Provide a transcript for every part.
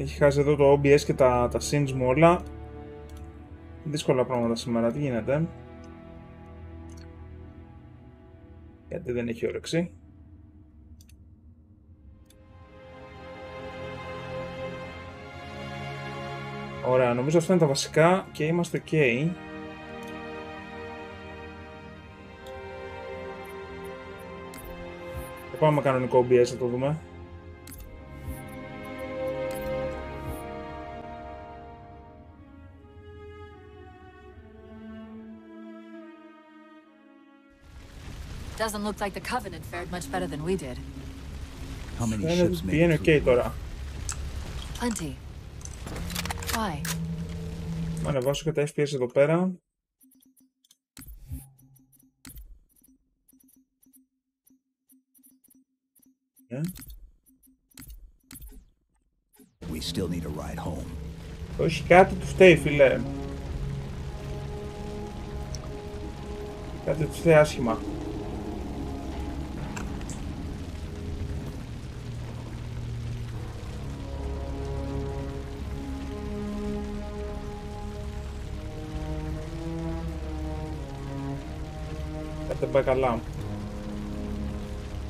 Έχει χάσει εδώ το OBS και τα scenes μου όλα. Δύσκολα πράγματα σήμερα, τι γίνεται. Γιατί δεν έχει όρεξη. Ωραία, νομίζω αυτά είναι τα βασικά και είμαστε ok. Θα πάμε κανονικό OBS, θα το δούμε. Doesn't look like the Covenant fared much better than we did. How many ships made Πηγαίνει it ok τώρα. Plenty. Why? Να ανεβάσω και τα FPS εδώ πέρα. We still need a ride home. Όχι, κάτι του φταίει, φίλε. Κάτι του φταίει άσχημα. Κάτι δεν πάει καλά.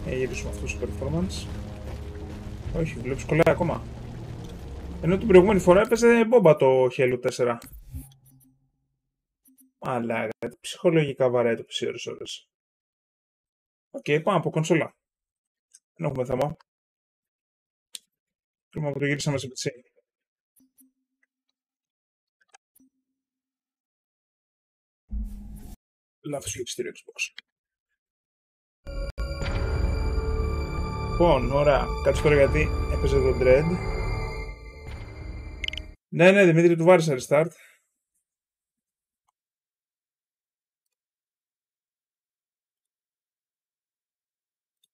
Γυρίσουμε αυτό στο performance. Όχι, βλέπεις κολλάει ακόμα. Ενώ την προηγούμενη φορά έπαιζε μπόμπα το Halo 4. Αλλά ψυχολογικά βαράει το PC ώρες. Οκ, πάμε από κονσόλα. Δεν έχουμε θέμα. Κρίμα που το γύρισαμε σε PC. Λάθος λογιστήριο Xbox. Λοιπόν, ωραία. Κάτσε τώρα γιατί έπαιζε το Dread. Ναι, Δημήτρη, του βάρισα restart.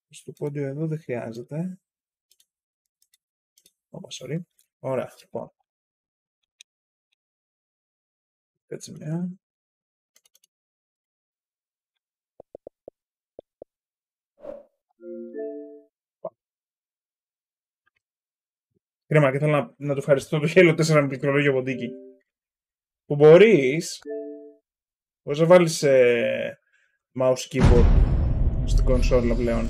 Στο πόντιο εδώ δεν χρειάζεται. Όπα, sorry. Ωραία, λοιπόν. Κάτσε μια. Κρίμα, και θέλω να το ευχαριστώ το Halo 4 με πληκτρολόγιο ποντίκι. Που μπορείς να βάλεις mouse keyboard στην κονσόλα πλέον.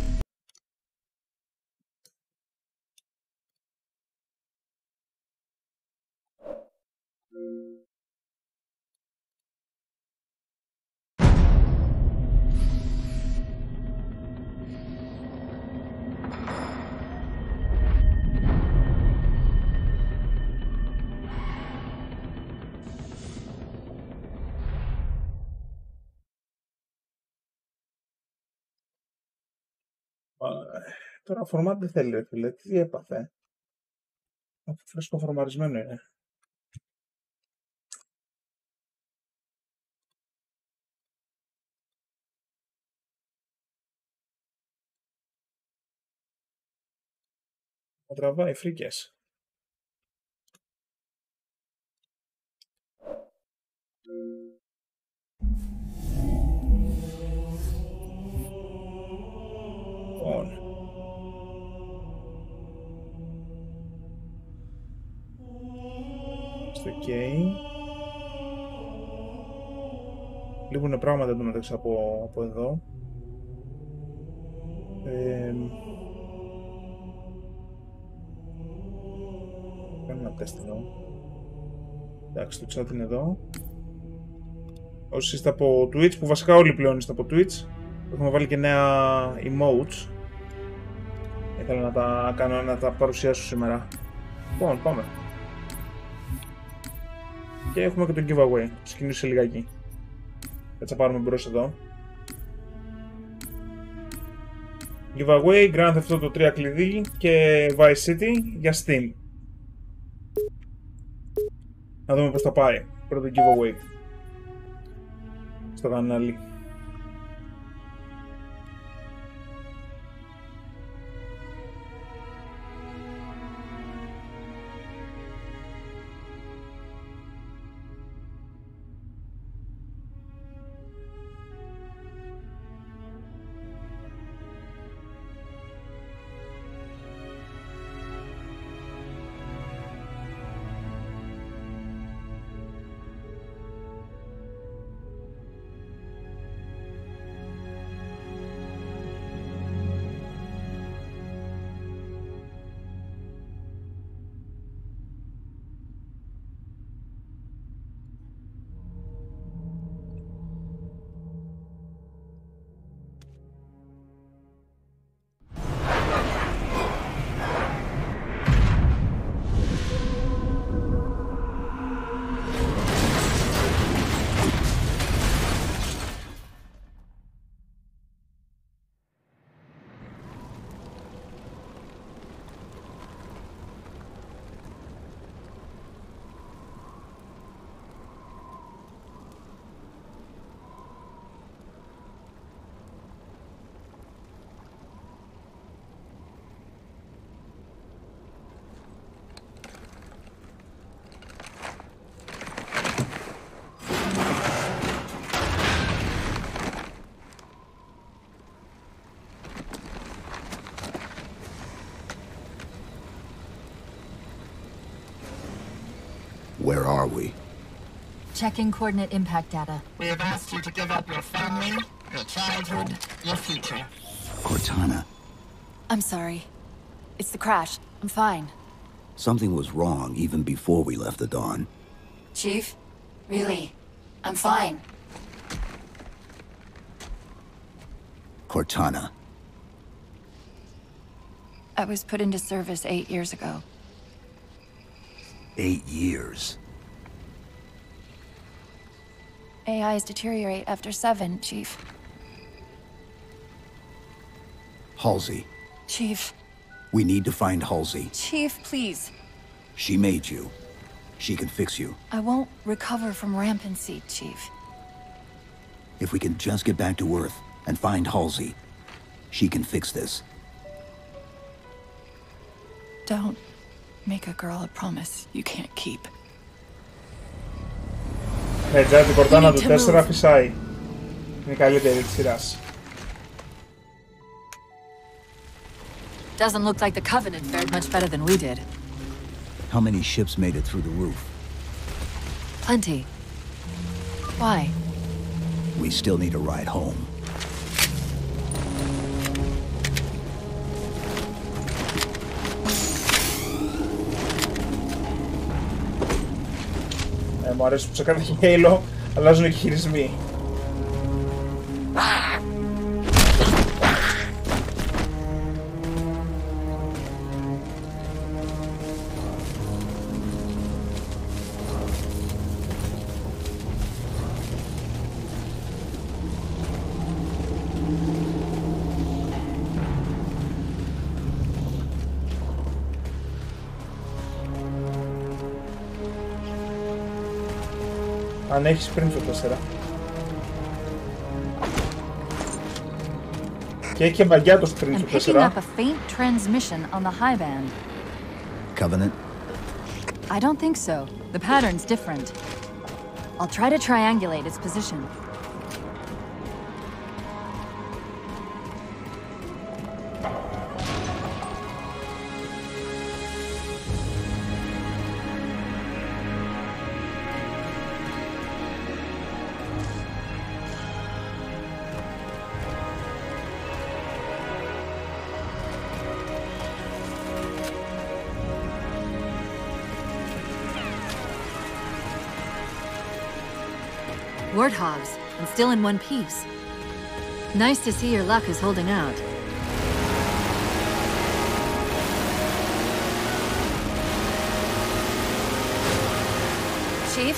Τώρα format δεν θέλει, ρε φίλε. Τι έπαθε. Αυτό φρέσκο φορμαρισμένο είναι. Μου τραβάει φρίκες. Λοιπόν. Στο OK. Λείπουν πράγματα εντωμεταξύ από εδώ. Κάνω ένα τεστ εδώ. Εντάξει, το chat είναι εδώ. Όσοι είστε από Twitch, που βασικά όλοι πλέον είστε από Twitch, έχουμε βάλει και νέα emotes. Ήθελα να τα κάνω, να τα παρουσιάσω σήμερα. Λοιπόν, πάμε. Και έχουμε και το giveaway. Ξεκινήσω σε λιγάκι. Έτσι θα πάρουμε μπρος εδώ. Giveaway, Grand Theft Auto 3 κλειδί και Vice City για Steam. Να δούμε πώς θα πάει. Πρώτο giveaway στο κανάλι. Where are we? Checking coordinate impact data. We have asked you to give up your family, your childhood, your future. Cortana. I'm sorry. It's the crash. I'm fine. Something was wrong even before we left the Dawn. Chief? Really? I'm fine. Cortana. I was put into service 8 years ago. 8 years. AIs deteriorate after 7, Chief. Halsey. Chief. We need to find Halsey. Chief, please. She made you. She can fix you. I won't recover from rampancy, Chief. If we can just get back to Earth and find Halsey, she can fix this. Don't make a girl a promise you can't keep. Ναι, τζάτι την Κορτάνα του 4 φυσάει. Είναι η καλύτερη της σειράς. Doesn't look like the Covenant fared much better than we did. How many ships made it through the roof? Plenty. Why? We still need a ride home. Μου αρέσει που σε κάθε Halo αλλάζουν οι χειρισμοί. Αν έχεις πριν το 4. Και έχει και μπαγκιά το πριν το 4. Picking up a faint transmission on the high band. Covenant? I don't think so. The pattern's different. I'll try to triangulate its position. Warthogs, and still in one piece. Nice to see your luck is holding out. Chief?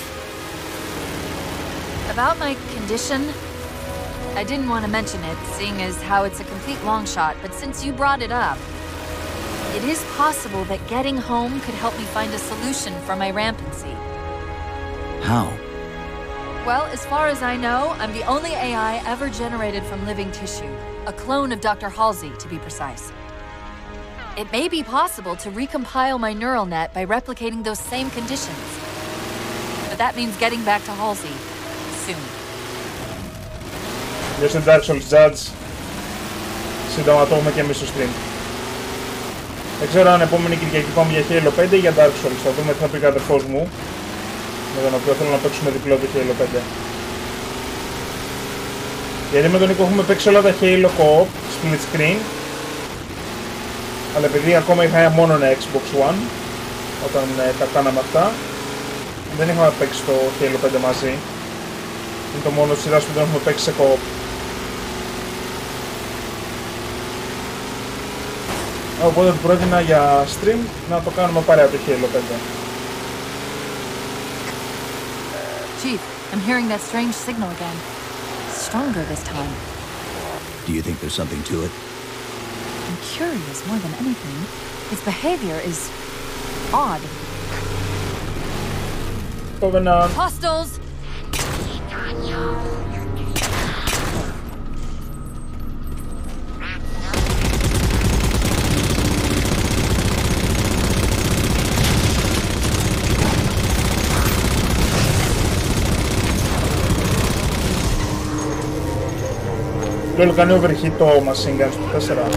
About my condition? I didn't want to mention it, seeing as how it's a complete long shot, but since you brought it up, it is possible that getting home could help me find a solution for my rampancy. How? Well, as far as I know, I'm the only AI ever generated from living tissue. A clone of Dr. Halsey, to be precise. It may be possible to recompile my neural net by replicating those same conditions. But that means getting back to Halsey soon. Γεια στο Dark Souls Judge. Σύντομα το έχουμε και εμείς στο stream. Δεν ξέρω αν επόμενη Κυριακή πάμε για Halo 5 ή για Dark Souls. Θα δούμε τι θα πει ο αδερφός μου, με τον οποίο θέλω να παίξουμε διπλό το Halo 5. Γιατί με τον Νίκο έχουμε παίξει όλα τα Halo Co-op, split screen. Αλλά επειδή ακόμα είχα μόνο ένα Xbox One, όταν τα κάναμε αυτά, δεν είχαμε παίξει το Halo 5 μαζί. Είναι το μόνο σειράς που δεν έχουμε παίξει σε Co-op. Οπότε του πρότεινα για stream να το κάνουμε παρέα το Halo 5. Chief, I'm hearing that strange signal again. Stronger this time. Do you think there's something to it? I'm curious more than anything. Its behavior is odd. Covenant. Hostiles! Λόλο κάνει overheat το machine gun στο 4.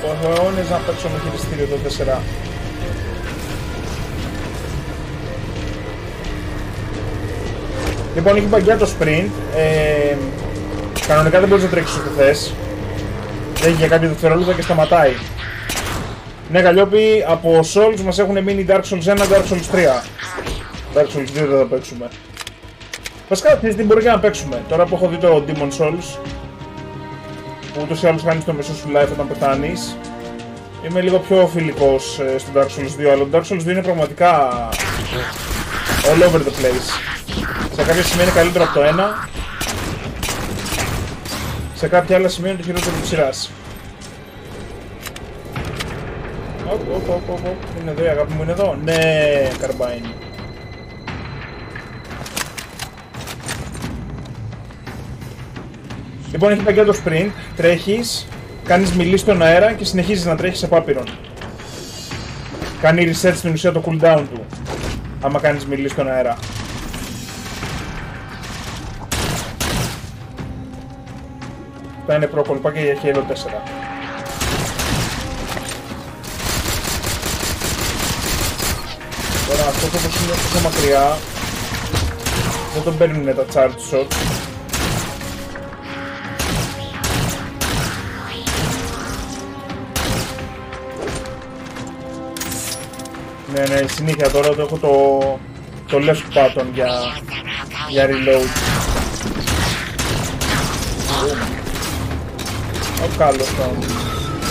Έχω αιώνες να παίξω με χειριστήριο το 4. Λοιπόν, έχει παγκιά το sprint. Κανονικά δεν μπορείς να τρέξεις όσο θες. Έχει για κάποιο δευτερόλεπτα και σταματάει. Ναι, Καλλιόπη, από Souls μας έχουν μείνει Dark Souls 1, Dark Souls 3. Dark Souls 2 δεν θα παίξουμε. Βασικά, τι μπορεί και να παίξουμε. Τώρα που έχω δει το Demon Souls, που ούτως ή άλλως χάνεις το μισό σου life όταν πεθάνεις, είμαι λίγο πιο φιλικός στο Dark Souls 2, αλλά το Dark Souls 2 είναι πραγματικά all over the place. Σε κάποια σημεία είναι καλύτερο από το 1, σε κάποια άλλα σημεία είναι το χειρότερο της σειράς. Είναι εδώ η αγάπη μου, είναι εδώ. Ναι, καρμπάιν. Λοιπόν, έχει παγκιά το sprint, τρέχεις, κάνεις μιλή στον αέρα και συνεχίζεις να τρέχεις επάπειρον. Κάνει reset στην ουσία το cooldown του, άμα κάνεις μιλή στον αέρα. Αυτά είναι προκολπάκια για Halo 4. Τώρα αυτό όπως είναι τόσο μακριά, δεν τον παίρνουν τα charge shots. Ναι, συνήθεια τώρα ότι έχω το left button για reload. Ο καλός τώρα.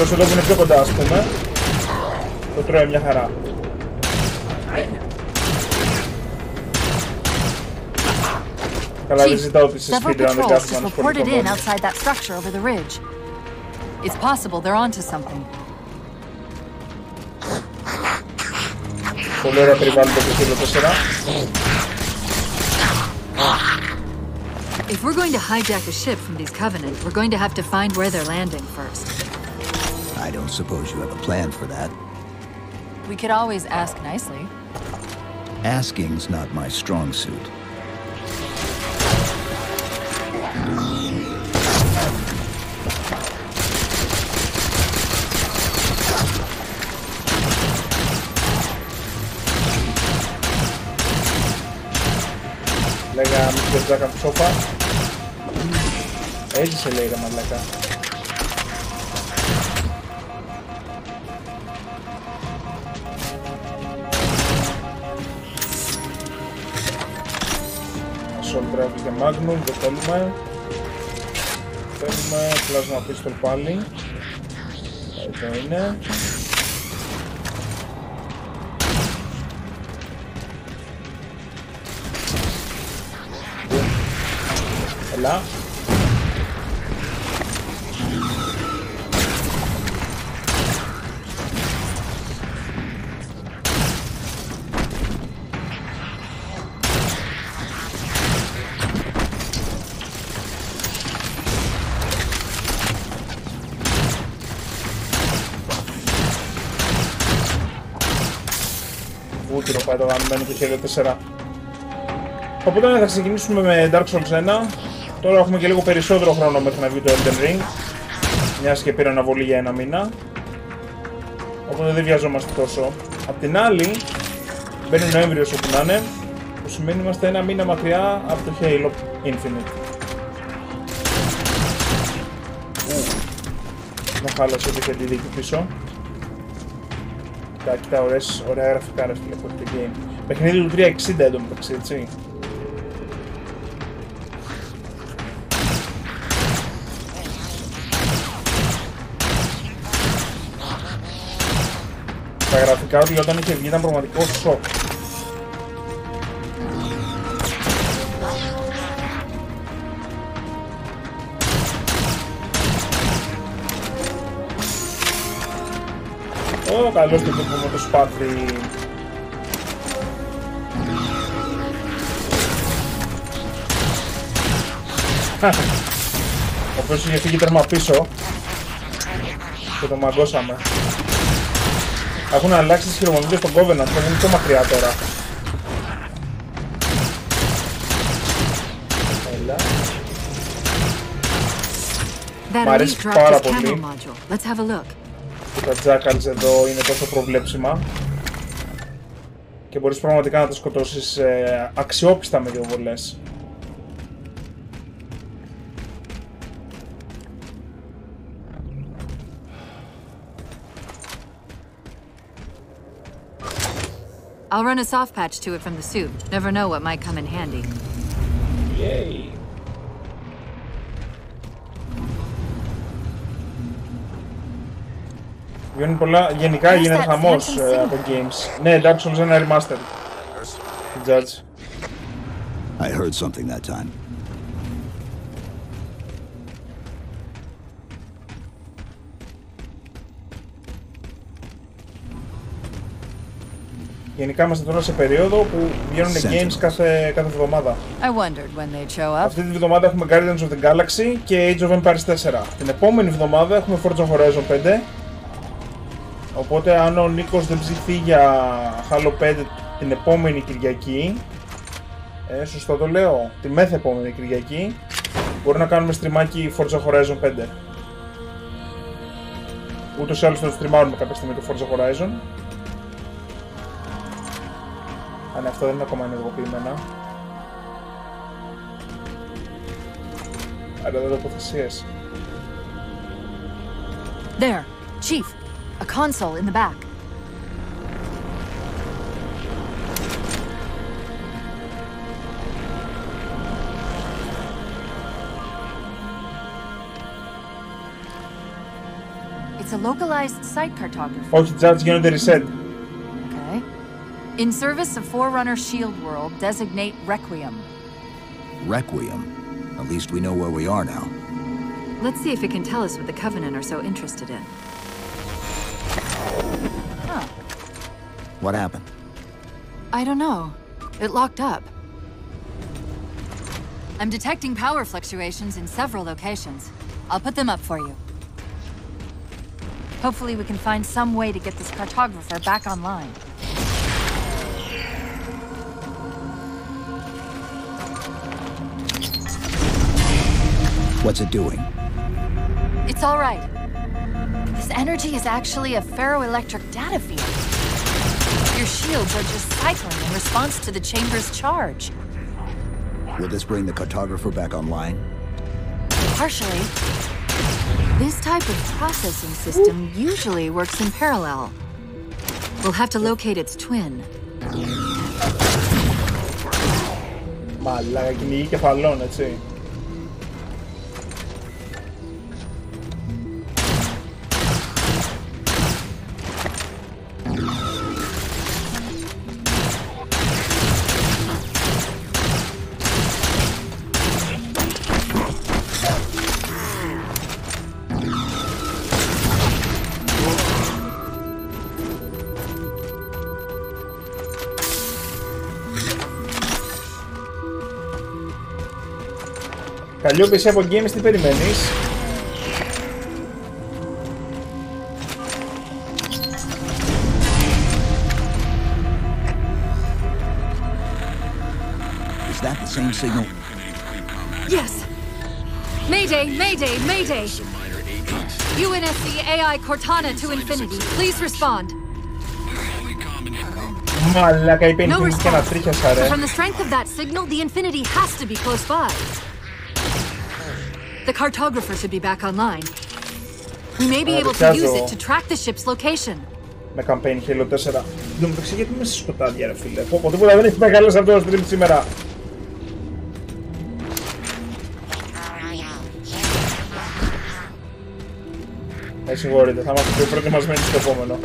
Όσο εδώ που είναι πιο κοντά, ας πούμε, το τρώει μια χαρά. Καλά, δεν ζητάω ότι σε speedrun δεν κάθομαι να ασχοληθώ μόνο. It's possible they're onto something. Πολύ ωραία περιβάλλον το Halo 4. If we're going to hijack a ship from these Covenant, we're going to have to find where they're landing first. I don't suppose you have a plan for that. We could always ask nicely. Asking's not my strong suit. Λέγα μη και τζάκα ψόφα. Έζησε λέει ρε μαλάκα. Assault Rifle και Magnum, το θέλουμε. Θέλουμε Plasma Pistol πάλι. Εδώ είναι. Έλα. Βούτυρο πάει το γαμμένο του Halo 4. Οπότε θα ξεκινήσουμε με Dark Souls 1. Τώρα έχουμε και λίγο περισσότερο χρόνο μέχρι να βγει το Elden Ring, μιας και πήρε αναβολή για ένα μήνα, οπότε δεν βιαζόμαστε τόσο. Απ' την άλλη, μπαίνει Νοέμβριος όπου να είναι, που σημαίνει είμαστε ένα μήνα μακριά από το Halo Infinite. Να χάλασε ότι είχε τη δίκη πίσω. Κοίτα, ωραία γραφικά ρε φίλε, το game. Παιχνίδι του 360 εντωμεταξύ, έτσι. Τα γραφικά του όταν είχε βγει ήταν πραγματικό σοκ. Ω, καλώς το πούμε το σπάθι. Ο οποίος είχε φύγει τέρμα πίσω και το μαγκώσαμε. Έχουν αλλάξει τις χειρομονίδες στον Covenant, θα βγουν πιο μακριά τώρα. Έλα. Μ' αρέσει πάρα πολύ. που τα jackals εδώ είναι τόσο προβλέψιμα και μπορείς πραγματικά να τα σκοτώσεις αξιόπιστα με δύο βολές. I'll run a soft patch to it from the suit. Never know what might come in handy. Yay. Βγαίνουν πολλά, γενικά γίνεται χαμός από games. Ναι, Dark Souls 1 Remastered. Judge. I heard something that time. Γενικά είμαστε τώρα σε περίοδο που βγαίνουν games κάθε εβδομάδα. Αυτή τη βδομάδα έχουμε Guardians of the Galaxy και Age of Empires 4. Την επόμενη εβδομάδα έχουμε Forza Horizon 5. Οπότε αν ο Νίκος δεν ψηθεί για Halo 5 την επόμενη Κυριακή, σωστά το λέω, τη μεθεπόμενη Κυριακή, μπορεί να κάνουμε στριμάκι Forza Horizon 5. Ούτως ή άλλως το στριμάρουμε κάποια στιγμή το Forza Horizon. Αν αυτό δεν είναι ακόμα ενεργοποιημένα. Άρα δεν τοποθεσίες. There, Chief. A console in the back. It's a localized site cartography. Όχι, Judge, γίνονται reset. Okay. In service of Forerunner Shield World, designate Requiem. Requiem? At least we know where we are now. Let's see if it can tell us what the Covenant are so interested in. Huh. What happened? I don't know. It locked up. I'm detecting power fluctuations in several locations. I'll put them up for you. Hopefully we can find some way to get this cartographer back online. What's it doing? It's all right. This energy is actually a ferroelectric data field. Your shields are just cycling in response to the chamber's charge. Will this bring the cartographer back online? Partially. This type of processing system usually works in parallel. We'll have to locate its twin. Μαλάκα, κυνηγή κεφαλών, έτσι. Καλή PC από games, τι περιμένεις? Is that the same signal? Yes! Mayday, Mayday, Mayday! UNSC AI Cortana to Infinity, please respond. Μαλάκα, είπε No Infinity και ένα response. τρίχιασα, ρε. From the strength of that signal, the Infinity has to be close by. The cartographer should be back online. We may be able to use it to track the ship's location. Με campaign Halo 4. Δεν μου το ξέρει γιατί είμαι σε σκοτάδια, ρε φίλε. Πω, τίποτα δεν έχει μεγάλο σε αυτό το stream σήμερα. Συγχωρείτε, θα είμαστε πιο προετοιμασμένοι στο επόμενο.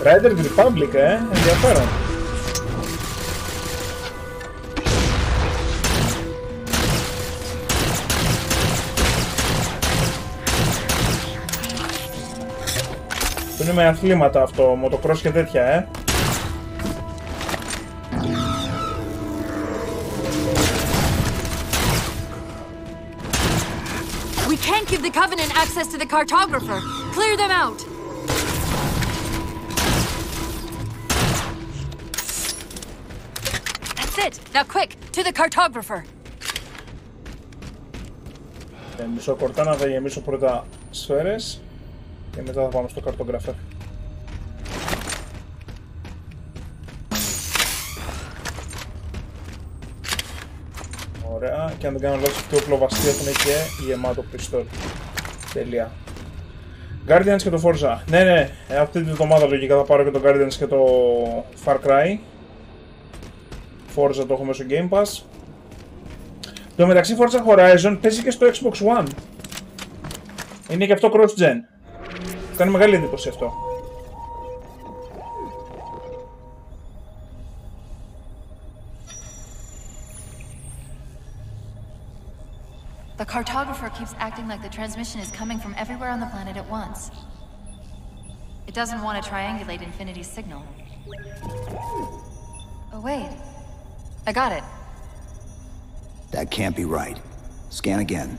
Riders Republic, ενδιαφέρον. Είναι με αθλήματα αυτό, μοτοκρός και τέτοια, We can't give the Covenant access to the cartographer. Clear them out. That's it. Now quick, to the cartographer. Μισό κορτάνα, θα γεμίσω πρώτα σφαίρες και μετά θα πάμε στο καρτογράφερ. Ωραία, και αν δεν κάνω λάθος το όπλο βασιλεία έχουν και γεμάτο πιστόλι. Τέλεια. Guardians και το Forza. Ναι, αυτή την εβδομάδα λογικά θα πάρω και το Guardians και το Far Cry. Forza το έχουμε στο Game Pass. Το μεταξύ Forza Horizon παίζει και στο Xbox One. Είναι και αυτό cross-gen. Κάνει μεγάλη εντύπωση αυτό. The cartographer keeps acting like the transmission is coming from everywhere on the planet at once. It doesn't want to triangulate Infinity's signal. Oh, wait. I got it. That can't be right. Scan again.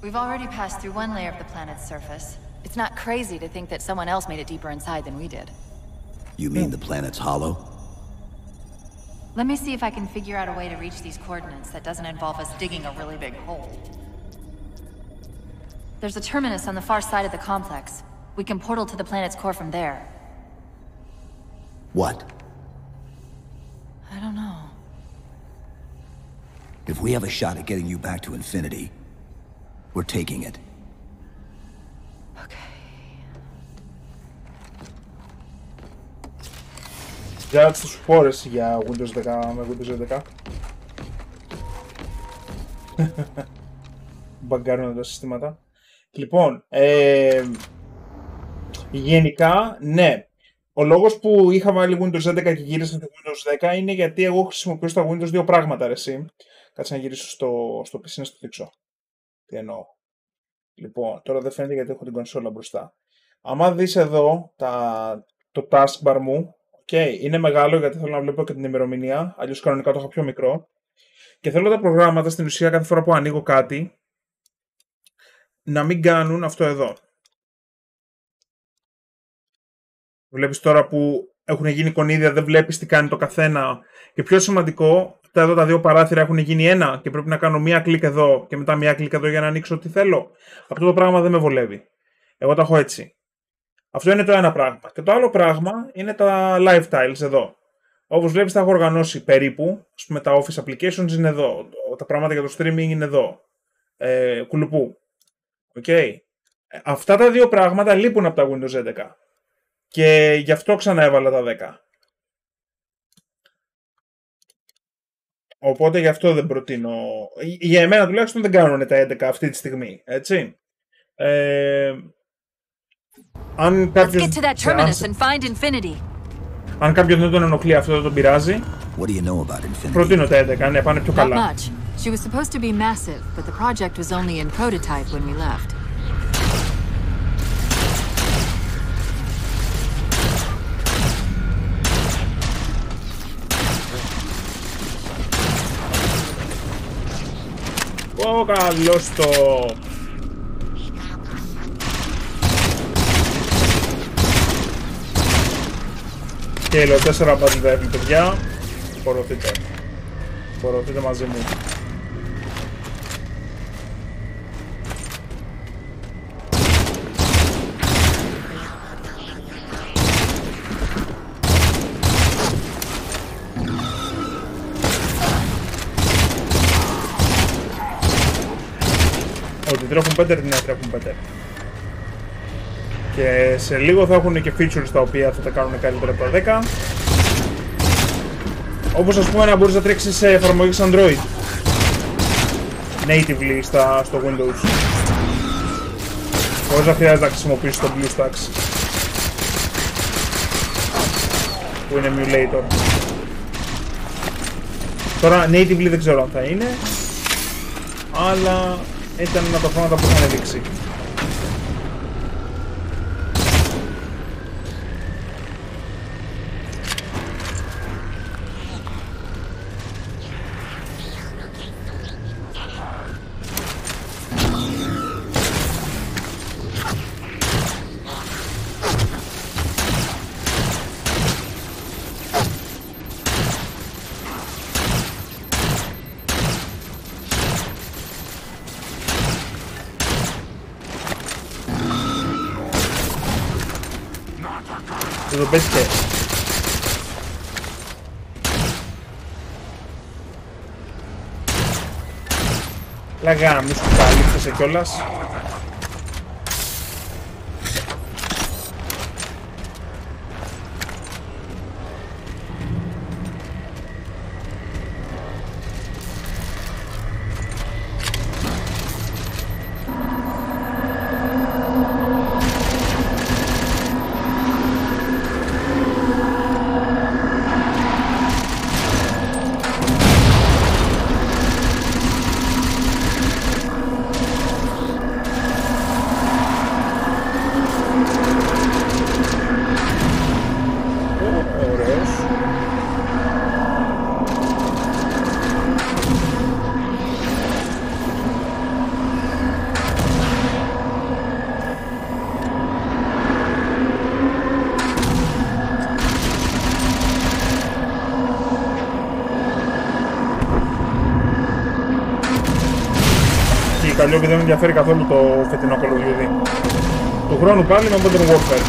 We've already passed through one layer of the planet's surface. It's not crazy to think that someone else made it deeper inside than we did. You mean the planet's hollow? Let me see if I can figure out a way to reach these coordinates that doesn't involve us digging a really big hole. There's a terminus on the far side of the complex. We can portal to the planet's core from there. What? I don't know. If we have a shot at getting you back to Infinity, we're taking it. Okay. Για τις χώρες για Windows 10 με Windows 11. Μπαγκάρουν τα συστήματα. Λοιπόν, γενικά, ναι. Ο λόγος που είχα βάλει Windows 11 και γύρισα στο Windows 10 είναι γιατί εγώ χρησιμοποιώ στο Windows δύο πράγματα, ρε εσύ. Κάτσε να γυρίσω στο PC να στο δείξω. Τι εννοώ. Λοιπόν, τώρα δεν φαίνεται γιατί έχω την κονσόλα μπροστά. Άμα δεις εδώ το taskbar μου, είναι μεγάλο γιατί θέλω να βλέπω και την ημερομηνία, αλλιώς κανονικά το είχα πιο μικρό. Και θέλω τα προγράμματα στην ουσία κάθε φορά που ανοίγω κάτι να μην κάνουν αυτό εδώ. Βλέπεις τώρα που έχουν γίνει εικονίδια, δεν βλέπεις τι κάνει το καθένα. Και πιο σημαντικό, εδώ τα δύο παράθυρα έχουν γίνει ένα και πρέπει να κάνω μία κλικ εδώ και μετά μία κλικ εδώ για να ανοίξω ό,τι θέλω. Αυτό το πράγμα δεν με βολεύει. Εγώ τα έχω έτσι. Αυτό είναι το ένα πράγμα. Και το άλλο πράγμα είναι τα live tiles εδώ. Όπως βλέπεις τα έχω οργανώσει περίπου. Ας πούμε τα office applications είναι εδώ. Τα πράγματα για το streaming είναι εδώ. Κουλουπού. Αυτά τα δύο πράγματα λείπουν από τα Windows 11. Και γι' αυτό ξανά έβαλα τα 10. Οπότε γι' αυτό δεν προτείνω. Για εμένα τουλάχιστον δεν κάνουν τα 11 αυτή τη στιγμή. Έτσι. Αν κάποιος δεν τον ενοχλεί αυτό, δεν τον πειράζει. Προτείνω τα 11, ναι, πάνε πιο καλά. She was supposed to be massive, but the project was only in prototype when we left. Ω, καλώς το... Και λέω 4 battle rifle, παιδιά. Πορωθείτε μαζί μου. Ότι τρέχουν πέντερ, ναι, τρέχουν πέντερ. Και σε λίγο θα έχουν και features τα οποία θα τα κάνουν καλύτερα από τα 10. Όπως ας πούμε να μπορείς να τρέξεις σε εφαρμογές Android natively στο Windows. Χωρίς να χρειάζεται να χρησιμοποιήσεις το BlueStacks που είναι emulator. Τώρα natively δεν ξέρω αν θα είναι, αλλά ήταν ένα από τα πράγματα που είχαν δείξει. Δεν τον πέτυχε. Λαγά, μη σου καλύφθεσαι κιόλας. Καλλιό και δεν με ενδιαφέρει καθόλου το φετινό Call of Duty. Του χρόνου πάλι με Modern Warfare.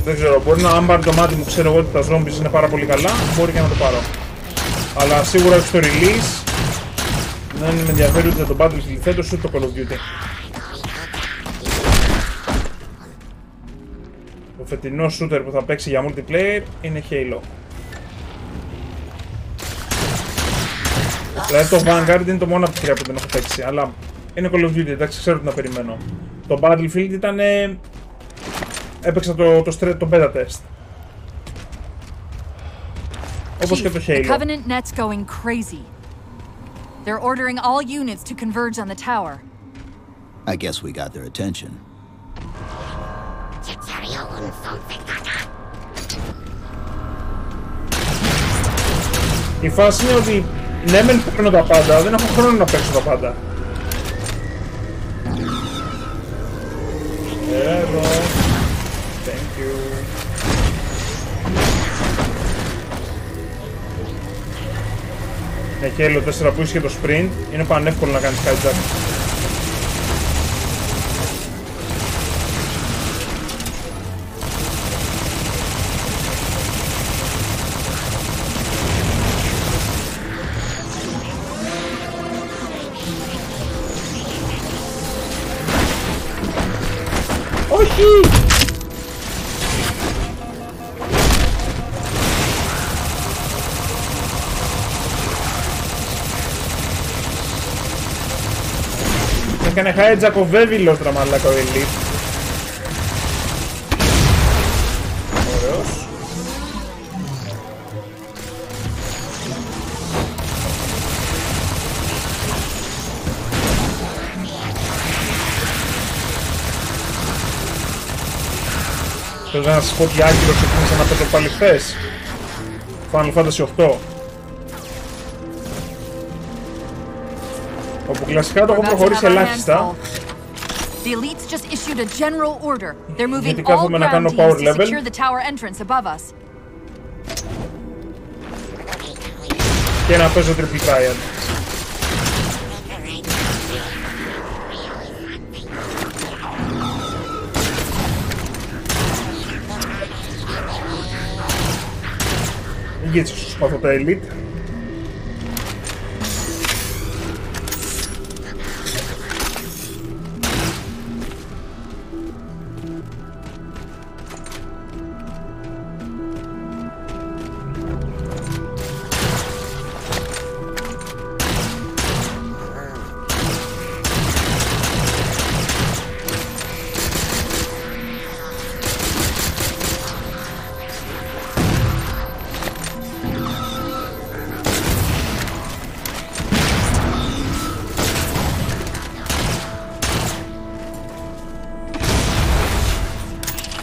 Δεν ξέρω, μπορεί να αν πάρει το μάτι μου, ξέρω εγώ ότι τα zombies είναι πάρα πολύ καλά, μπορεί και να το πάρω. Αλλά σίγουρα στο release δεν με ενδιαφέρει ούτε το Battlefield φέτος ούτε το Call of Duty. Το φετινό shooter που θα παίξει για multiplayer είναι Halo. Δηλαδή το Vanguard είναι το μόνο από τη τρία που δεν έχω παίξει, αλλά είναι Call of Duty, εντάξει, ξέρω τι να περιμένω. Το Battlefield ήταν... έπαιξα το beta test. Όπως και το Halo. The Covenant net's going crazy. They're ordering all units to converge on the tower. I guess we got their attention. Η φάση είναι ότι ναι μεν παίρνω τα πάντα, δεν έχω χρόνο να παίξω τα πάντα. Εδώ. Thank you. Halo 4 που είσαι το sprint, είναι πανεύκολο να κάνεις hijack. Όχι! Έκανε hijack ο Βέβυλος τραμαλάκα ο Elite. Ωραίος. Θέλω να σας πω ότι άκυρο ξεκίνησα να πέτω πάλι χθες. Final Fantasy 8. Όπου κλασικά το έχω προχωρήσει ελάχιστα. Γιατί κάθομαι να κάνω power level. Και να παίζω triple trial. Γιατί σου σπαθώ τα elite.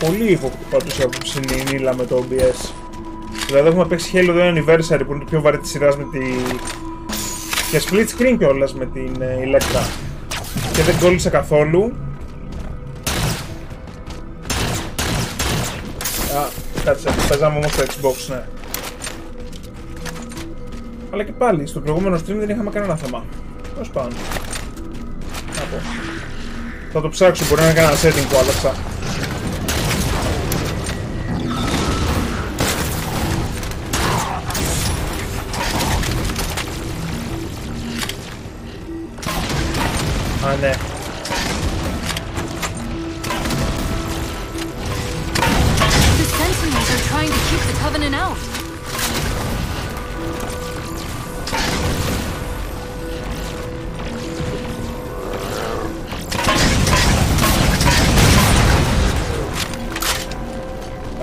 Πολύ ήχο που πάντως από συνήλα με το OBS. Δηλαδή έχουμε παίξει Halo 2 Anniversary που είναι το πιο βαρύ της σειράς με τη... και split screen κιόλας με την Electra. Και δεν κόλλησε καθόλου. Α, κάτσε, παίζαμε όμως στο Xbox, ναι. Αλλά και πάλι, στο προηγούμενο stream δεν είχαμε κανένα θέμα. Πώς πάνω. Να πω. Θα το ψάξω, μπορεί να είναι κανένα setting που άλλαξα. Α, ναι. The Sentinels are trying to keep the Covenant out.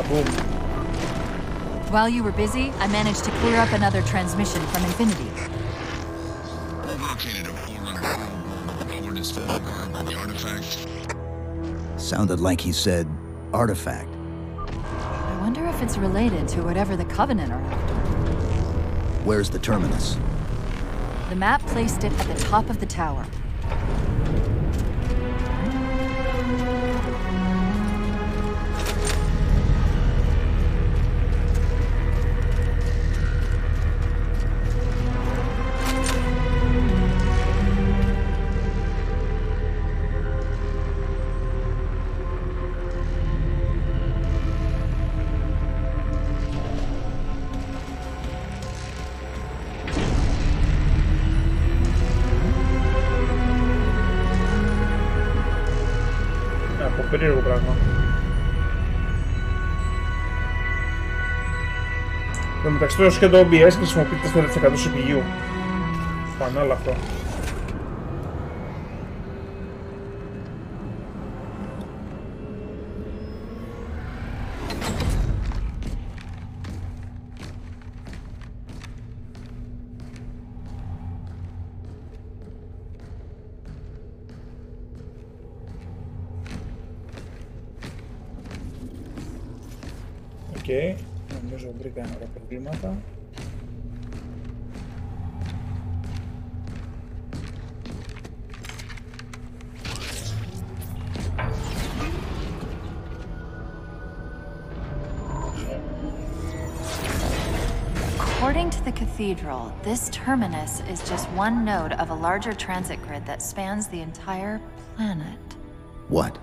Boom. While you were busy, I managed to clear up another transmission from Infinity. Located a forerunner. Over this the artifact. Sounded like he said artifact. I wonder if it's related to whatever the Covenant are after. Where's the terminus? The map placed it at the top of the tower. Περίεργο πράγμα. Το μεταξύ του και το OBS χρησιμοποιείται 4% CPU. Πανάλα αυτό. Νομίζω βρήκα ένα προβλήματα. According to the cathedral, this terminus is just one node of a larger transit grid that spans the entire planet. What?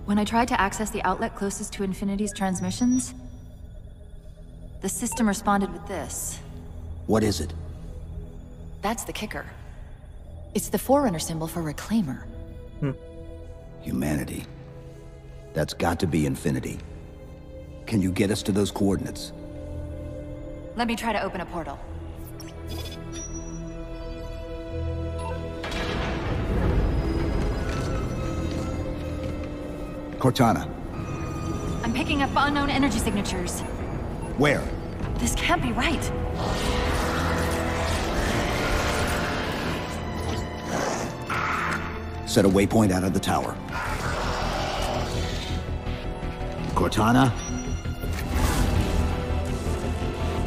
When I tried to access the outlet closest to Infinity's transmissions, the system responded with this. What is it? That's the kicker. It's the Forerunner symbol for Reclaimer. Humanity. That's got to be Infinity. Can you get us to those coordinates? Let me try to open a portal. Cortana. I'm picking up unknown energy signatures. Where? This can't be right. Set a waypoint out of the tower. Cortana?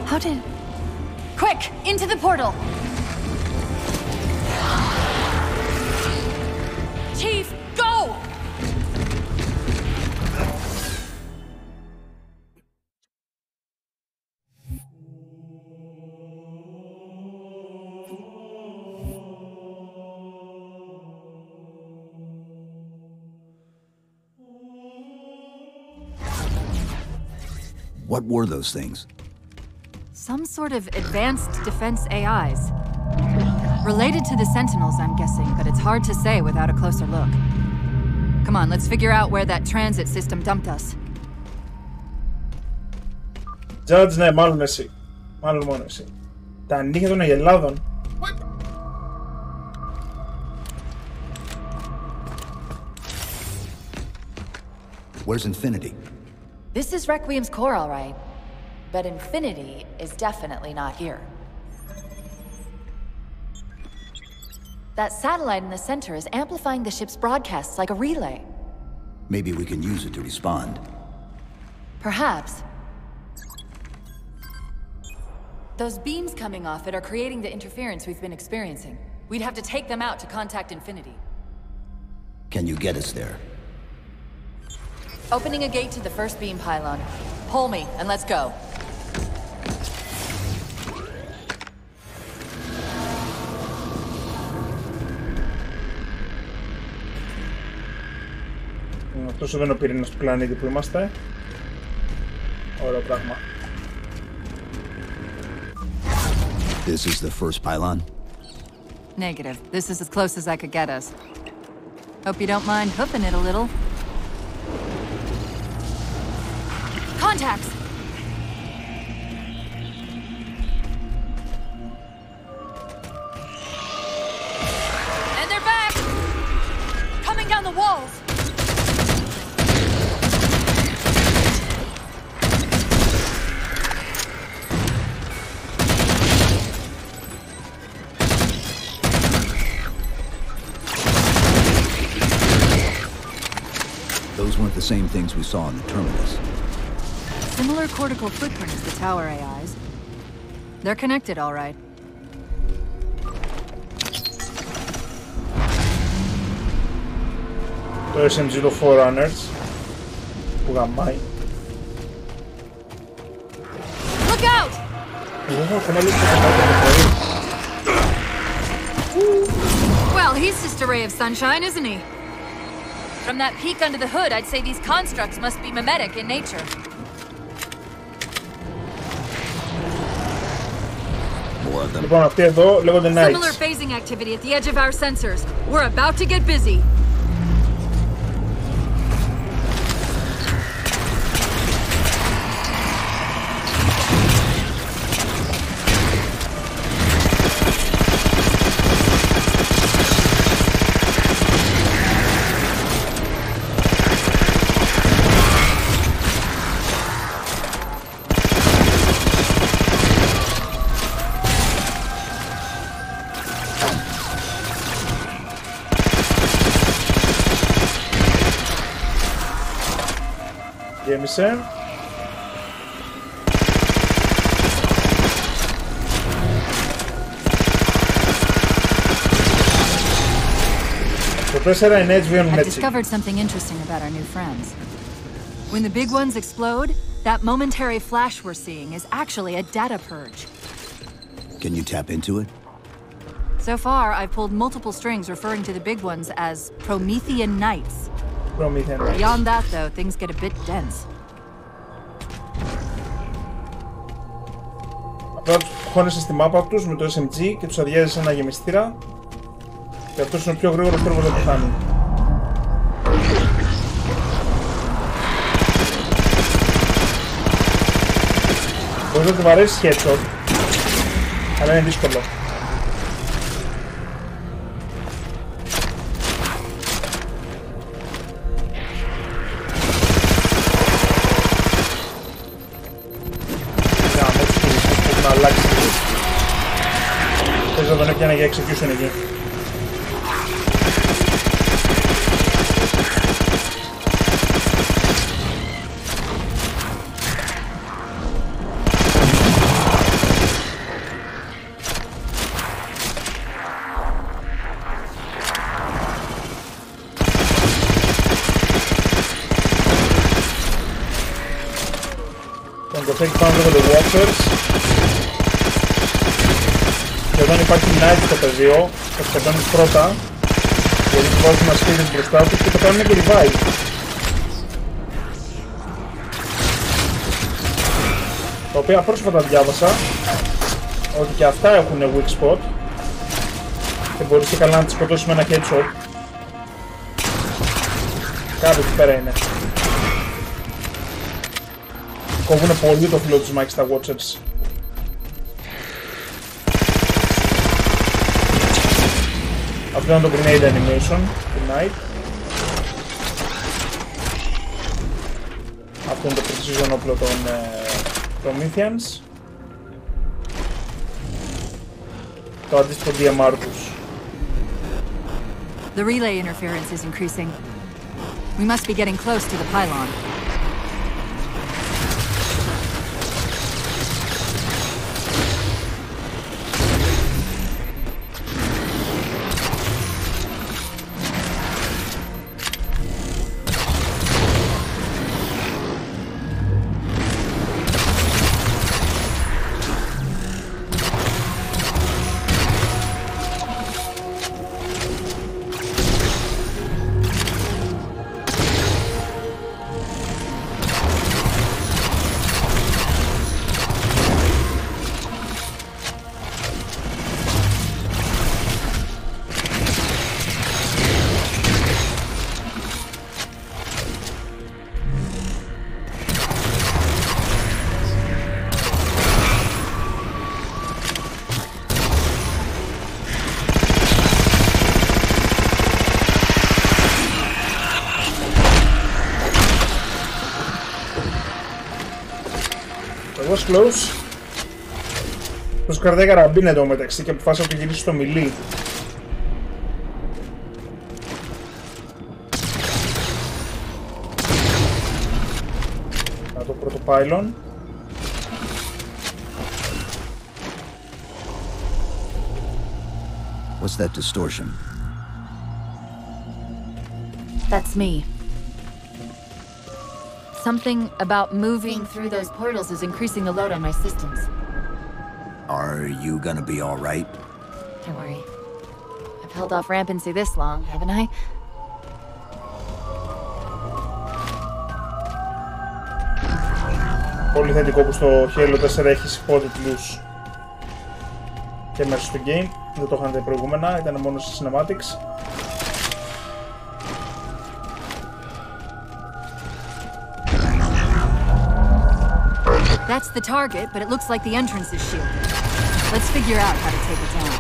How did... Quick! Into the portal! Chief, go! What were those things? Some sort of advanced defense AIs. Related to the Sentinels, I'm guessing, but it's hard to say without a closer look. Come on, let's figure out where that transit system dumped us. Judge, ναι, μάλλον εσύ. Μάλλον μόνο εσύ. Τα νύχια των Αγελάδων. Where's Infinity? This is Requiem's core, all right. But Infinity is definitely not here. That satellite in the center is amplifying the ship's broadcasts like a relay. Maybe we can use it to respond. Perhaps. Those beams coming off it are creating the interference we've been experiencing. We'd have to take them out to contact Infinity. Can you get us there? Opening a gate to the first beam pylon. Pull me, and let's go. Αυτός εδώ είναι ο πυρήνας του πλανήτη που είμαστε. Ωραίο πράγμα. This is the first pylon? Negative. This is as close as I could get us. Hope you don't mind hoofing it a little. Contacts! And they're back! Coming down the walls! Those weren't the same things we saw in the terminus. Similar cortical footprint as the tower AIs. They're connected, all right. Το SMG το Forerunners που γαμάει. Look out! Well, he's just a ray of sunshine, isn't he? From that peek under the hood, I'd say these constructs must be mimetic in nature. More of them. Λοιπόν, αυτοί εδώ λέγονται Knights. Similar phasing activity at the edge of our sensors. We're about to get busy. Γέμισε. Το 4 είναι έτσι, βγαίνουν I've έτσι. discovered something interesting about our new friends. When the big ones explode, that momentary flash we're seeing is actually a data purge. Can you tap into it? So far, I've pulled multiple strings referring to the big ones as Promethean Knights. Beyond that, though, things get a bit dense. Απλά τους χώνεσαι στη μάπα τους με το SMG και τους αδειάζεις σε ένα γεμιστήρα και αυτός είναι ο πιο γρήγορος τρόπος να πεθάνει. Μπορείς να του βαρέσεις headshot, αλλά είναι δύσκολο. Πες να τον έπιανε για execution εκεί. Τον κοφέκει πάνω λίγο το Walkers. Και όταν υπάρχει Knight στο πεδίο, το σκοτώνεις πρώτα, γιατί του βάζουν ένα σπίτι μπροστά του και το κάνουν και revive. Τα οποία πρόσφατα διάβασα ότι και αυτά έχουν weak spot και μπορείς και καλά να τις σκοτώσεις με ένα headshot. Κάπου εκεί πέρα είναι. Κόβουνε πολύ το φύλλο της μάχης στα Watchers. Αυτό είναι το grenade animation του Knight. Αυτό είναι το precision όπλο των Prometheans. Το αντίστοιχο DMR τους. The relay interference is increasing. We must be getting close to the pylon. was close. Τους κρατάει καραμπίνα εδώ μεταξύ και αποφάσισα να το γυρίσω στο μιλί. Να το πρώτο pylon. What's that distortion? That's me. Something about moving through those portals is increasing the load on my systems. Are you gonna be all right? Don't worry. I've held off rampancy this long, haven't I? Πολύ θετικό που στο Halo 4 έχεις υπότιτλους και μέσα στο game. Δεν το είχαν προηγούμενα, ήταν μόνο σε cinematics. That's the target, but it looks like the entrance is shielded. Let's figure out how to take it down.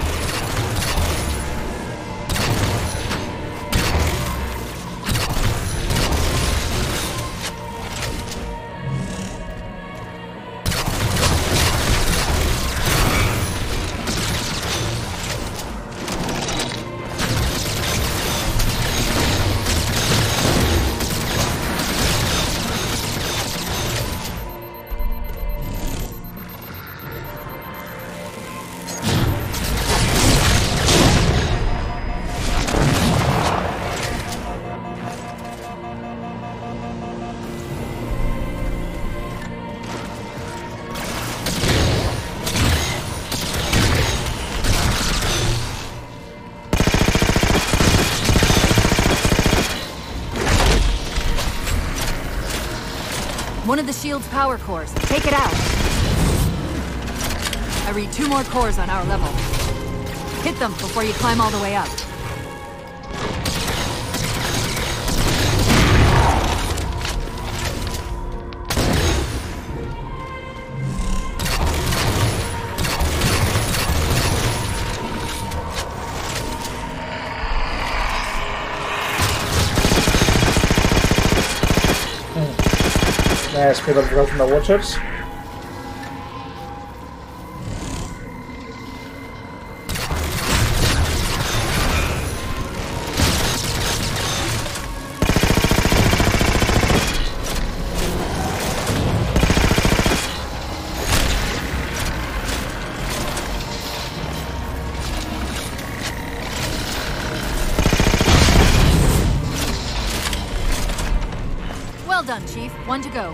One of the shield's power cores. Take it out. I read 2 more cores on our level. Hit them before you climb all the way up. Ναι, σπίτα που βγάζουν τα Watchers. Well done, Chief. 1 to go.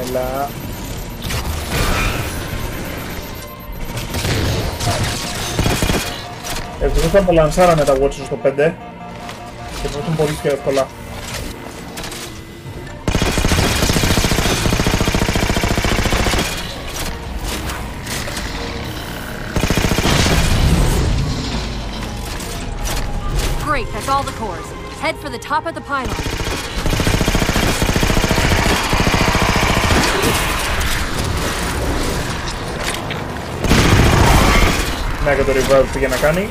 Έλα. Ευτυχώς θα μπαλανσάρανε τα Watchers στο 5 και θα έρθουν πολύ πιο εύκολα. Great, that's all the cores. Head for the top of the pylon. Ναι, και το revive πήγε να κάνει.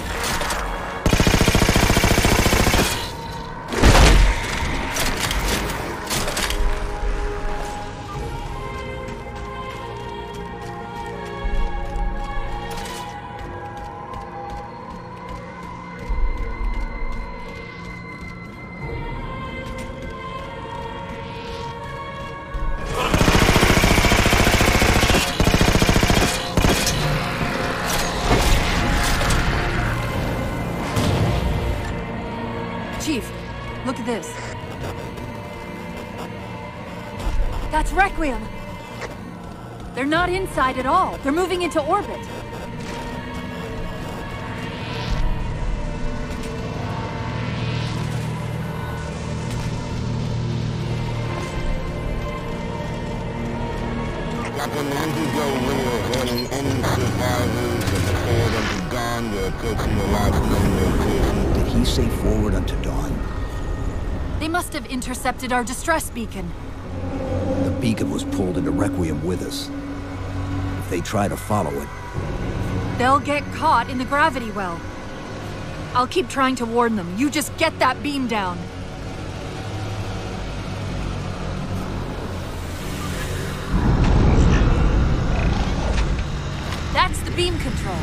Chief, look at this. That's Requiem! They're not inside at all. They're moving into orbit. Captain, this is your winner, warning any Did he say forward unto dawn? They must have intercepted our distress beacon. The beacon was pulled into Requiem with us. If they try to follow it, They'll get caught in the gravity well. I'll keep trying to warn them. You just get that beam down. That's the beam control.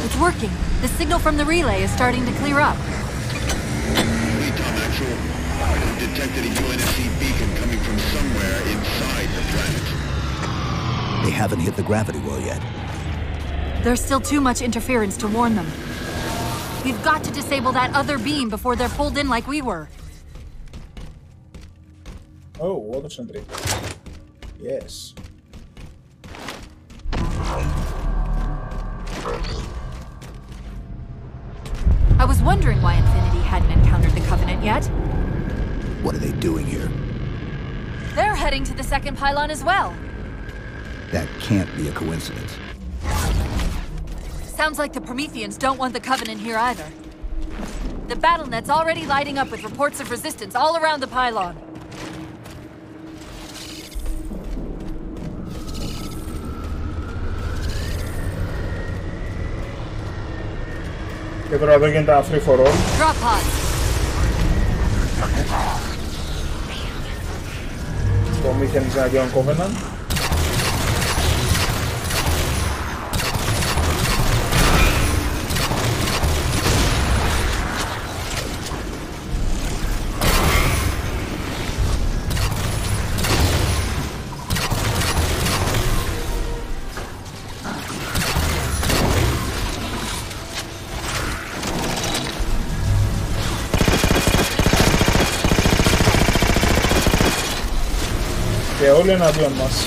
It's working. The signal from the relay is starting to clear up. Top actual. We've detected a UNSC beacon coming from somewhere inside the planet. they haven't hit the gravity well yet. There's still too much interference to warn them. We've got to disable that other beam before they're pulled in like we were. Oh, water sentry. Yes. I was wondering why Infinity hadn't encountered the Covenant yet. What are they doing here? They're heading to the second pylon as well. That can't be a coincidence. Sounds like the Prometheans don't want the Covenant here either. The BattleNet's already lighting up with reports of resistance all around the pylon. Και τώρα εδώ γίνεται free for all. Drop pods. Prometheans εναντίον Covenant. Και όλοι εναντίον μας.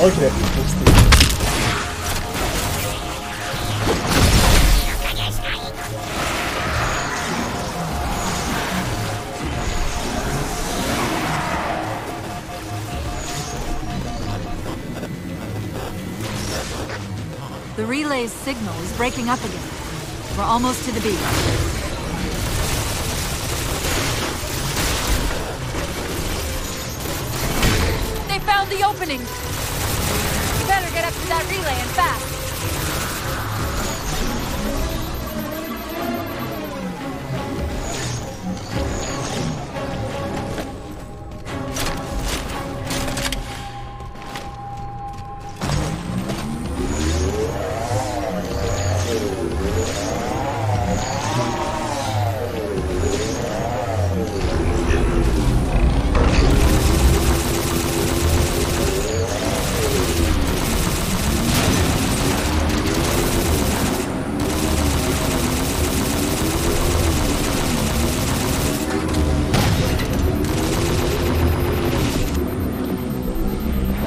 Όχι ρε, The relay's signal is breaking up again. We're almost to the beach. They found the opening! You better get up to that relay and fast!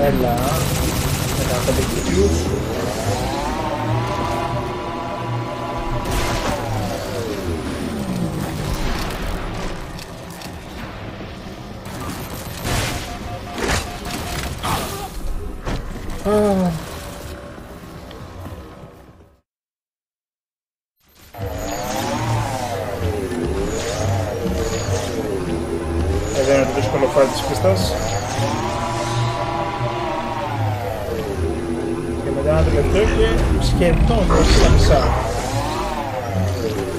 Έλα. Ένα 5 κύκλους. Εδώ είναι το δύσκολο φάρι της πίστας. Και μετά ένα τελευταίο και σχεδόν στα μισά.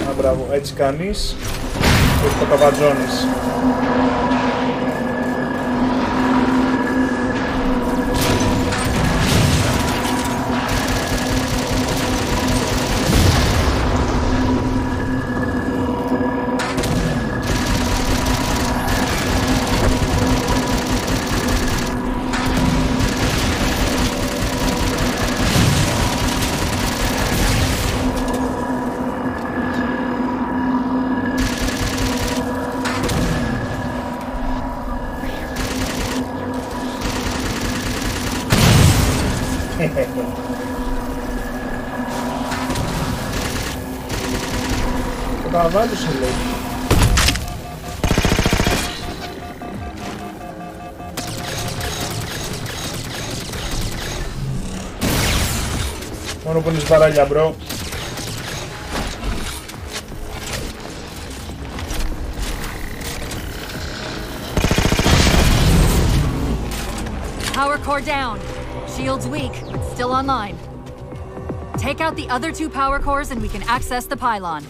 Α, μπράβο, έτσι κάνεις και το καβατζώνεις. Το καβάλουσε λέει. Μόνο που είναι σβαράλια μπρο. Power core down. Shield's weak, but still online. Take out the other two power cores and we can access the pylon.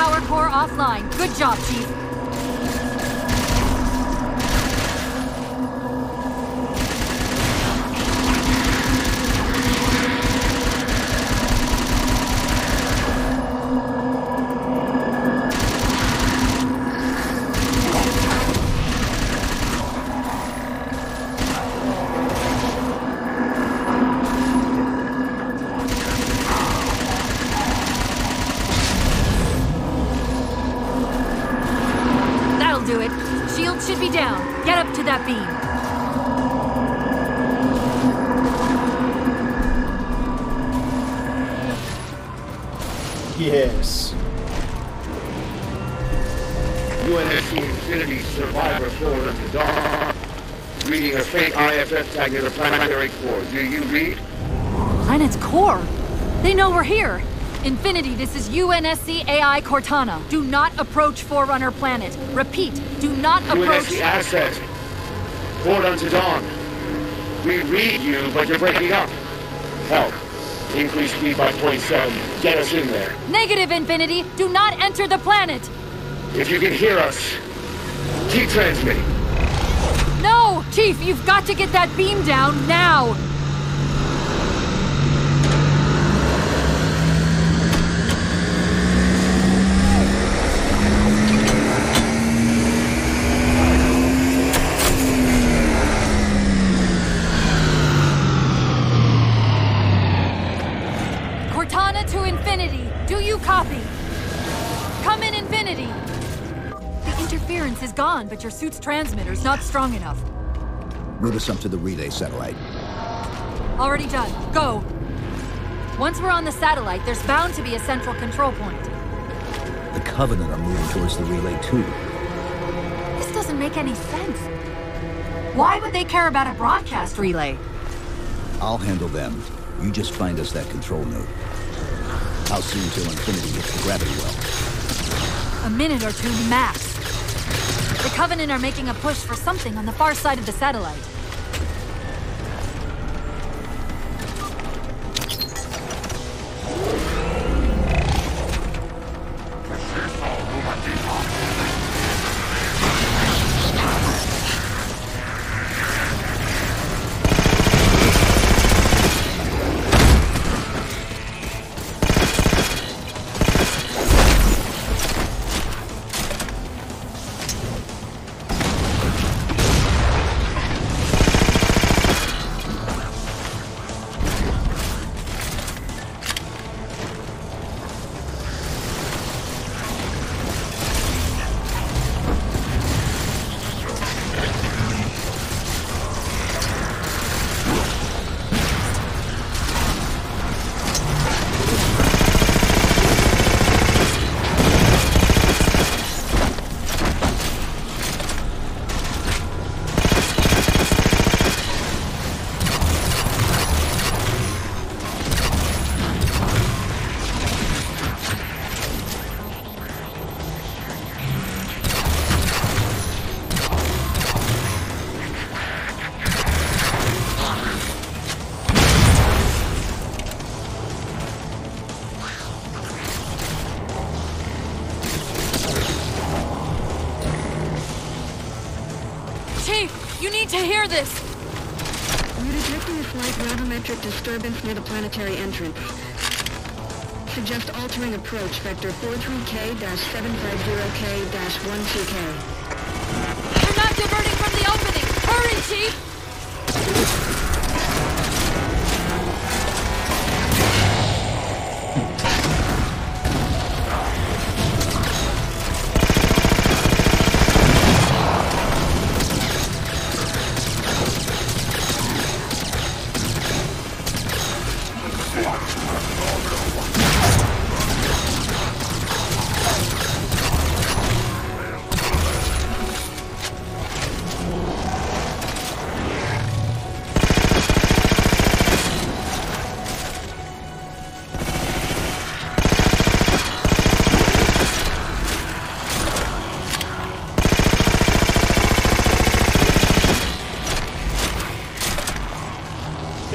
Power core offline. Good job, Chief. Do it. Shield should be down. Get up to that beam. Yes. UNSC Infinity Survivor forward at the dawn. Reading a faint IFF tag near the planetary core. Do you read? Planet's core? They know we're here. Infinity, this is UNSC AI Cortana. Do not approach Forerunner planet. Repeat, do not approach... UNSC asset. Forward unto dawn. We read you, but you're breaking up. Help. Increase speed by 0.7. Get us in there. Negative, Infinity. Do not enter the planet. If you can hear us, keep transmitting. No! Chief, you've got to get that beam down now! Cortana to Infinity. Do you copy? Come in, Infinity. The interference is gone, but your suit's transmitter's not strong enough. Route us up to the relay satellite. Already done. Go. Once we're on the satellite, there's bound to be a central control point. The Covenant are moving towards the relay too. This doesn't make any sense. Why would they care about a broadcast relay? I'll handle them. You just find us that control node. How soon till Infinity hits the gravity well? A minute or two max. The Covenant are making a push for something on the far side of the satellite. You need to hear this! We're detecting a slight gravimetric disturbance near the planetary entrance. Suggest altering approach vector 43K-750K-12K. We're not diverting from the opening! Hurry, Chief!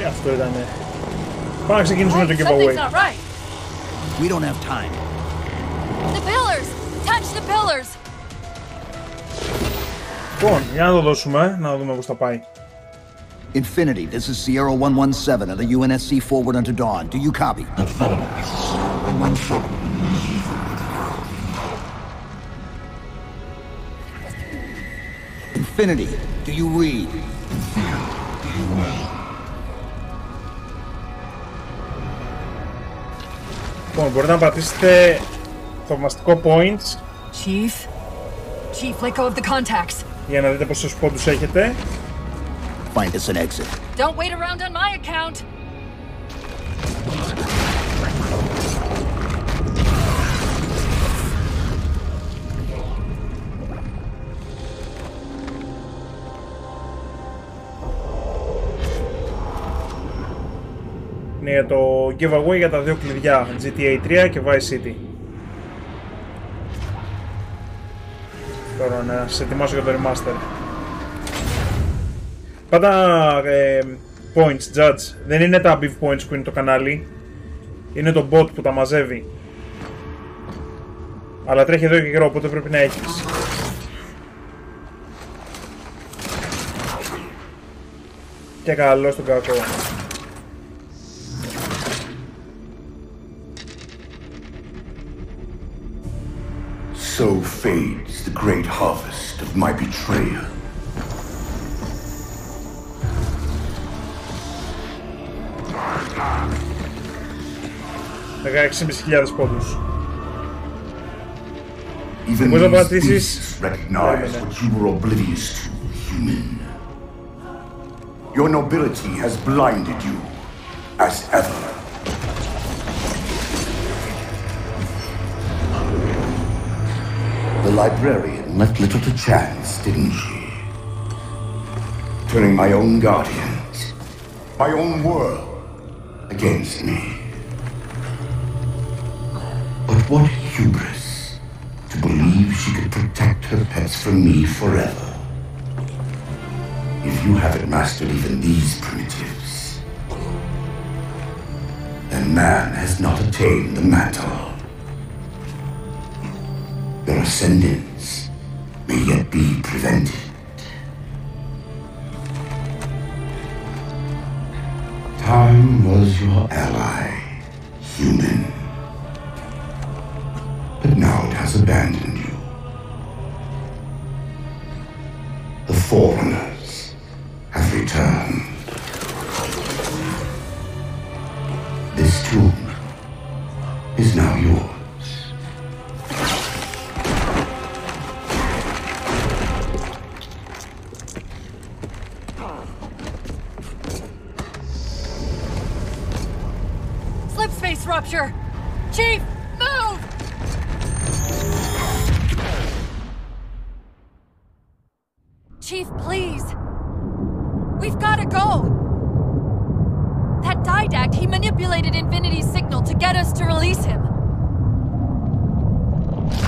Αυτό ήτανε. Πάμε να ξεκινήσουμε το giveaway. We don't have time. The pillars! Touch the pillars! Λοιπόν, για να το δώσουμε, να δούμε πώς θα πάει. Infinity, this is Sierra 117 of the UNSC forward unto dawn. Do you copy? Infinity, do you read? Λοιπόν, μπορείτε να πατήσετε θαυμαστικό points Chief, let go of the contacts. για να δείτε πόσους πόντους έχετε. Find us an exit. Don't wait around on my account. Είναι για το giveaway για τα δύο κλειδιά, GTA 3 και Vice City. Τώρα να σας ετοιμάσω για το remaster. Πάντα points, judge. Δεν είναι τα beef points που είναι το κανάλι. Είναι το bot που τα μαζεύει. Αλλά τρέχει εδώ και καιρό, οπότε πρέπει να έχεις. Και καλό στον κακό. So fades the great harvest of my betrayal. $16.500 πόντους. Even Μπορείς να these πατήσεις... beasts recognize what you were oblivious to, human. Your nobility has blinded you, as ever. The librarian left little to chance, didn't she? Turning my own guardians, my own world against me. But what hubris to believe she could protect her pets from me forever. If you haven't mastered even these primitives, then man has not attained the mantle. Your ascendance may yet be prevented. Time was your ally, human. But now it has abandoned you. The Forerunners have returned. This tomb is now yours. Slip space rupture! Chief, move! Chief, please. We've got to go. That Didact, he manipulated Infinity's signal to get us to release him.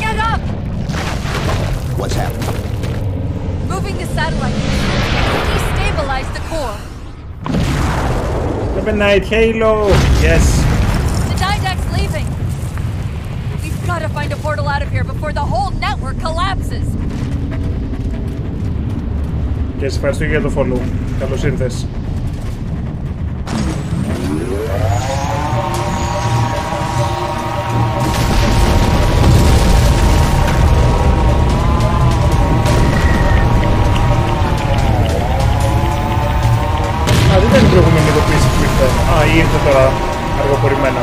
Get up! What's happening? Moving the satellite. Destabilize the core. Have a night, Halo! Yes. The Didact's leaving. We've got to find a portal out of here before the whole network collapses. Και σε ευχαριστώ για το follow. Καλώς ήρθες. Α, δεν ήταν η προηγούμενη ειδοποίηση που ήρθε. Α, ή ήρθε τώρα αργοπορημένα.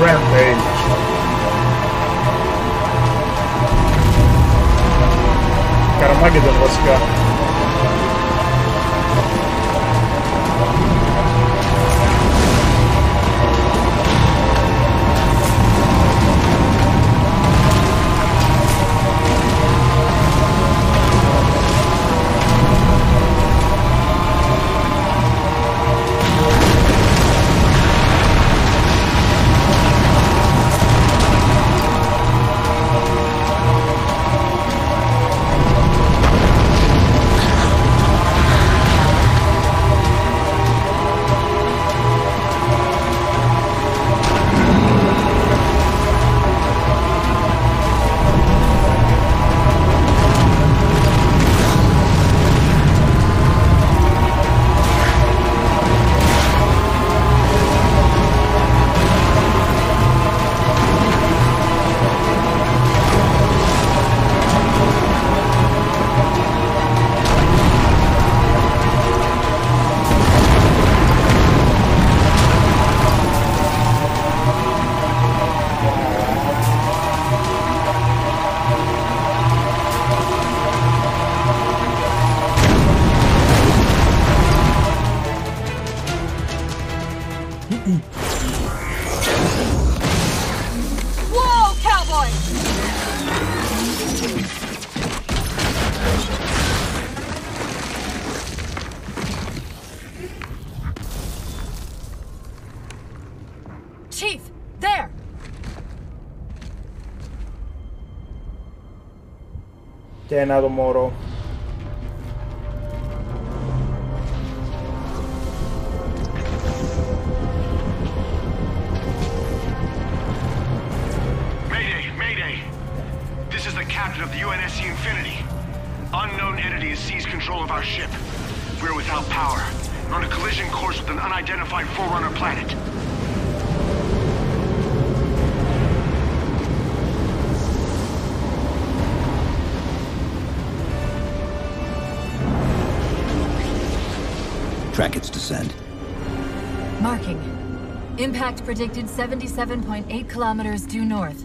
Rampage. Καραμάγκεντον βασικά. Whoa, cowboy! Chief, there! Και ένα το μωρό. This is the captain of the UNSC Infinity. Unknown entity has seized control of our ship. We're without power. We're on a collision course with an unidentified Forerunner planet. Track its descent. Marking. Impact predicted 77.8 kilometers due north.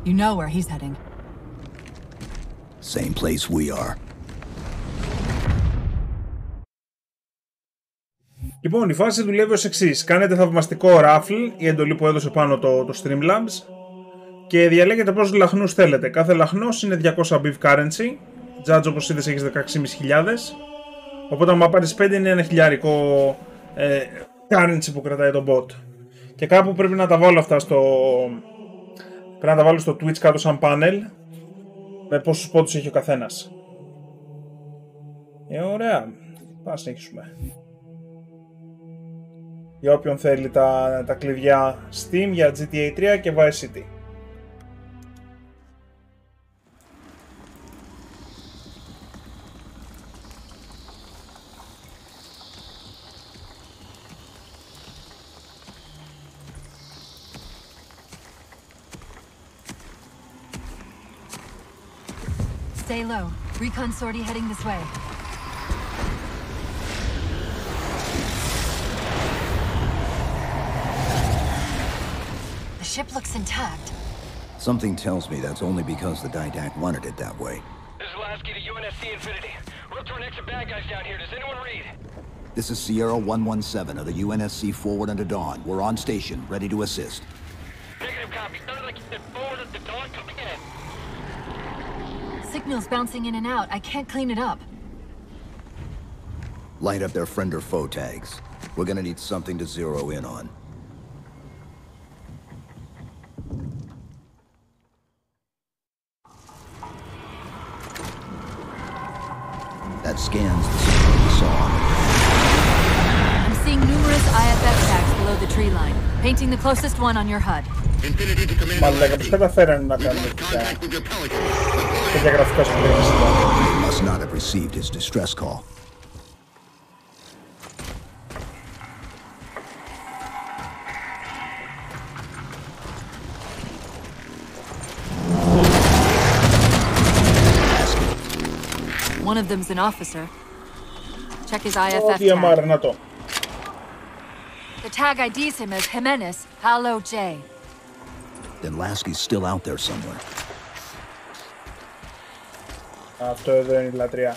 You know where he's heading. Same place we are. Λοιπόν, η φάση δουλεύει ως εξής. Κάνετε θαυμαστικό raffle, η εντολή που έδωσε πάνω το Streamlabs, και διαλέγετε πόσους λαχνούς θέλετε. Κάθε λαχνός είναι 200 beef currency. Judge, όπως είδες, έχεις 16.500. Οπότε άμα πάρεις 5 είναι ένα χιλιάρικο currency που κρατάει το bot. Και κάπου πρέπει να τα βάλω αυτά πρέπει να τα βάλω στο Twitch κάτω σαν panel, με πόσους πόντους έχει ο καθένας. Ωραία. Πάμε να συνεχίσουμε. Για όποιον θέλει τα κλειδιά Steam για GTA 3 και Vice City. Stay low. Recon sortie heading this way. The ship looks intact. Something tells me that's only because the Didact wanted it that way. This is Lasky to UNSC Infinity. We're up to our next bad guys down here. Does anyone read? This is Sierra 117 of the UNSC forward unto Dawn. We're on station, ready to assist. Negative copy. Sounded like you said forward at the dawn coming in. Signal's bouncing in and out. I can't clean it up. Light up their friend or foe tags. We're gonna need something to zero in on. That scans the signal we saw on the ground. I'm seeing numerous IFF tags below the tree line. Painting the closest one on your HUD. Infinity to command. Μαλάκα, πώς καταφέρανε να κάνουν τέτοια γραφικά συμπλήρωστα. They must not have received his distress call. One of them's an officer. Check his IFF Ό,τι αμάρ, tag. να το. The tag IDs him as Jimenez, Palo J. Then Lasky's still out there somewhere. Αυτό εδώ είναι η λατρεία.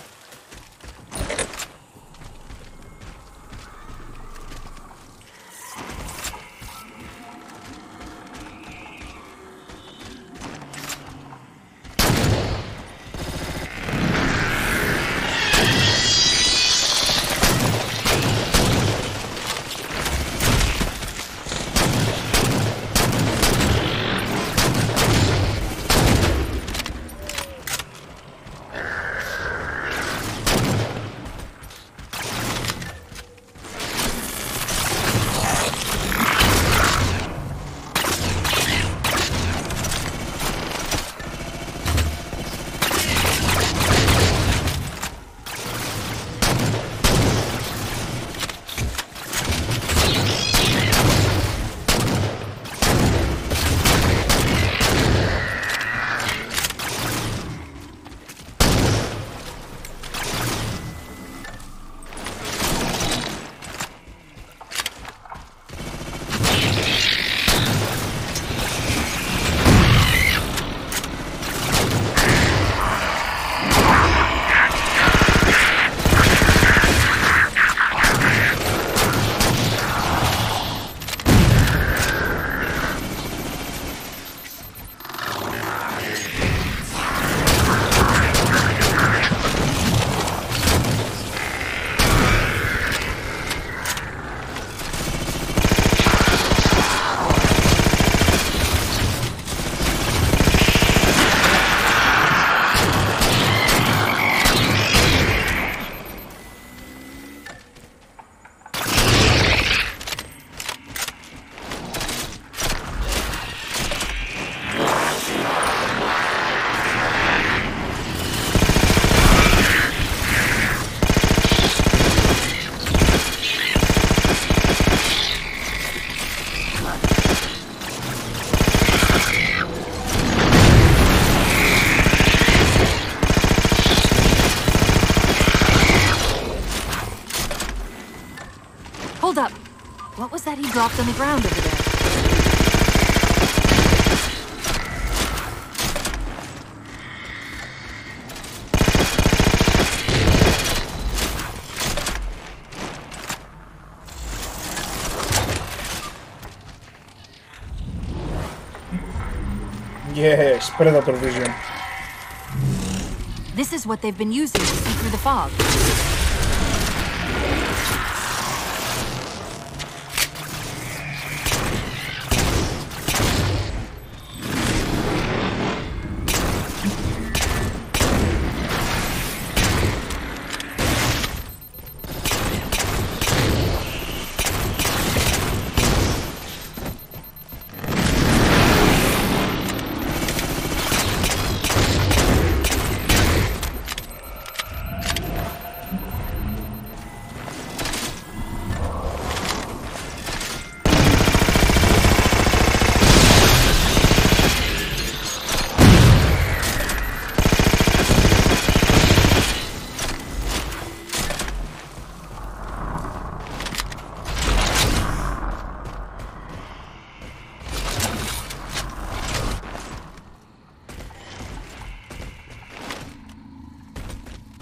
Hold up! What was that he dropped on the ground over there? Yes, Predator vision. This is what they've been using to see through the fog.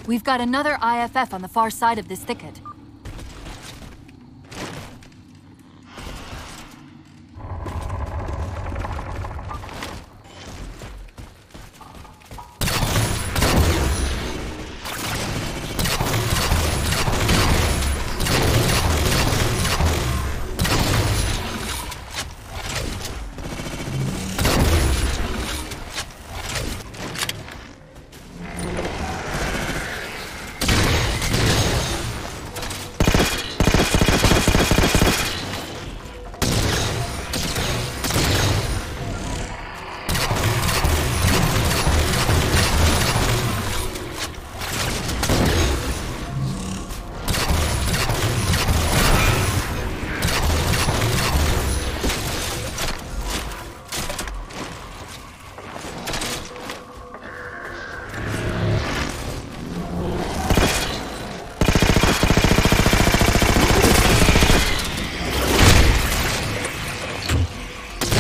We've got another IFF on the far side of this thicket.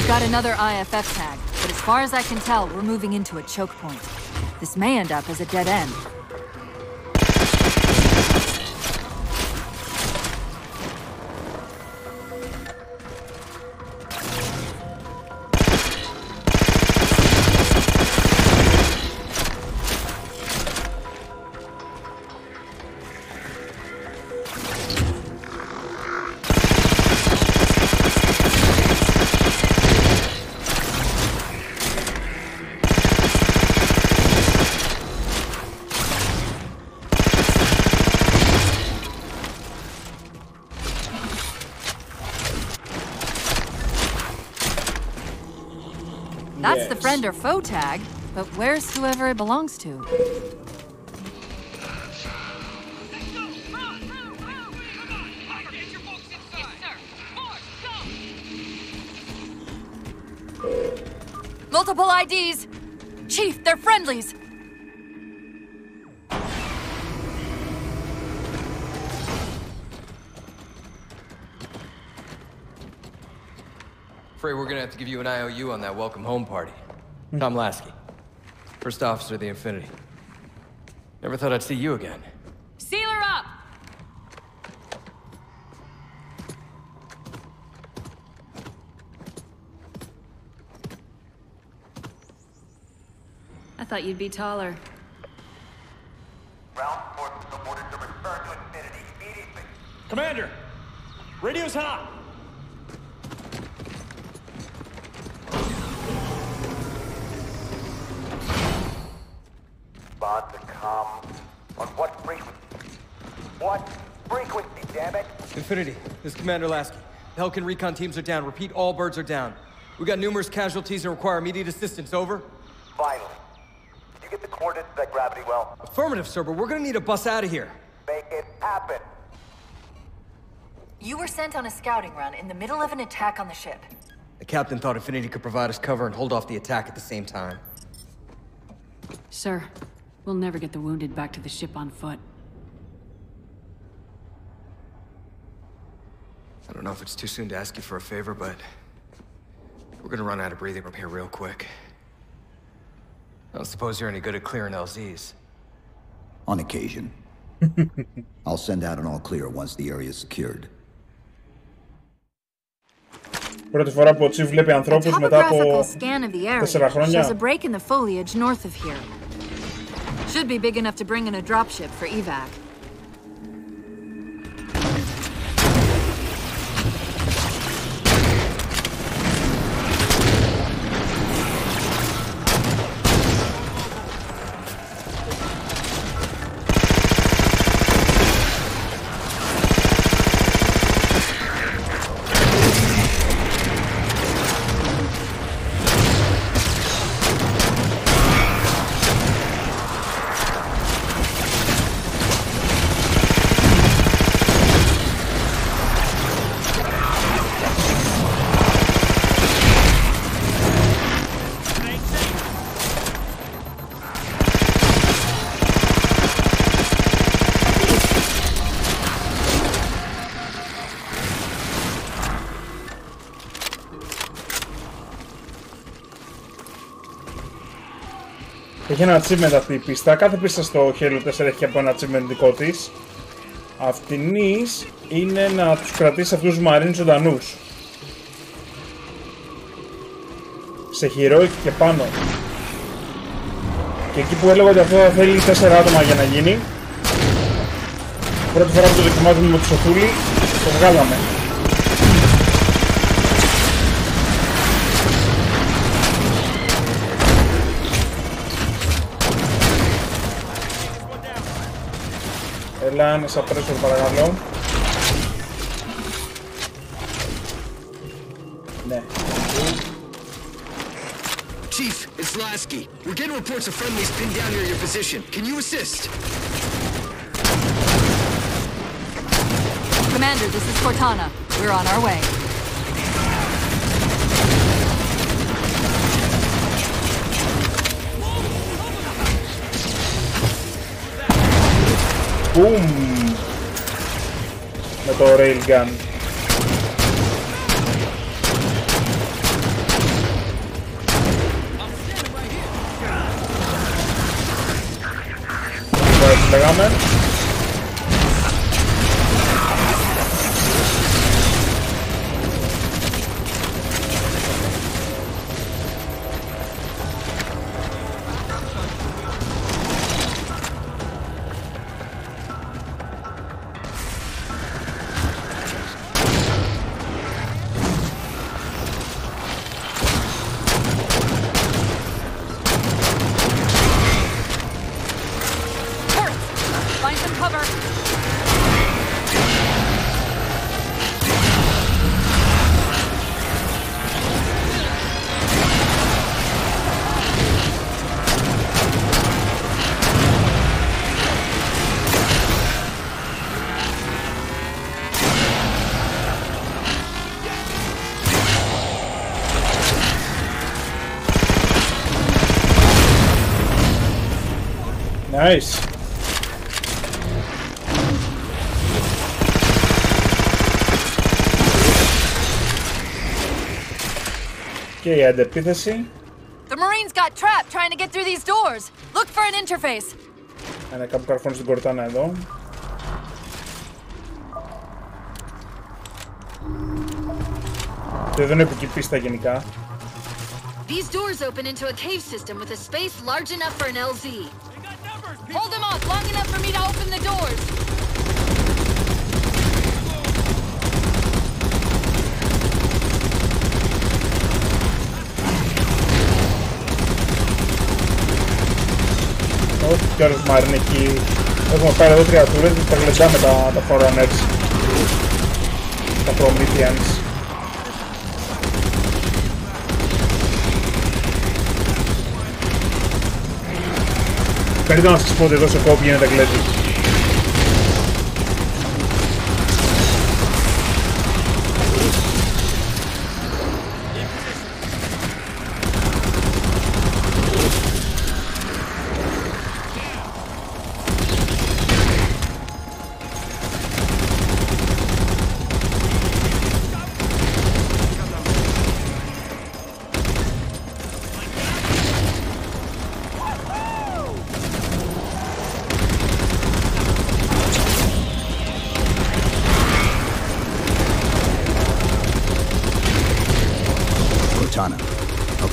Got another IFF tag, but as far as I can tell, we're moving into a choke point. This may end up as a dead end. That's the friend or foe tag, but where's whoever it belongs to? Multiple IDs! Chief, they're friendlies! Afraid we're gonna have to give you an IOU on that welcome home party. Tom Lasky, first officer of the Infinity. Never thought I'd see you again. Seal her up! I thought you'd be taller. Ground forces ordered to return to Infinity immediately. Commander! Radio's hot! Bond to come. On what frequency? What frequency, damn it? Infinity, this is Commander Lasky. The Helkin recon teams are down. Repeat, all birds are down. We got numerous casualties and require immediate assistance. Over. Finally. Did you get the coordinates of that gravity well? Affirmative, sir, but we're gonna need a bus out of here. Make it happen. You were sent on a scouting run in the middle of an attack on the ship. The captain thought Infinity could provide us cover and hold off the attack at the same time. Sir, we'll never get the wounded back to the ship on foot. I don't know if it's too soon to ask you for a favor, but we're gonna run out of breathing room here real quick. I don't suppose you're any good at clearing LZs. On occasion. I'll send out an all clear once the area is secured. Πρώτη φορά που ο Chief βλέπει ανθρώπους μετά από 4 χρόνια. Shows a break in the foliage north of here. Should be big enough to bring in a dropship for evac. Έχει ένα achievement αυτή η πίστα. Κάθε πίστα στο Halo 4 έχει και από ένα achievement δικό της. Αυτινής είναι να τους κρατήσει αυτούς τους Marines ζωντανούς. Σε heroic και πάνω. Και εκεί που έλεγα ότι αυτό θα θέλει 4 άτομα για να γίνει, πρώτη φορά που το δοκιμάζουμε με το σοφούλι, το βγάλαμε. Έλα, ένα suppressor παρακαλώ. Ναι. Chief, it's Lasky. We're getting reports of friendlies pinned down near your position. Can you assist? Commander, this is Cortana. We're on our way. Boom! Με το railgun. Έτσι λέγαμε. Nice. Και η αντεπίθεση. The Marines got trapped trying to get through these doors. Look for an interface. Ένα κάπου καρφώνει στην Κορτάνα εδώ. Και εδώ είναι επική πίστα γενικά. These doors open into a cave system with a space large enough for an LZ. Hold them off long enough for me to open the doors. Όχι κι άλλος Μάριν εκεί. Έχουμε πάρει εδώ κριατούρες και τα γλεντάμε τα Forerunners. Τα Prometheans. Καλύτερα να σας πω ότι εδώ σε κόπη γίνεται γλέντι.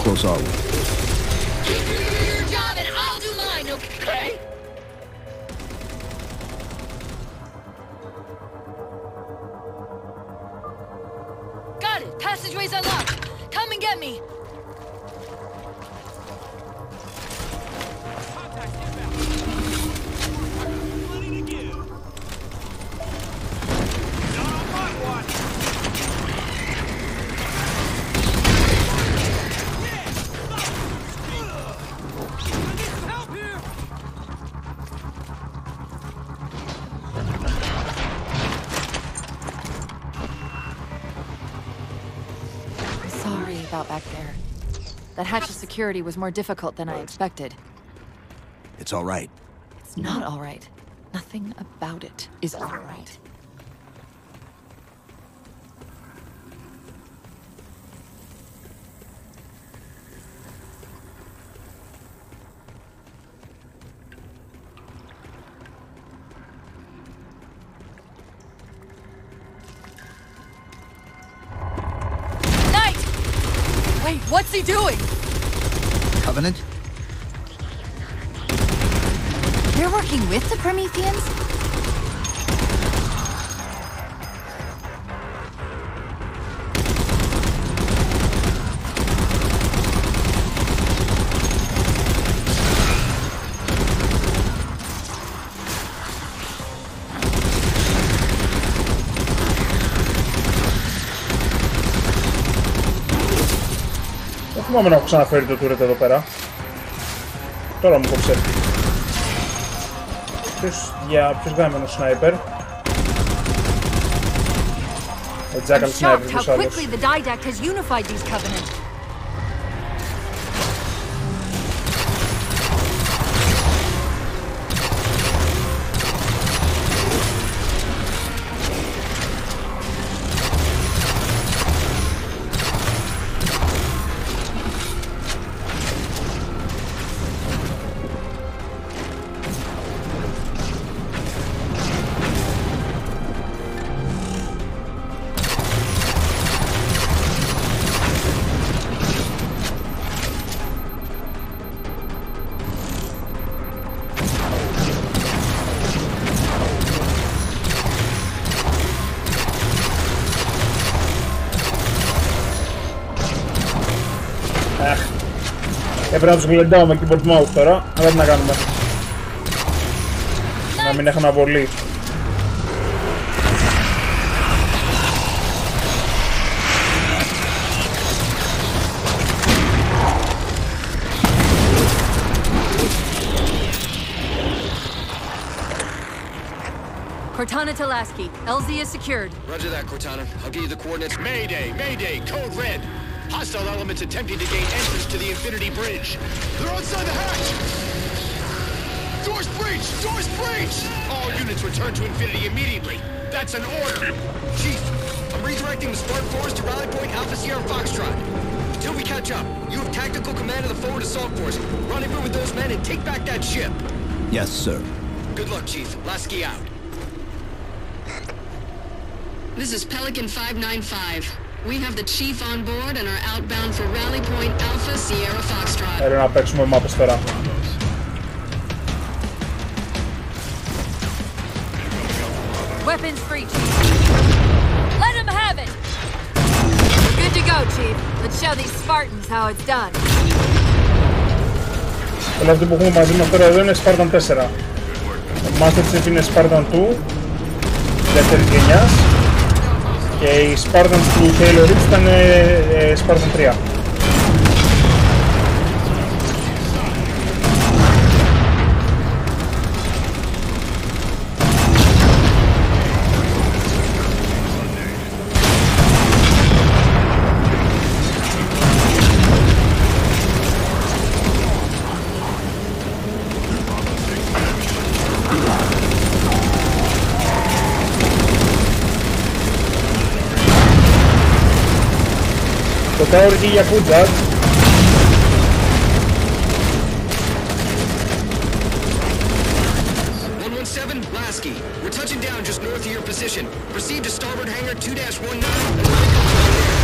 close are we? You do your job and I'll do mine, okay? Got it! Passageway's unlocked! Come and get me! Sorry about back there. That hatch of security was more difficult than I expected. It's all right. It's not all right. Nothing about it is all right. Wait, what's he doing? Covenant? They're working with the Prometheans? Δεν θυμάμαι να έχω ξαναφέρει το turret εδώ πέρα. Τώρα μου κόψε. Ποιος γάμενος σνάιπερ. Ο Jackal σνάιπερ τους άλλους. Έπρεπε να τους γλεντάω με keyboard mouse τώρα, αλλά τι να κάνουμε. Να μην έχω αναβολή. Cortana to Lasky. LZ is secured. Roger that, Cortana. I'll give you the coordinates. Mayday! Mayday! Code red! Hostile elements attempting to gain entrance to the Infinity Bridge. They're outside the hatch! Doors breached! Doors breached! All units return to Infinity immediately. That's an order. Chief, I'm redirecting the Spartan Force to Rally Point Alpha Sierra Foxtrot. Until we catch up, you have tactical command of the forward assault force. Rendezvous with those men and take back that ship. Yes, sir. Good luck, Chief. Lasky out. This is Pelican 595. We have the chief on board and are outbound for Rally Point Alpha Sierra Foxtrot. Έλα να παίξουμε μάπες τώρα. Weapons free, Chief. Let him have it! We're good to go, Chief. Let's show these Spartans how it's done. Όλα αυτά που έχουμε μαζί μας τώρα εδώ είναι Spartan 4. Ο Master Chief είναι Spartan 2, δεύτερης γενιάς. Και οι Spartans του Taylor Reach ήταν Spartan 3. Το Tower και η Yakuza. 117, Lasky. We're touching down just north of your position. Proceed to starboard hangar 2-19 and we'll pick up from there.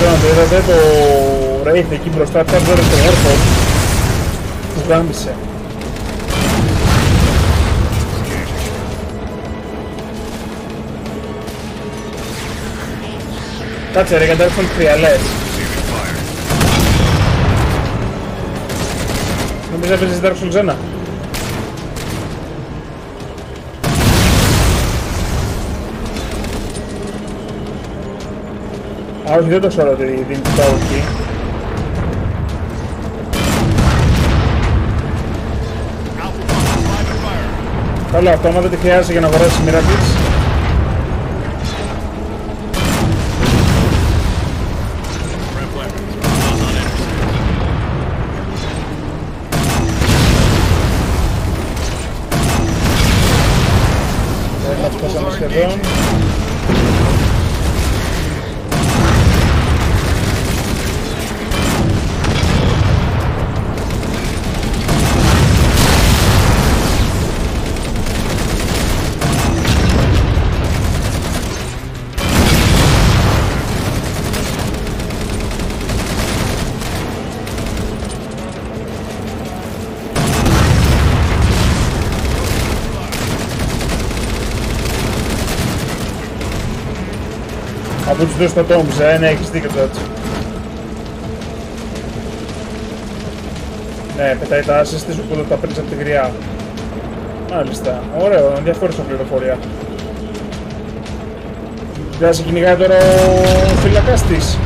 ξέρω αν το είδατε, το Wraith εκεί μπροστά πια τώρα στο airport που γάμισε. Κάτσε ρε, κατάρρευσαν τριαλές. Νομίζω έπαιζες Dark Souls 1. Α, όχι, δεν το ξέρω ότι δίνει την πάω εκεί. Καλό αυτό, άμα δεν τη χρειάζεται για να αγοράσει τη μοίρα της. Φτάσαμε σχεδόν. Από τους δύο στο Tombs, ναι, έχεις δίκιο το έτσι. Ναι, πετάει τα assist της, οπότε τα παίρνεις από τη γριά. Μάλιστα, ωραίο, ενδιαφέρουσα πληροφορία. Δεν σε κυνηγάει τώρα ο φύλακας της.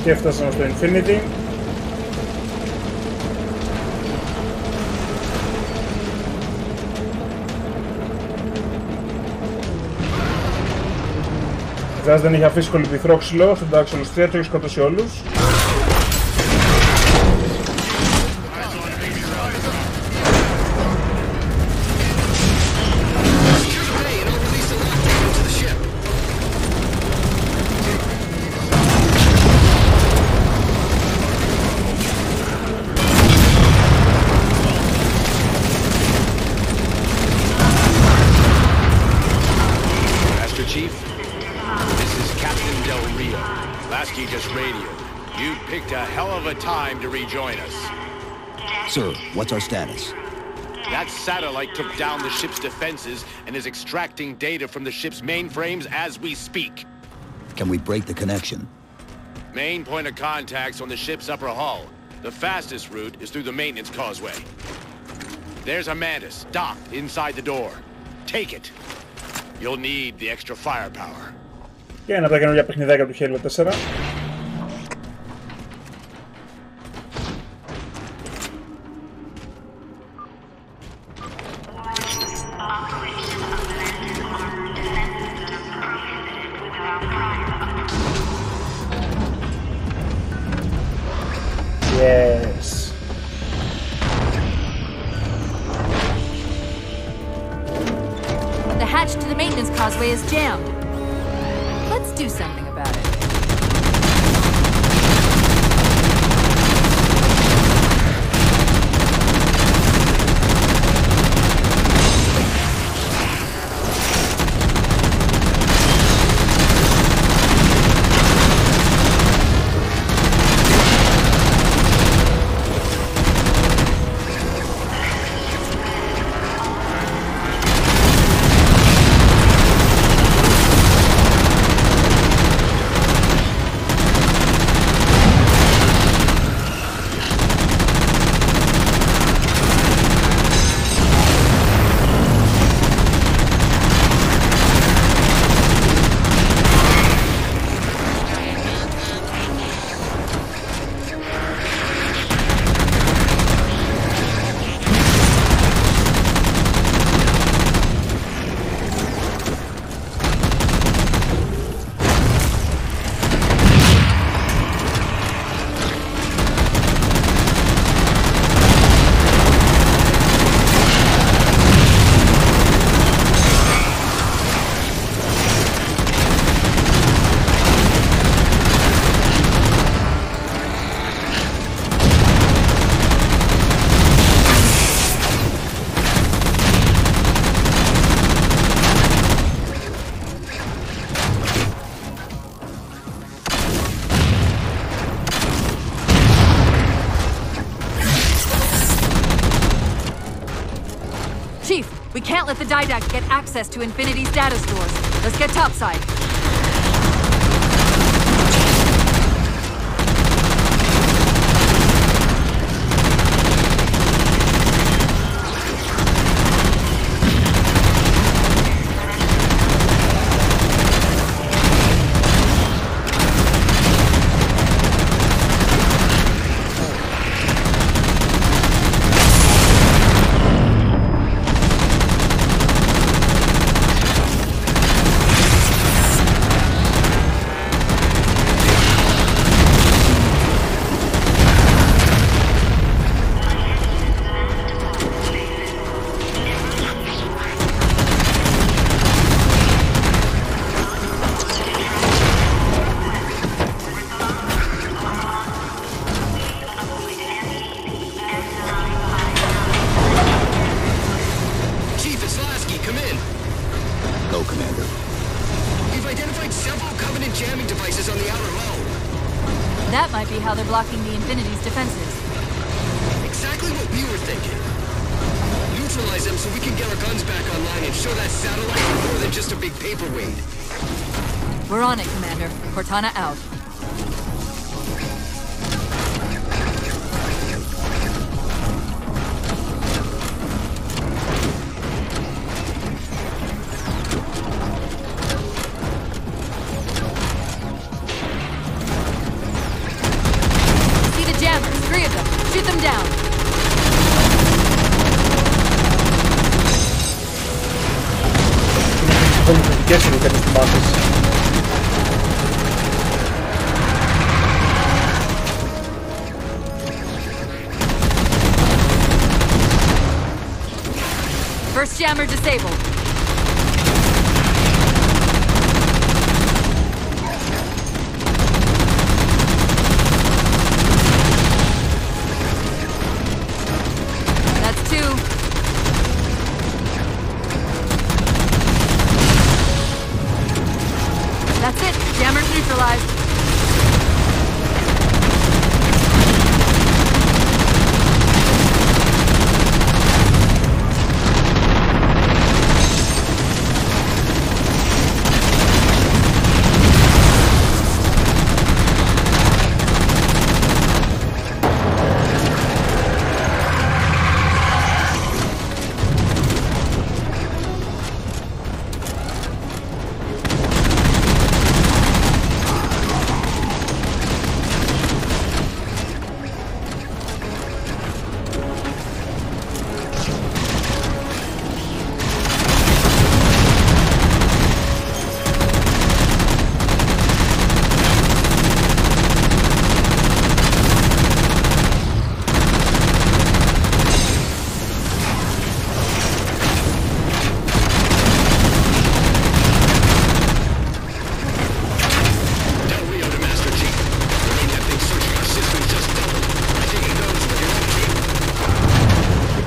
Και έφτασαμε στο Infinity. Ζάς δεν είχε αφήσει κολυμπηθρόξυλο στον Dark Souls 3, το έχει σκοτώσει όλους. Sir, what's our status? That satellite took down the ship's defenses and is extracting data from the ship's mainframes as we speak. Can we break the connection? Main point of contact's on the ship's upper hull. The fastest route is through the maintenance causeway. There's a Mantis docked inside the door. Take it. You'll need the extra firepower. Και ένα από τα καινούργια παιχνιδάκια του Halo 4. Yes. The hatch to the maintenance causeway is jammed. Let's do something about it. We can't let the Didact get access to Infinity's data stores. Let's get topside. That might be how they're blocking the Infinity's defenses. Exactly what we were thinking. Neutralize them so we can get our guns back online and show that satellite more than just a big paperweight. We're on it, Commander. Cortana out. Shoot them down! Guessing we're getting commanders. First jammer disabled. That's it. Jammer's neutralized.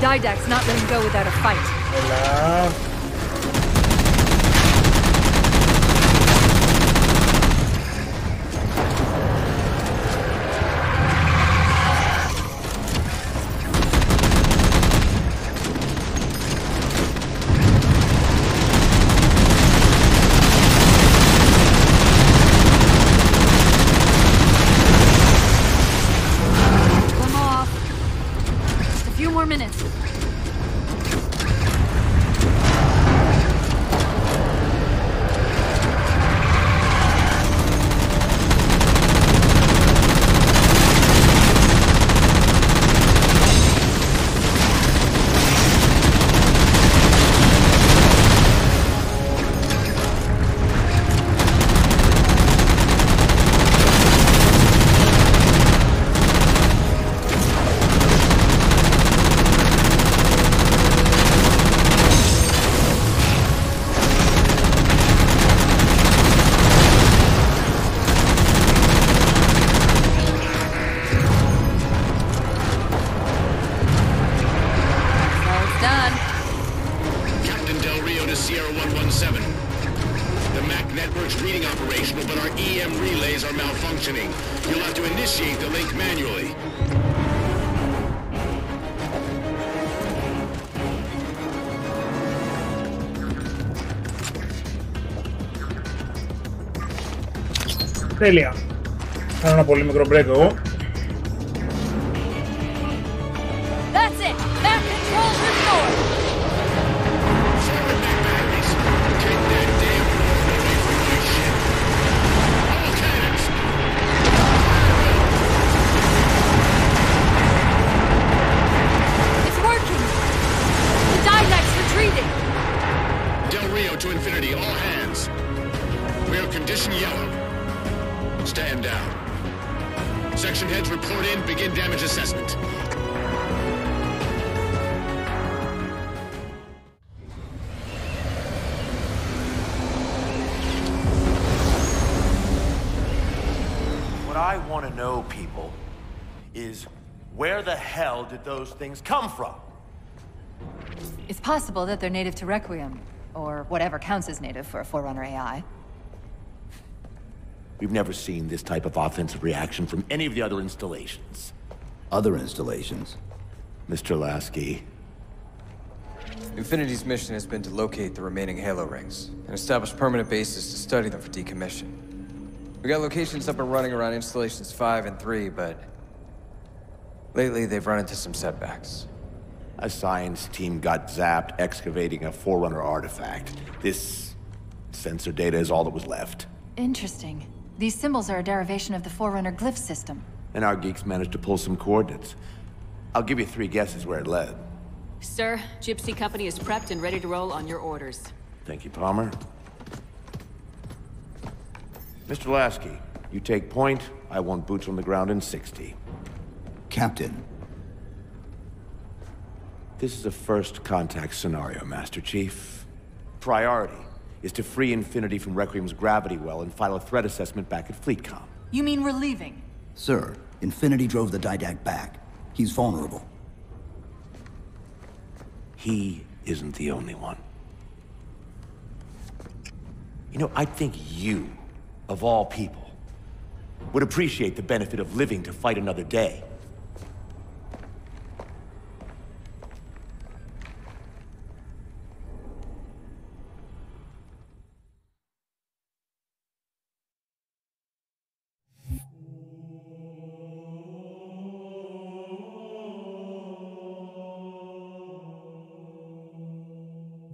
Didact's not letting go without a fight. Hola. Come off. Just a few more minutes. Sierra 117. The MAC network's reading operational, but our EM relays are malfunctioning. You'll have to initiate the link manually. Τέλεια. Κάνω ένα πολύ μικρό break εγώ. That's it! Back control restored! It's working! The Didact's retreating! Del Rio to Infinity, all hands. We are condition yellow. Stand down. Section heads report in, begin damage assessment. What I want to know, people, is where the hell did those things come from? It's possible that they're native to Requiem, or whatever counts as native for a Forerunner AI. We've never seen this type of offensive reaction from any of the other installations. Other installations? Mr. Lasky. Infinity's mission has been to locate the remaining Halo rings, and establish permanent bases to study them for decommission. We got locations up and running around installations 5 and 3, but lately they've run into some setbacks. A science team got zapped excavating a Forerunner artifact. This sensor data is all that was left. Interesting. These symbols are a derivation of the Forerunner glyph system. And our geeks managed to pull some coordinates. I'll give you 3 guesses where it led. Sir, Gypsy Company is prepped and ready to roll on your orders. Thank you, Palmer. Mr. Lasky, you take point. I want boots on the ground in 60. Captain. This is a first contact scenario, Master Chief. Priority is to free Infinity from Requiem's gravity well and file a threat assessment back at FleetCom. You mean we're leaving? Sir, Infinity drove the Didact back. He's vulnerable. He isn't the only one. You know, I think you, of all people, would appreciate the benefit of living to fight another day.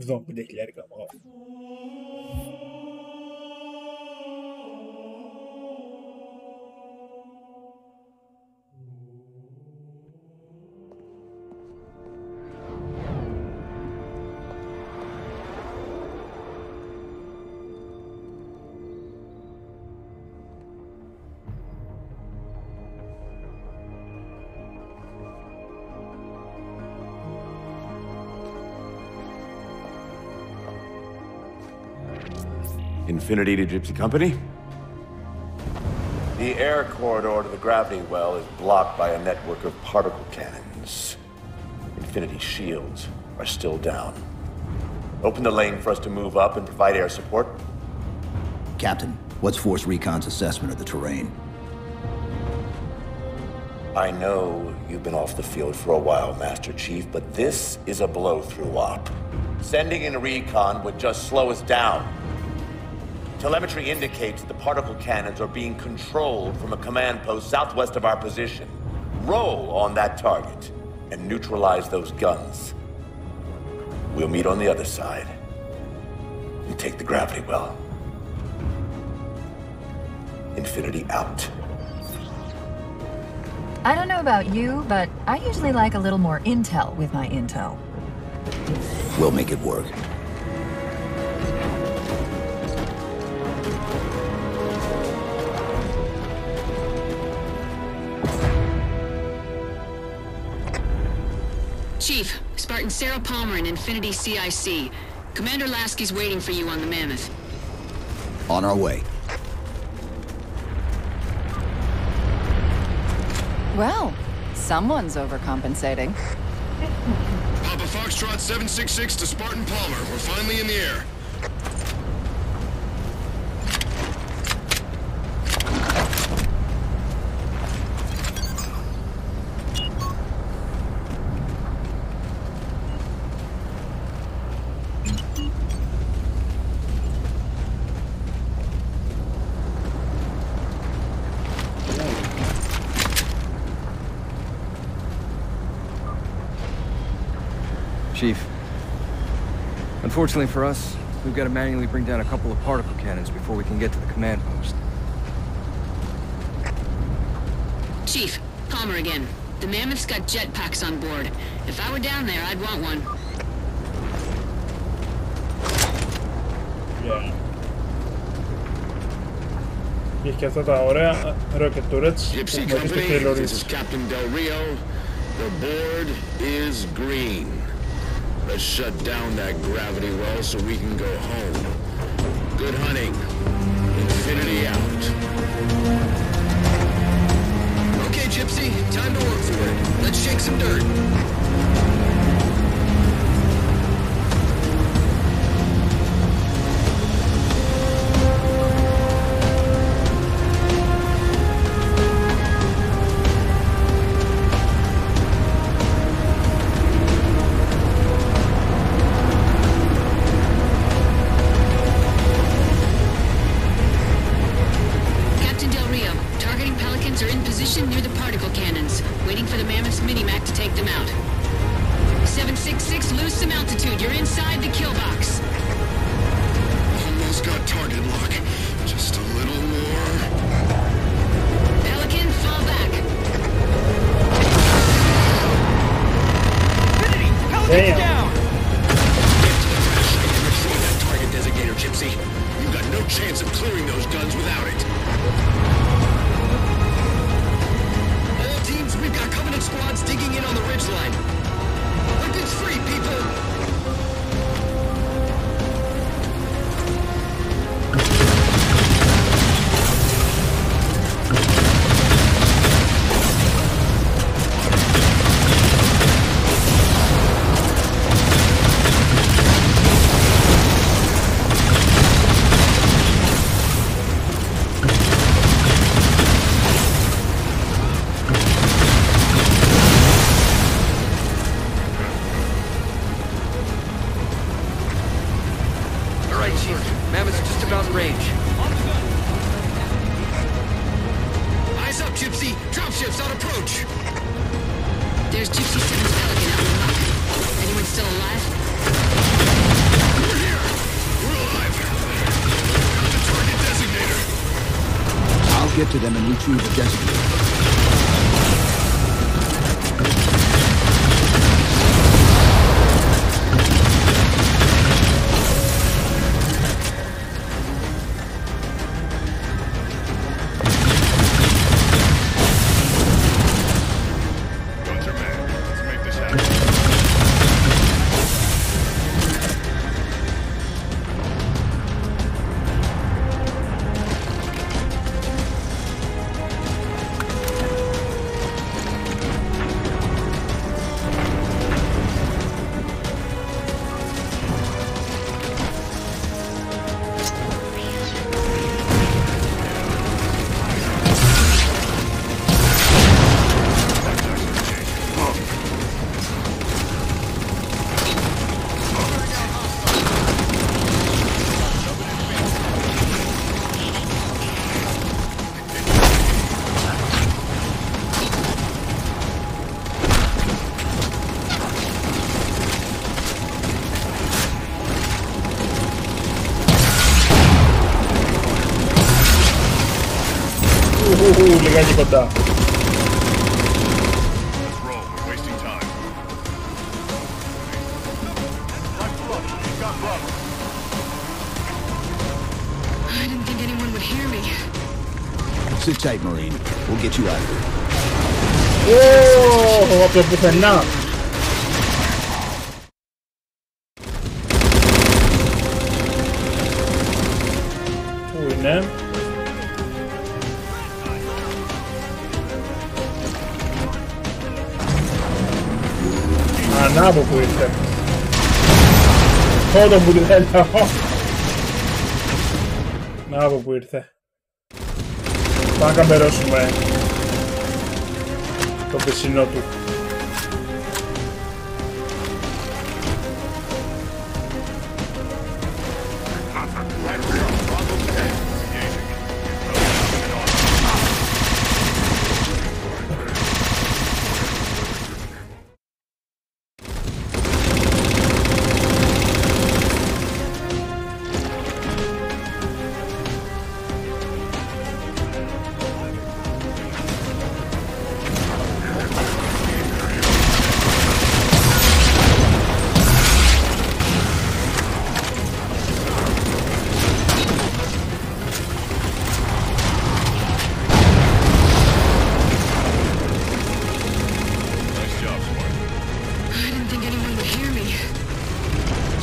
Εδώ, 5.000 μόνο. Infinity to Gypsy Company? The air corridor to the gravity well is blocked by a network of particle cannons. Infinity's shields are still down. Open the lane for us to move up and provide air support. Captain, what's Force Recon's assessment of the terrain? I know you've been off the field for a while, Master Chief, but this is a blow-through op. Sending in a recon would just slow us down. Telemetry indicates the particle cannons are being controlled from a command post southwest of our position. Roll on that target and neutralize those guns. We'll meet on the other side and take the gravity well. Infinity out. I don't know about you, but I usually like a little more intel with my intel. We'll make it work. Chief, Spartan Sarah Palmer in Infinity CIC. Commander Lasky's waiting for you on the Mammoth. On our way. Well, someone's overcompensating. Papa Foxtrot 766 to Spartan Palmer. We're finally in the air. Chief. Unfortunately for us, we've got to manually bring down a couple of particle cannons before we can get to the command post. Chief, Palmer again. The Mammoth's got jetpacks on board. If I were down there, I'd want one. Yeah. Και αυτά τα ωραία rocket turrets. Gypsy Company, this is Captain Del Rio. The board is green. Let's shut down that gravity well so we can go home. Good hunting. Infinity out. Okay, Gypsy, time to work for it. Let's shake some dirt. Near the particle cannons, waiting for the Mammoth's mini-mac to take them out. 766, lose some altitude. You're inside the kill box. Almost got target lock. Just a little more. Pelican, fall back. Infinity! Pelican's down! Retrieve that target designator, Gypsy. You've got no chance of clearing those guns without it. We've got Covenant squads digging in on the ridgeline. Weapons free, people! Mammoth's just about in range. Eyes up, Gypsy! Dropships on approach! There's Gypsy 7's Pelican out in the muck. Anyone still alive? We're here! We're alive! Got the target designator! I'll get to them and retrieve the designator. Λιγάκι κοντά. I didn't think anyone would hear me. Sit tight, Marine. We'll get you out of here. Ω, από το πουθενά. Πού είναι? Να από που ήρθε. Όταν που δεν να από που ήρθε. Πάμε να καμπερώσουμε το πεσινό του.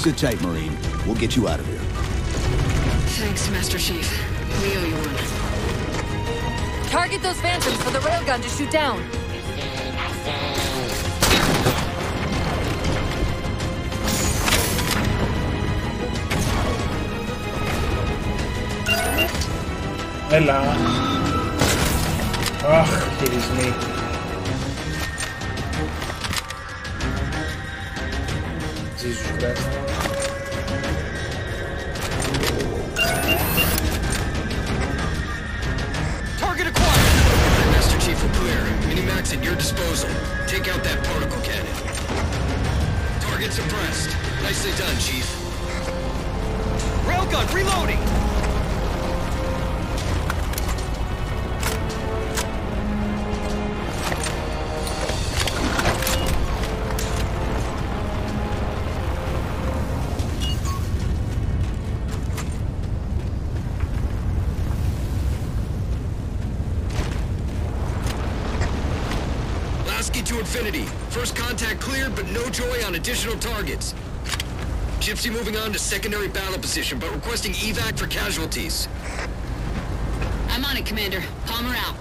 Sit tight, Marine. We'll get you out of here. Thanks, Master Chief. We owe you one. Target those phantoms for the railgun to shoot down. Έλα. Αχ, χειρισμοί. Jesus Christ. Target acquired! Master Chief will clear. Minimax at your disposal. Take out that particle cannon. Target suppressed. Nicely done, Chief. Railgun reloading! To infinity. First contact cleared, but no joy on additional targets. Gypsy moving on to secondary battle position, but requesting evac for casualties. I'm on it, Commander. Palmer out.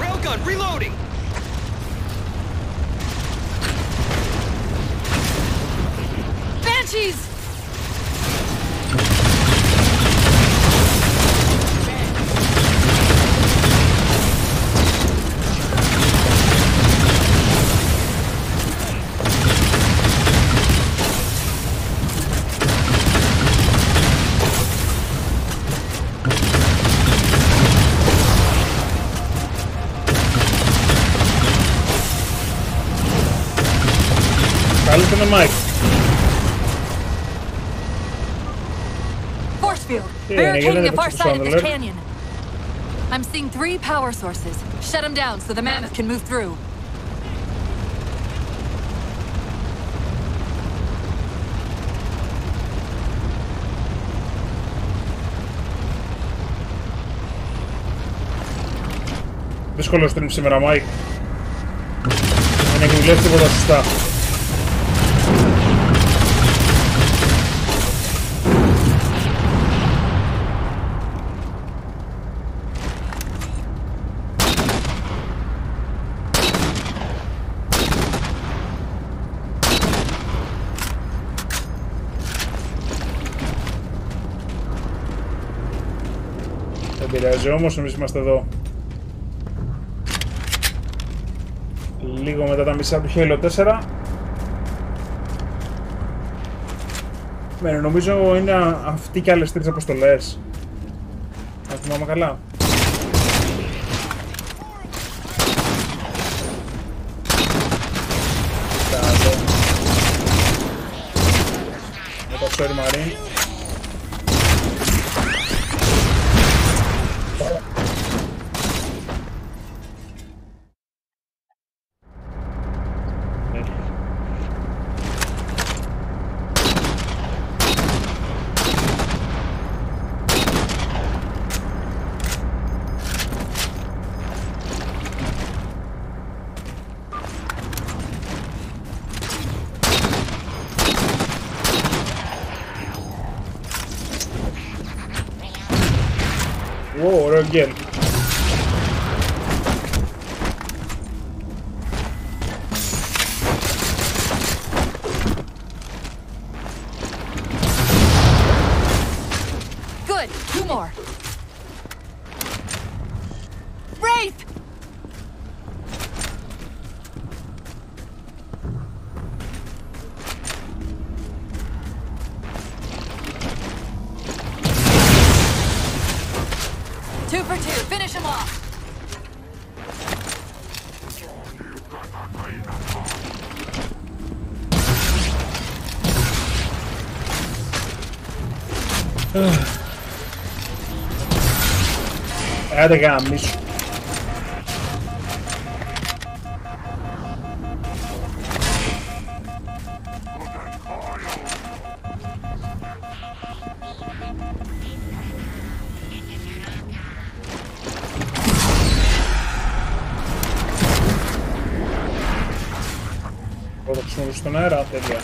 Railgun reloading! Banshees! From the mic. Force field. Barricading the far side of this canyon. I'm seeing 3 power sources. Shut them down so the mammoth can move through. Δύσκολο stream σήμερα, Mike. Δεν έχει δουλέψει τίποτα σωστά. Δεν πειράζει όμως, εμείς είμαστε εδώ. Λίγο μετά τα μισά του Halo 4. Νομίζω είναι αυτοί και άλλες 3 αποστολές. Αν θυμάμαι καλά. Με το ξέρει Μαρίν. Whoa, ωραίο γκέλ. Good, 2 more. Wraith! Two for 2, finish him off. Άντε γάμισου. Θα το χρησιμοποιήσω στον αέρα, τέλεια.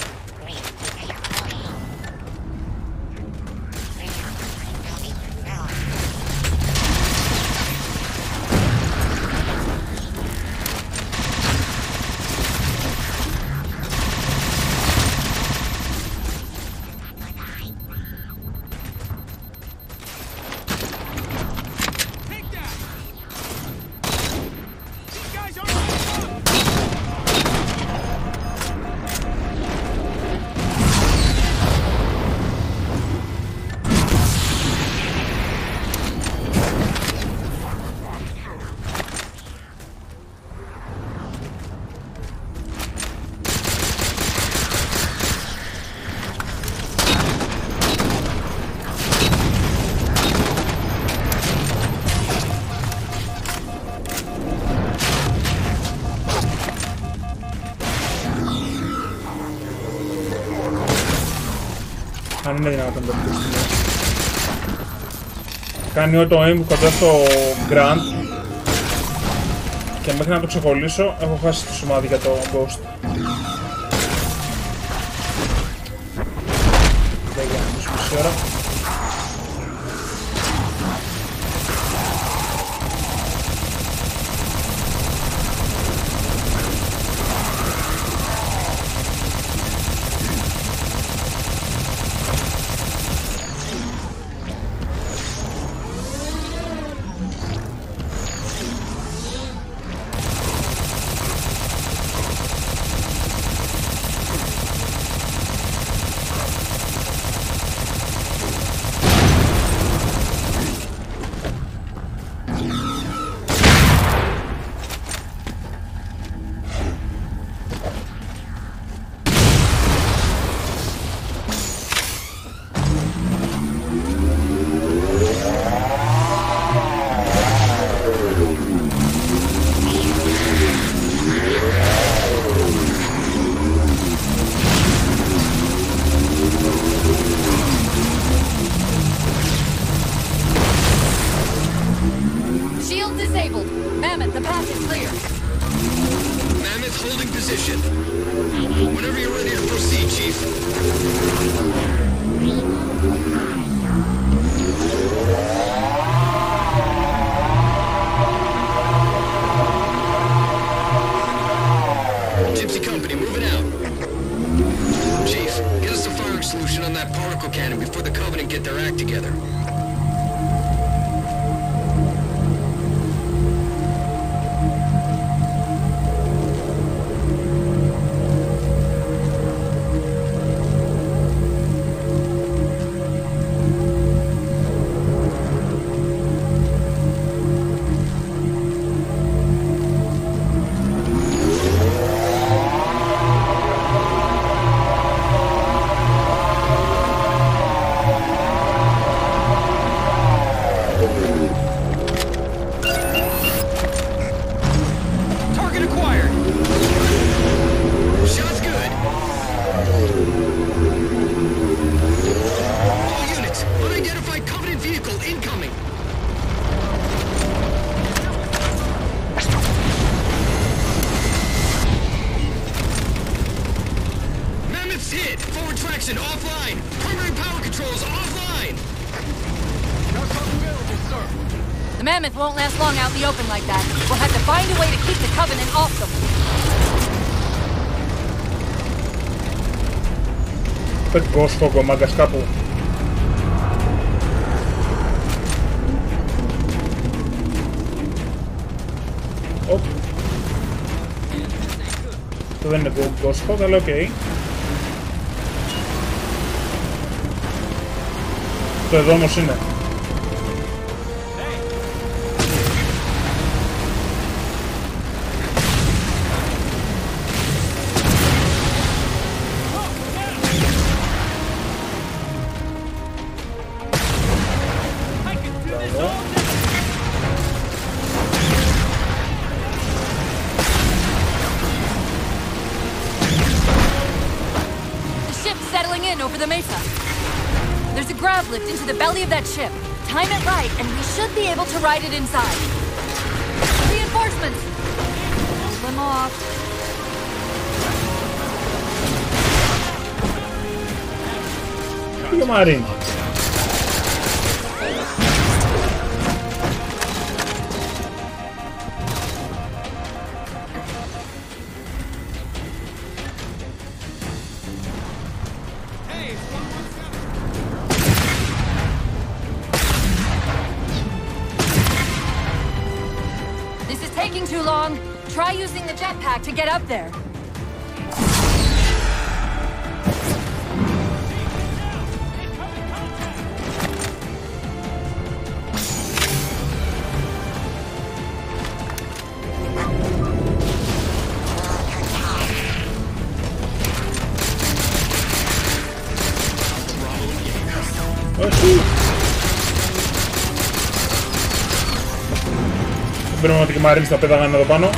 Αν είναι δυνατόν το πτήσιμο. Κάνει το aim κοντά στο Grand και μέχρι να το ξεκολλήσω έχω χάσει το σημάδι για το Ghost. Δεν για μισή ώρα. The Mammoth won't last long out in the open like that. We'll have to find a way to keep the Covenant off them. Πετικό σφόγγο, μάγκας κάπου. Αυτό δεν είναι το σφόγγο, αλλά οκ. Το εδώ όμως είναι. over the mesa. There's a grav lift into the belly of that ship. Time it right, and we should be able to ride it inside. Reinforcements! Hold them off. Figa Marin. This is taking too long. Try using the jetpack to get up there. Δεν πρέπει να τη Μαρίνη τα πέταγαν εδώ πάνω.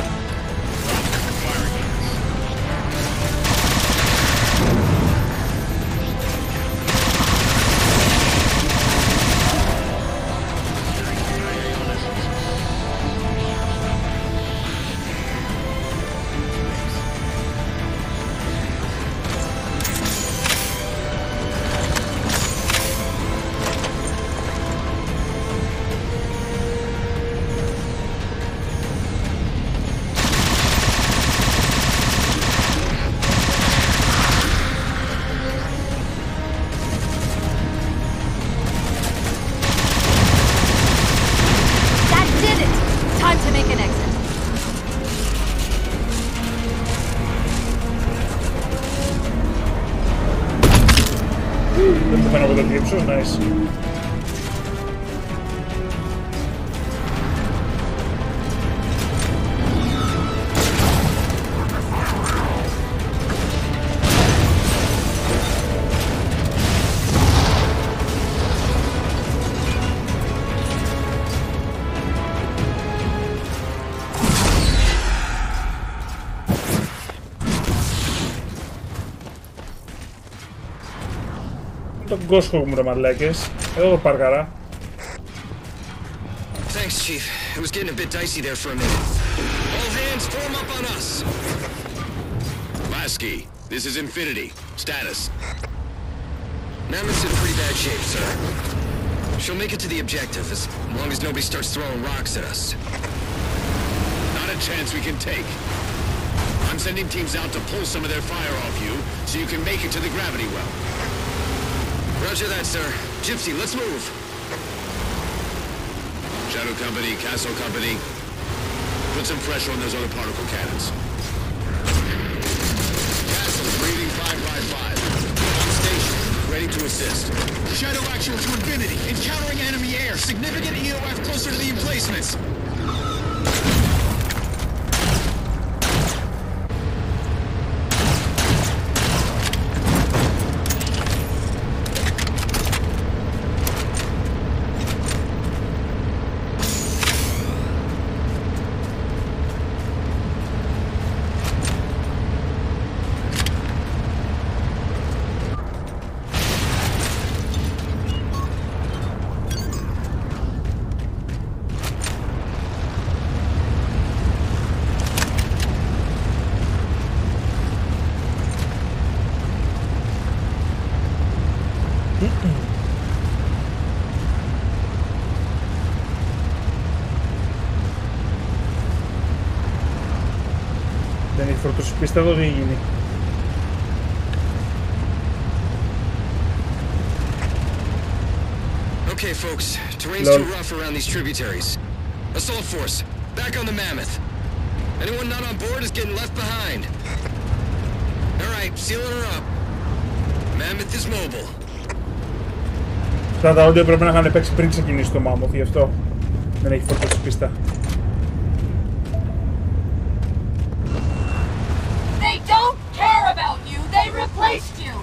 Δεν το φαίνω από το κλείψω, nice. Τον κόσμο μου ρε μαλάκες. Εδώ το παρκαρά. Thanks, Chief. It was getting a bit dicey there for a minute. All hands form up on us. Lasky, this is Infinity. Status. Mammoth's in pretty bad shape, sir. She'll make it to the objective as long as nobody starts throwing rocks at us. Not a chance we can take. I'm sending teams out to pull some of their fire off you so you can make it to the gravity well. Roger that, sir. Gypsy, let's move. Shadow Company, Castle Company. Put some pressure on those other particle cannons. Castle, reading 555. On station, ready to assist. Shadow actual to Infinity. Encountering enemy air. Significant EOF closer to the emplacements. Δεν έχει φορτώσει πίστα εδώ, δεν γίνει. Okay, folks. Terrain's too rough around these tributaries. Assault force, back on the Mammoth. Anyone not on board is getting left behind. All right, sealing her up. Mammoth is mobile. Αυτά τα όντια πρέπει να είχαν παίξει πριν ξεκινήσει το Mammoth, γι' αυτό δεν έχει φορτώσει πίστα. They don't care about you. They replaced you.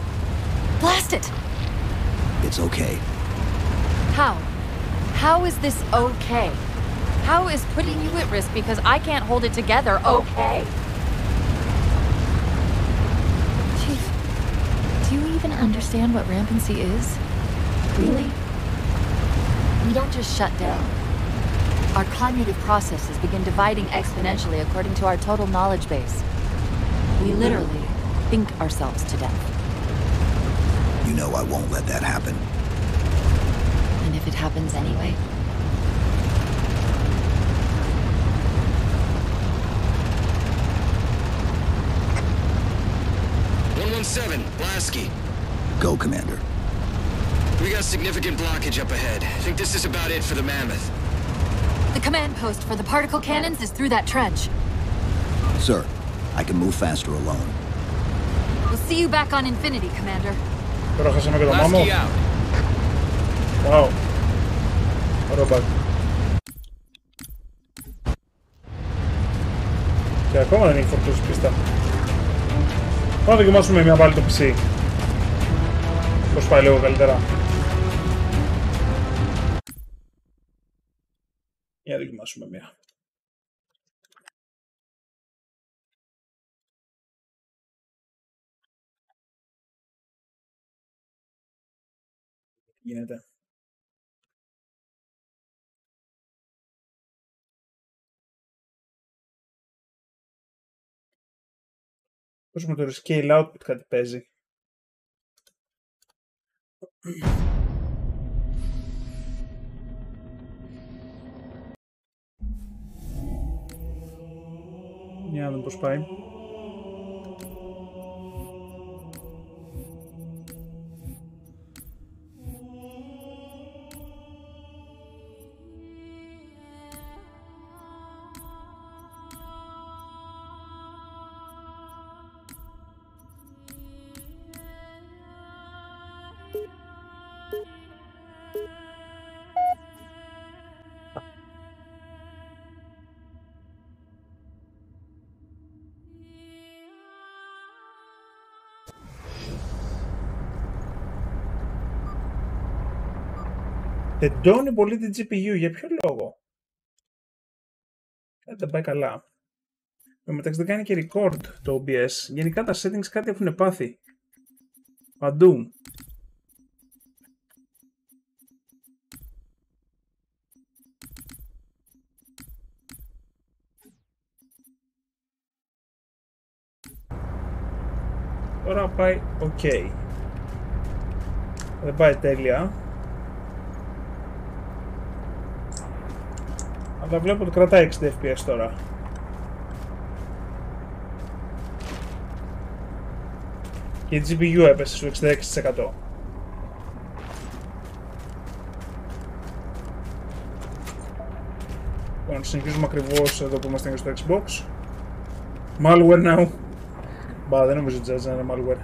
Blast it. It's okay. How? How is this okay? How is putting you at risk because I can't hold it together okay? Chief, do you even understand? understand what rampancy is? Really? We don't just shut down. Our cognitive processes begin dividing exponentially according to our total knowledge base. We literally think ourselves to death. You know I won't let that happen. And if it happens anyway? Lasky. Go, Commander. We got significant blockage up ahead. I think this is about it for the Mammoth. The command post for the particle cannons is through that trench. Sir, I can move faster alone. We'll see you back on Infinity, Commander. Τώρα χάσαμε και το μάμο. Wow. Ωραίο bug. Και ακόμα δεν έχει φορτώσει πίστα. Πάμε να δοκιμάσουμε μια πάλι το PC. Πώς πάει λίγο καλύτερα. Για να δοκιμάσουμε μια. Τι γίνεται. Πώς με το scale output κάτι παίζει. Για να δούμε πώς πάει. Τεντώνει πολύ την GPU, για ποιο λόγο? Δεν πάει καλά. Μεταξύ δεν κάνει και record το OBS. Γενικά τα settings κάτι έχουν πάθει. Παντού. Τώρα πάει ok. Δεν πάει τέλεια. Αλλά βλέπω ότι κρατάει 60 fps τώρα. Και η GPU έπεσε στο 66%. Λοιπόν, συνεχίζουμε ακριβώς εδώ που είμαστε στο Xbox. Malware now. Μπα, δεν νομίζω ότι να είναι malware.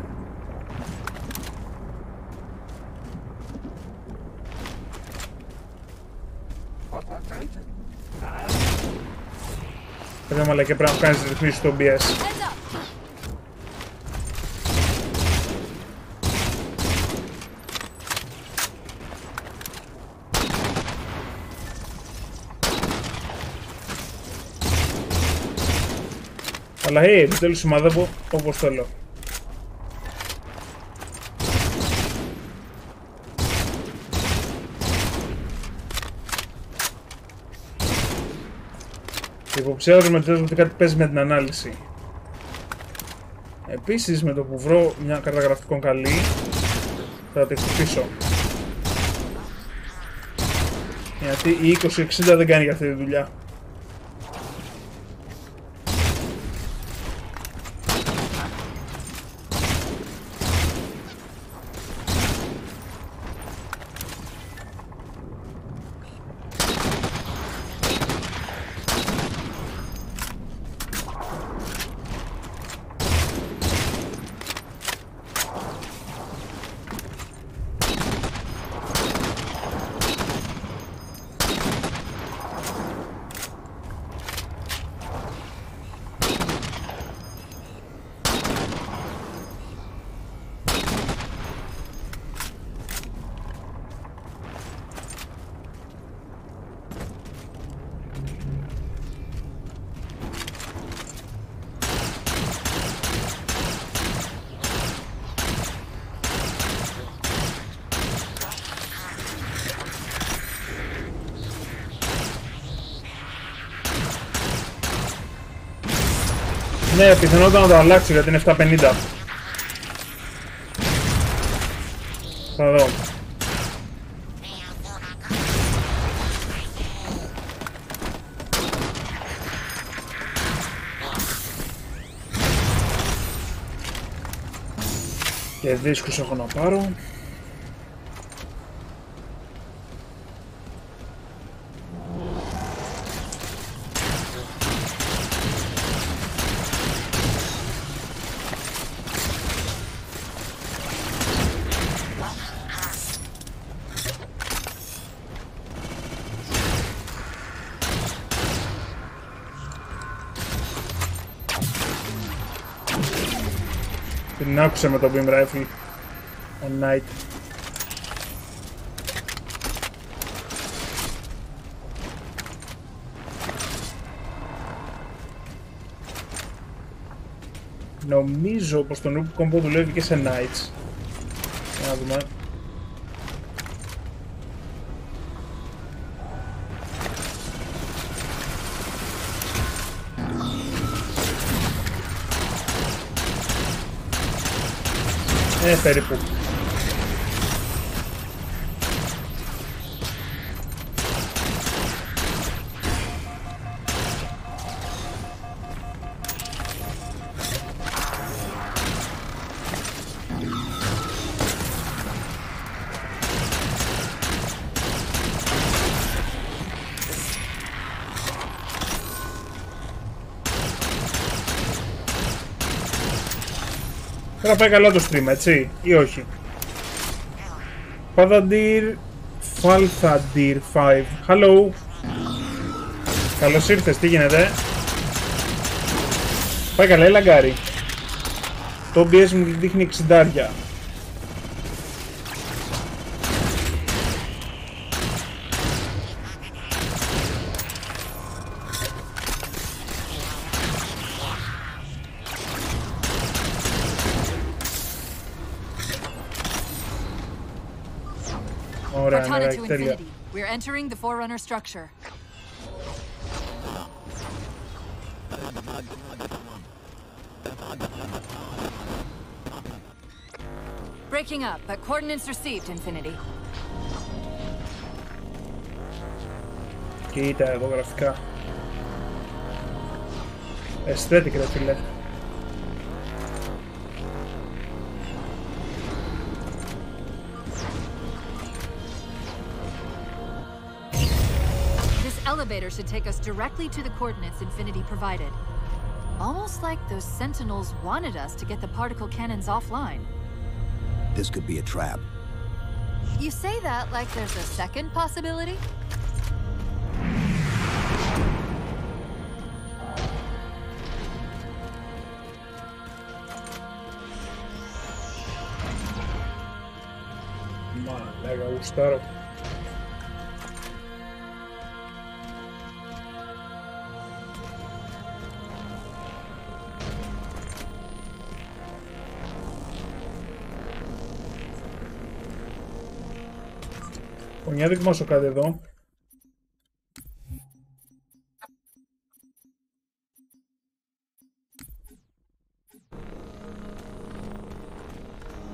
Πρέπει να και πρέπει να κάνεις ρυθμίσεις στο OBS. Αλλά επιτέλους σημαδεύω όπως θέλω. Υποψιάζομαι ότι κάτι παίζει με την ανάλυση. Επίσης με το που βρω μια κάρτα γραφικών καλή θα τη χτυπήσω. Γιατί η 2060 δεν κάνει για αυτή τη δουλειά. Ναι, πιθανότατα να το αλλάξω γιατί είναι 750. Θα δω. Και δίσκους έχω να πάρω. Την άκουσα με το beam rifle on night. Νομίζω πως το noob combo δουλεύει και σε nights. Για να δούμε. Περίπου. Τώρα πάει καλά το stream, έτσι, ή όχι? Padadir Falthadir 5. Hello. Καλώς ήρθες, τι γίνεται? Πάει καλά, έλα γκάρι. Το OBS μου δείχνει 60. Pt.2 to infinity. We're entering the Forerunner structure. Breaking up, but coordinates received, Infinity. Κοίτα εδώ γραφικά. Aesthetic ρε φίλε. Elevator should take us directly to the coordinates Infinity provided. Almost like those Sentinels wanted us to get the particle cannons offline. This could be a trap. You say that like there's a second possibility? Mega gustaro. Για δοκιμάσω κάτι εδώ.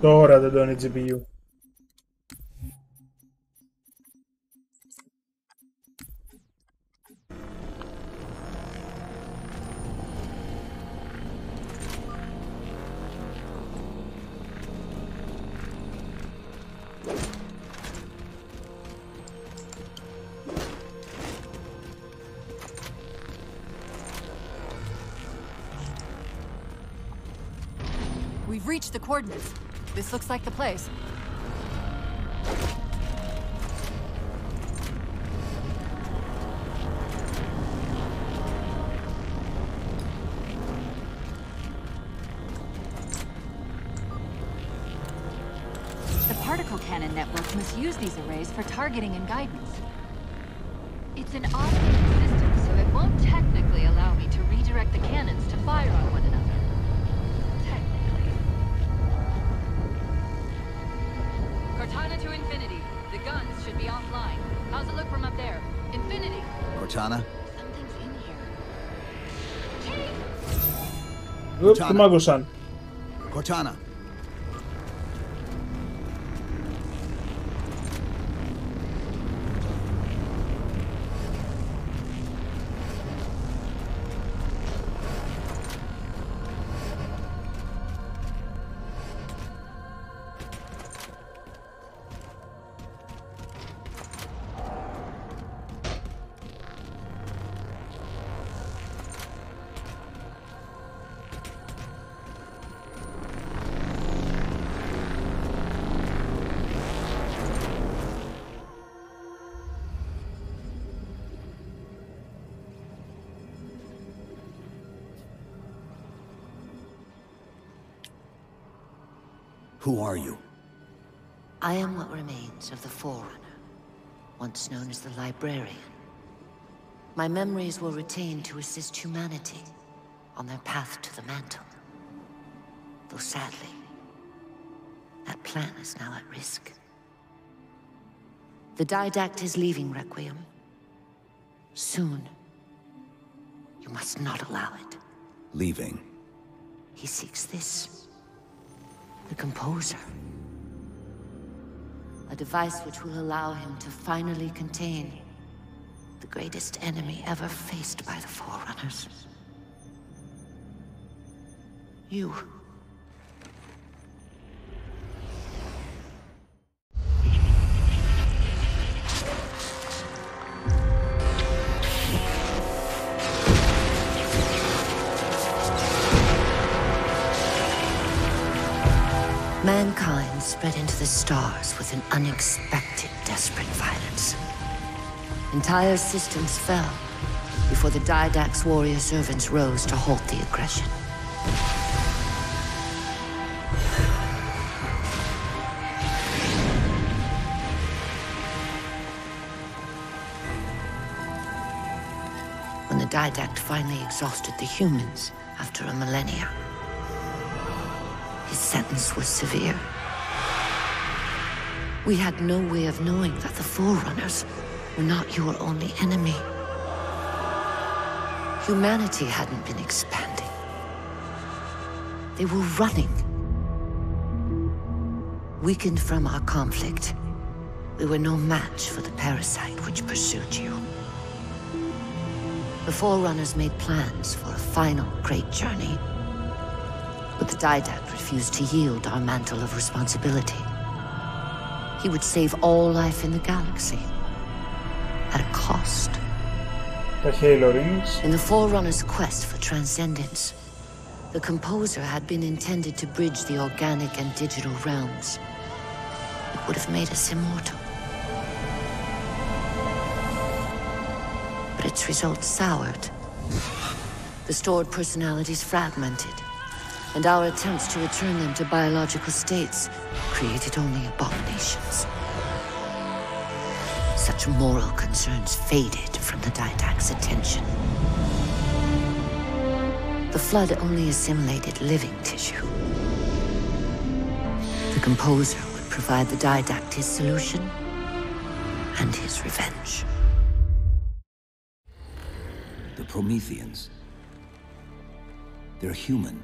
Τώρα δεν το είναι GPU. We've reached the coordinates. This looks like the place. The particle cannon network must use these arrays for targeting and guidance. It's an automated system, so it won't technically allow me to redirect the cannons to fire on one another. Cortana to Infinity. The guns should be offline. How's it look from up there? Infinity! Cortana? Something's in here. Chief! Τι μάγκωσαν. Cortana. Who are you? I am what remains of the Forerunner, once known as the Librarian. My memories were retained to assist humanity on their path to the mantle. Though sadly, that plan is now at risk. The Didact is leaving Requiem. Soon. You must not allow it. Leaving. He seeks this. The Composer. A device which will allow him to finally contain the greatest enemy ever faced by the Forerunners. You. Mankind spread into the stars with an unexpected, desperate violence. Entire systems fell before the Didact's warrior servants rose to halt the aggression. When the Didact finally exhausted the humans after a millennia, his sentence was severe. We had no way of knowing that the Forerunners were not your only enemy. Humanity hadn't been expanding. They were running. Weakened from our conflict, we were no match for the parasite which pursued you. The Forerunners made plans for a final great journey, but the Didact refused to yield our mantle of responsibility. He would save all life in the galaxy, at a cost. The Halo Rings. In the Forerunner's quest for transcendence, the Composer had been intended to bridge the organic and digital realms. It would have made us immortal. But its results soured. The stored personalities fragmented, and our attempts to return them to biological states created only abominations. Such moral concerns faded from the Didact's attention. The Flood only assimilated living tissue. The Composer would provide the Didact his solution and his revenge. The Prometheans. They're human.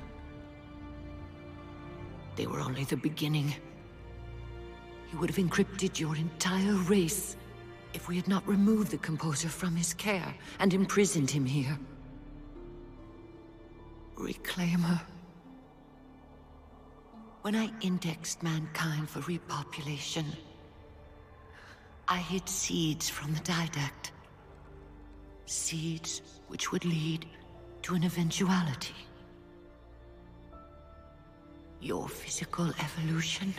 They were only the beginning. He would have encrypted your entire race if we had not removed the Composer from his care and imprisoned him here. Reclaimer. When I indexed mankind for repopulation, I hid seeds from the Didact. Seeds which would lead to an eventuality. Your physical evolution,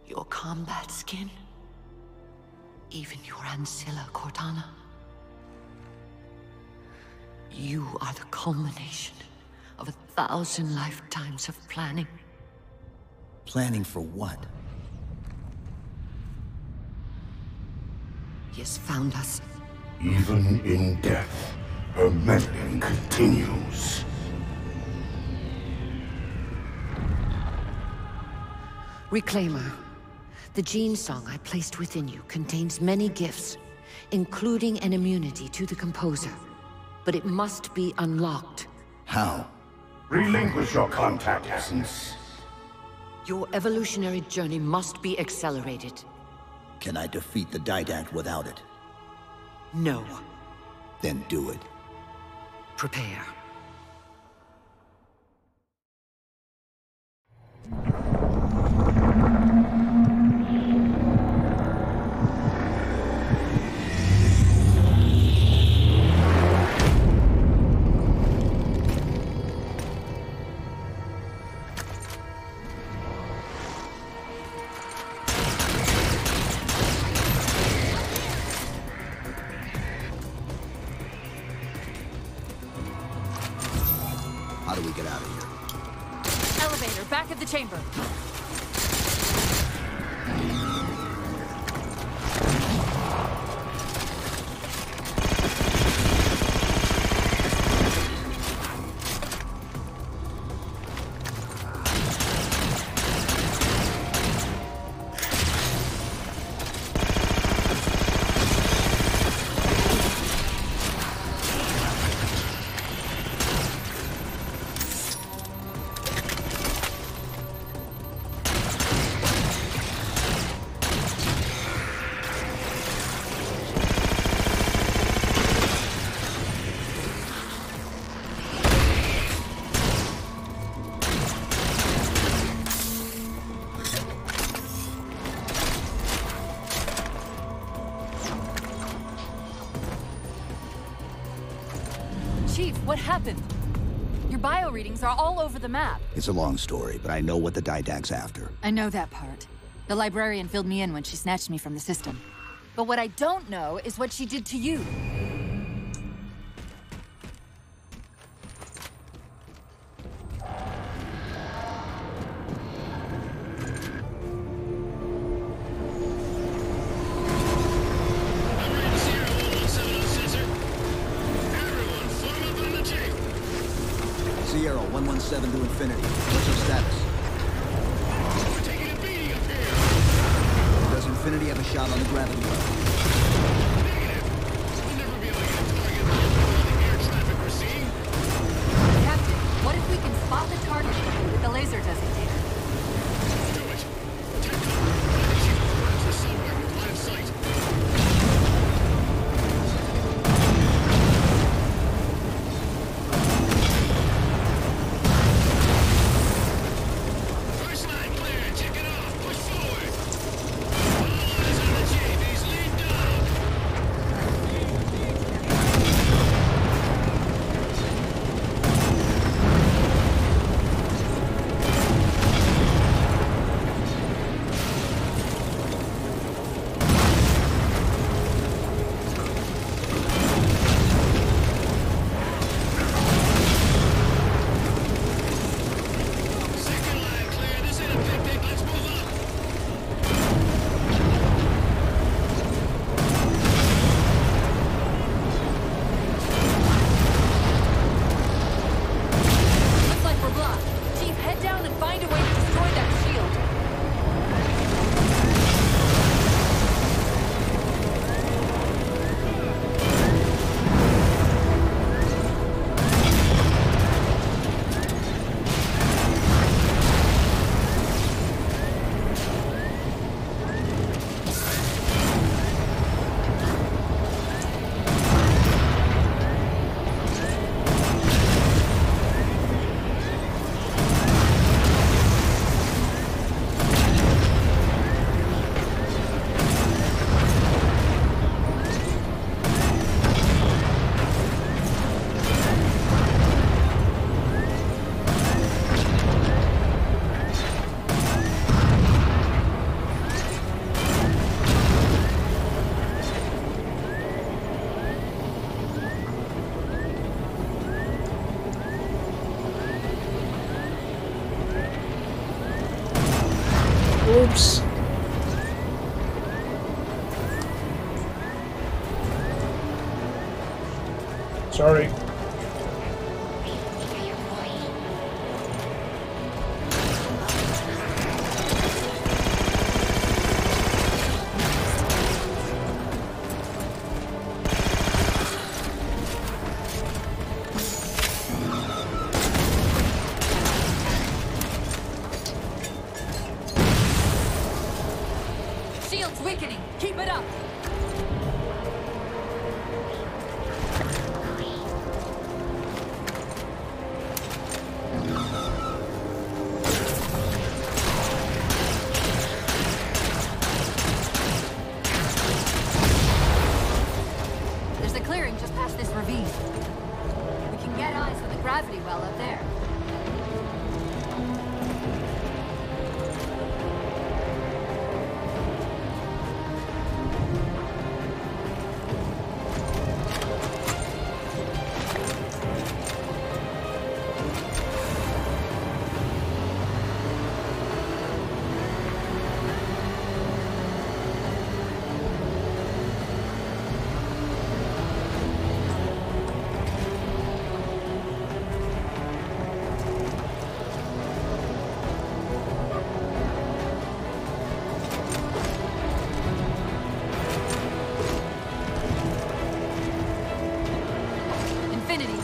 your combat skin, even your ancilla, Cortana. You are the culmination of 1,000 lifetimes of planning. Planning for what? He has found us. Even in death, her meddling continues. Reclaimer. The gene song I placed within you contains many gifts, including an immunity to the Composer. But it must be unlocked. How? Relinquish your contact essence. Your evolutionary journey must be accelerated. Can I defeat the Didact without it? No. Then do it. Prepare. How do we get out of here? Elevator, back of the chamber. Chief, what happened? Your bio readings are all over the map. It's a long story, but I know what the Didact's after. I know that part. The librarian filled me in when she snatched me from the system. But what I don't know is what she did to you. Sierra 117 to infinity. What's your status? We're taking a beating up here. Does Infinity have a shot on the gravity well? Negative. We'll never be able to get a target on the air traffic we're seeing. Captain, what if we can spot the target with the laser designator? Do it. Tech cover. To somewhere with line of sight. First line clear. Check it off. Push forward. All eyes on the JV's lead dog. Second line clear. This ain't a picnic. Let's move up. Looks like we're blocked. Chief, head down and find a way to destroy that shield. Oops. Sorry. shield's weakening. Keep it up. There's a clearing just past this ravine. We can get eyes on the gravity well up there.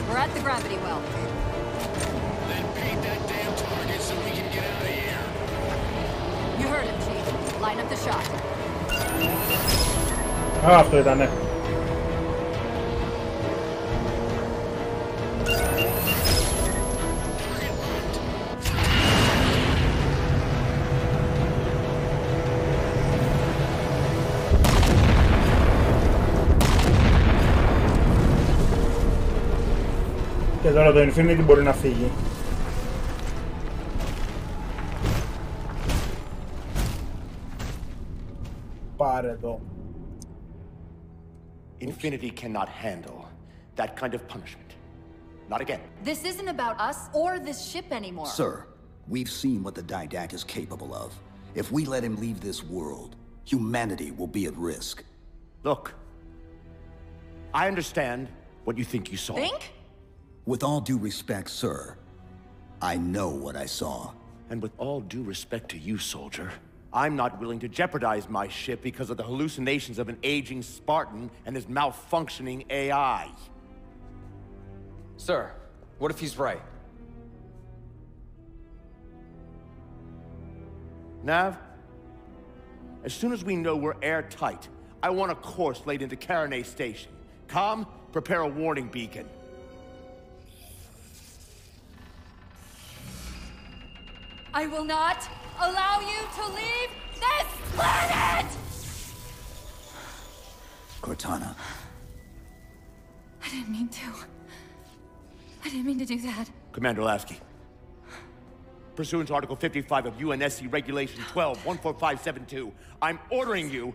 We're at the gravity well. Then paint that damn target so we can get out of here. You heard him, Chief. Line up the shot. Αυτό ήτανε. Και τώρα το Infinity μπορεί να φύγει. Πάρε το. Infinity cannot handle that kind of punishment. Not again. This isn't about us or this ship anymore. Sir, we've seen what the Didact is capable of. If we let him leave this world, humanity will be at risk. Look, I understand what you think you saw. Think? With all due respect, sir, I know what I saw. And with all due respect to you, soldier, I'm not willing to jeopardize my ship because of the hallucinations of an aging Spartan and his malfunctioning AI. Sir, what if he's right? Nav, as soon as we know we're airtight, I want a course laid into Carenay Station. Com, prepare a warning beacon. I will not allow you to leave this planet! Cortana. I didn't mean to. I didn't mean to do that. Commander Lasky. Pursuant to Article 55 of UNSC Regulation 12-14572, I'm ordering you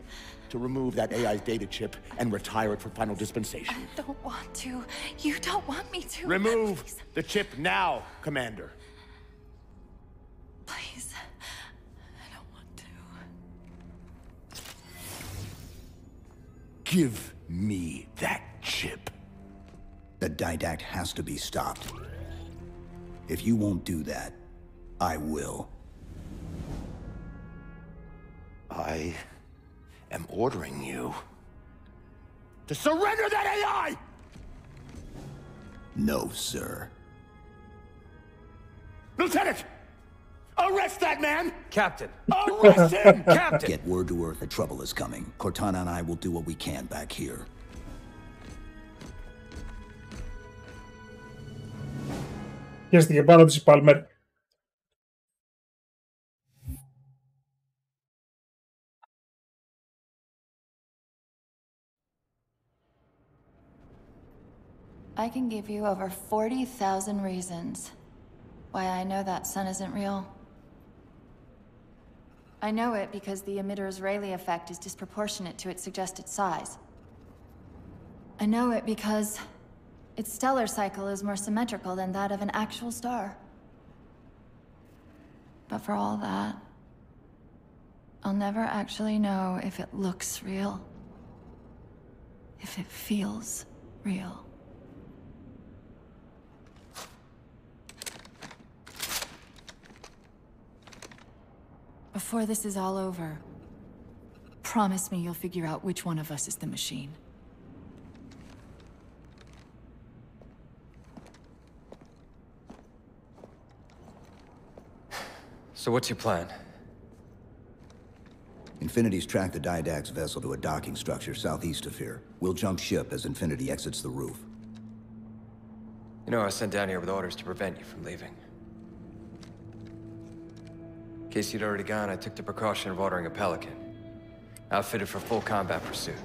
to remove that AI's data chip and retire it for final dispensation. I don't want to. You don't want me to. Remove Please. the chip now, Commander. Please. I don't want to. Give me that chip. The Didact has to be stopped. If you won't do that, I will. I am ordering you to surrender that AI! No, sir. Lieutenant! Arrest that man! Captain! Arrest him! Captain! Get word to Earth that trouble is coming. Cortana and I will do what we can back here. Πιέστηκε πάνω της η Palmer. I can give you over 40,000 reasons why I know that sun isn't real. I know it because the emitter's Rayleigh effect is disproportionate to its suggested size. I know it because its stellar cycle is more symmetrical than that of an actual star. But for all that, I'll never actually know if it looks real. If it feels real. Before this is all over, promise me you'll figure out which one of us is the machine. So what's your plan? Infinity's tracked the Diadac's vessel to a docking structure southeast of here. We'll jump ship as Infinity exits the roof. You know, I was sent down here with orders to prevent you from leaving. In case you'd already gone, I took the precaution of ordering a Pelican. Outfitted for full combat pursuit.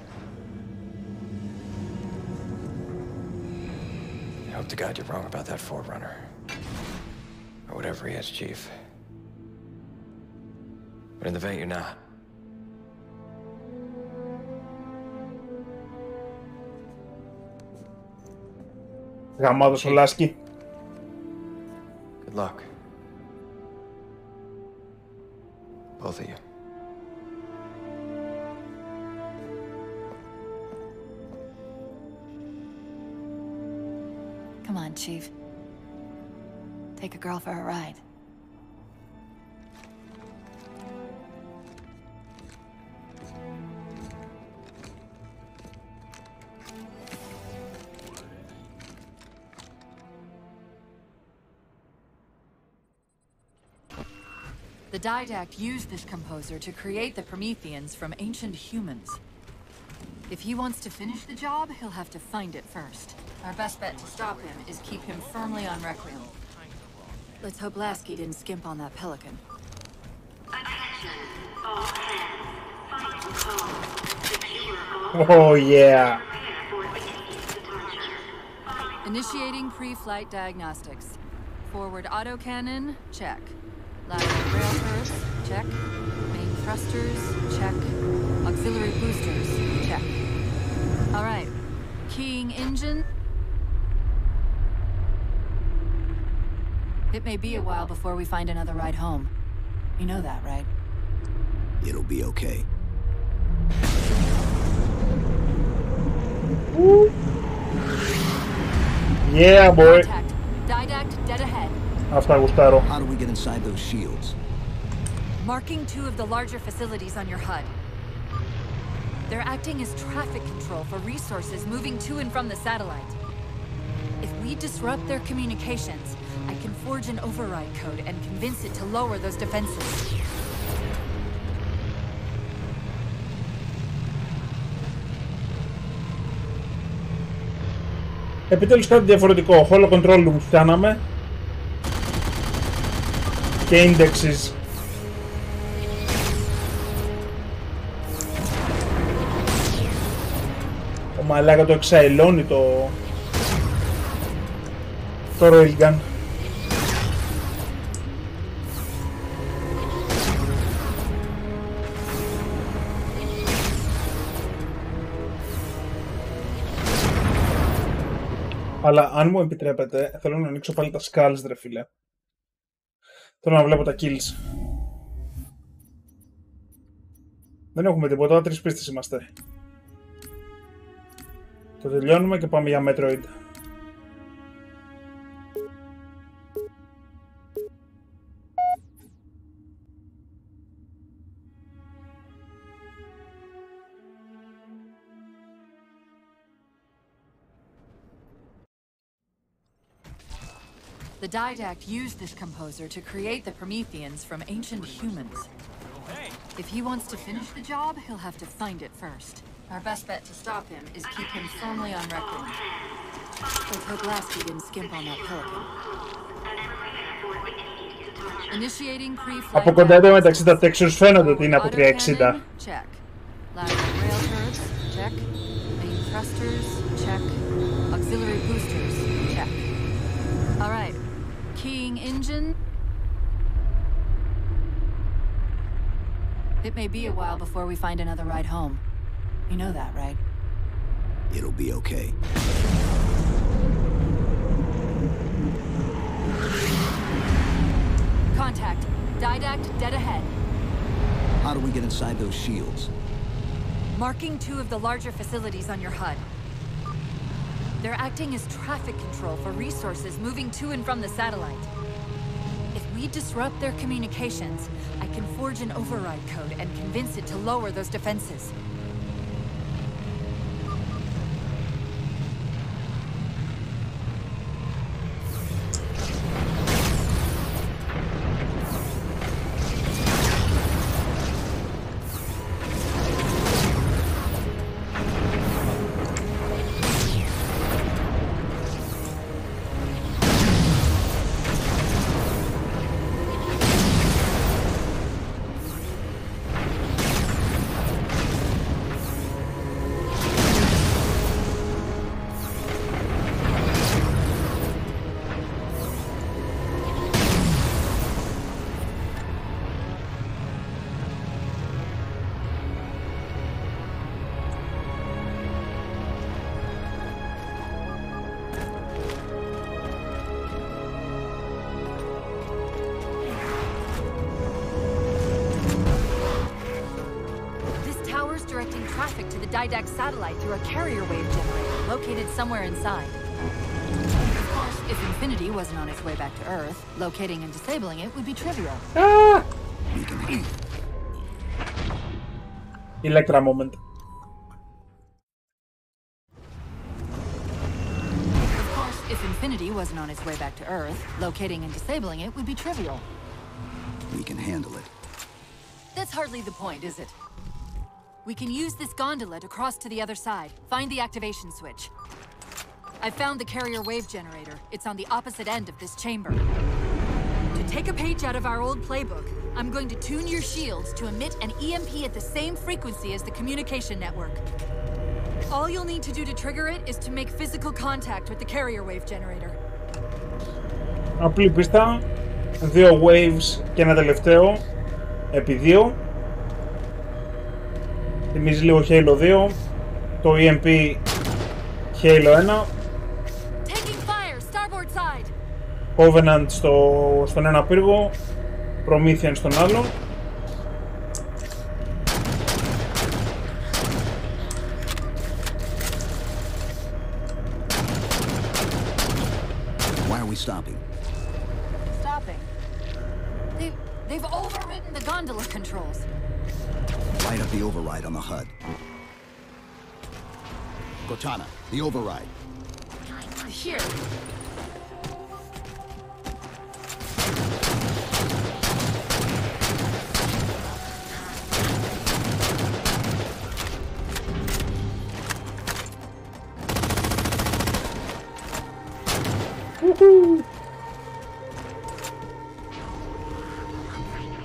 I hope to God you're wrong about that Forerunner. Or whatever he is, Chief. But in the event you're not. Γαμάτος ο Λάσκι. Good luck. Both of you. Come on, Chief. Take a girl for a ride. The Didact used this composer to create the Prometheans from ancient humans. If he wants to finish the job, he'll have to find it first. Our best bet to stop him is keep him firmly on Requiem. Let's hope Lasky didn't skimp on that Pelican. Oh yeah. Initiating pre-flight diagnostics. Forward autocannon, check. Lateral rail turrets, check. Main thrusters, check. Auxiliary boosters, check. All right. Keying engine. It may be a while before we find another ride home. You know that, right? It'll be okay. Yeah, boy. Contact. Didact dead ahead. Αυτά γουστάρω. How do we get inside those shields? Marking 2 of the larger facilities on your HUD. They're acting as traffic control for resources moving to and from the satellite. If we disrupt their communications, I can forge an override code and convince it to lower those defenses. Επιτέλους κάτι διαφορετικό. Holo control room φτάναμε. Και indexes. Ο μαλάκα το εξαελώνει το railgun. Αλλά αν μου επιτρέπετε, θέλω να ανοίξω πάλι τα skulls, ρε φίλε. Θέλω να βλέπω τα kills. Δεν έχουμε τίποτα, 3 πίστες είμαστε. Το τελειώνουμε και πάμε για Metroid. The Didact used this composer to create the Prometheans from ancient humans. If he wants to finish the job, he'll have to find it first. Our best bet to stop him is keep him firmly on Requiem. Let's hope Lasky didn't skimp on that Pelican. Initiating pre-flight. Από κοντά εδώ μεταξύ τα textures φαίνονται ότι είναι από 360. Check. Lateral rail turrets, check. Main thrusters, check. Auxiliary boosters, check. All right. Keying engine. It may be a while before we find another ride home. You know that, right? It'll be okay. Contact. Didact dead ahead. How do we get inside those shields? Marking 2 of the larger facilities on your HUD. They're acting as traffic control for resources moving to and from the satellite. If we disrupt their communications, I can forge an override code and convince it to lower those defenses. traffic to the Didact satellite through a carrier wave generator located somewhere inside. Of course, if Infinity wasn't on its way back to Earth, locating and disabling it would be trivial. Electra moment. Of course, if Infinity wasn't on its way back to Earth, locating and disabling it would be trivial. We can handle it. That's hardly the point, is it? We can use this gondola to cross to the other side. Find the activation switch. I found the carrier wave generator. It's on the opposite end of this chamber. To take a page out of our old playbook, I'm going to tune your shields to emit an EMP at the same frequency as the communication network. All you'll need to do to trigger it is to make physical contact with the carrier wave generator. Απλή πίστα, 2 waves και ένα τελευταίο επί 2. Θυμίζει λίγο Halo 2, το EMP Halo 1. Covenant στον ένα πύργο, Promethean στον άλλο. Why are we stopping? Stopping? They've overridden the gondola controls. Light up the override on the HUD. Cortana, the override. Here.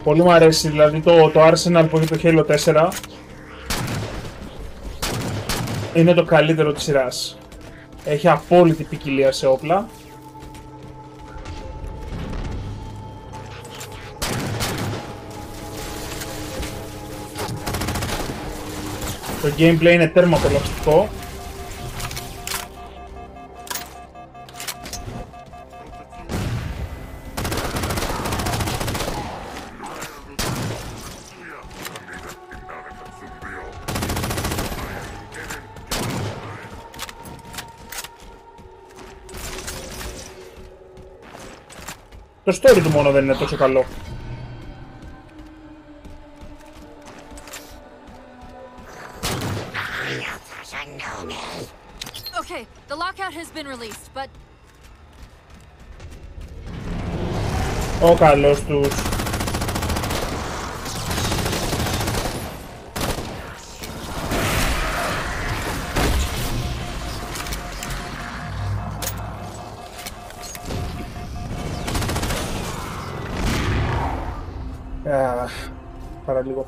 Πολύ μου αρέσει, δηλαδή το Arsenal που έχει το Halo 4 είναι το καλύτερο της σειράς. Έχει απόλυτη ποικιλία σε όπλα. Το gameplay είναι τέρμα απολαυστικό. Το story του μόνο δεν είναι τόσο καλό. Okay, the lockout has been released, but Ο καλός τους. Παραλίγο.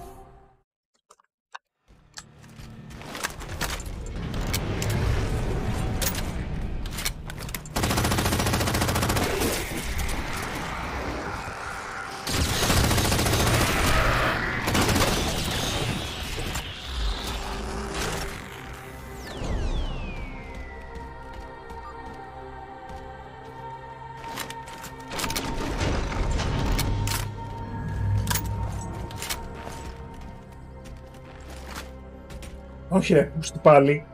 Όχι ρε, πούστη πάλι.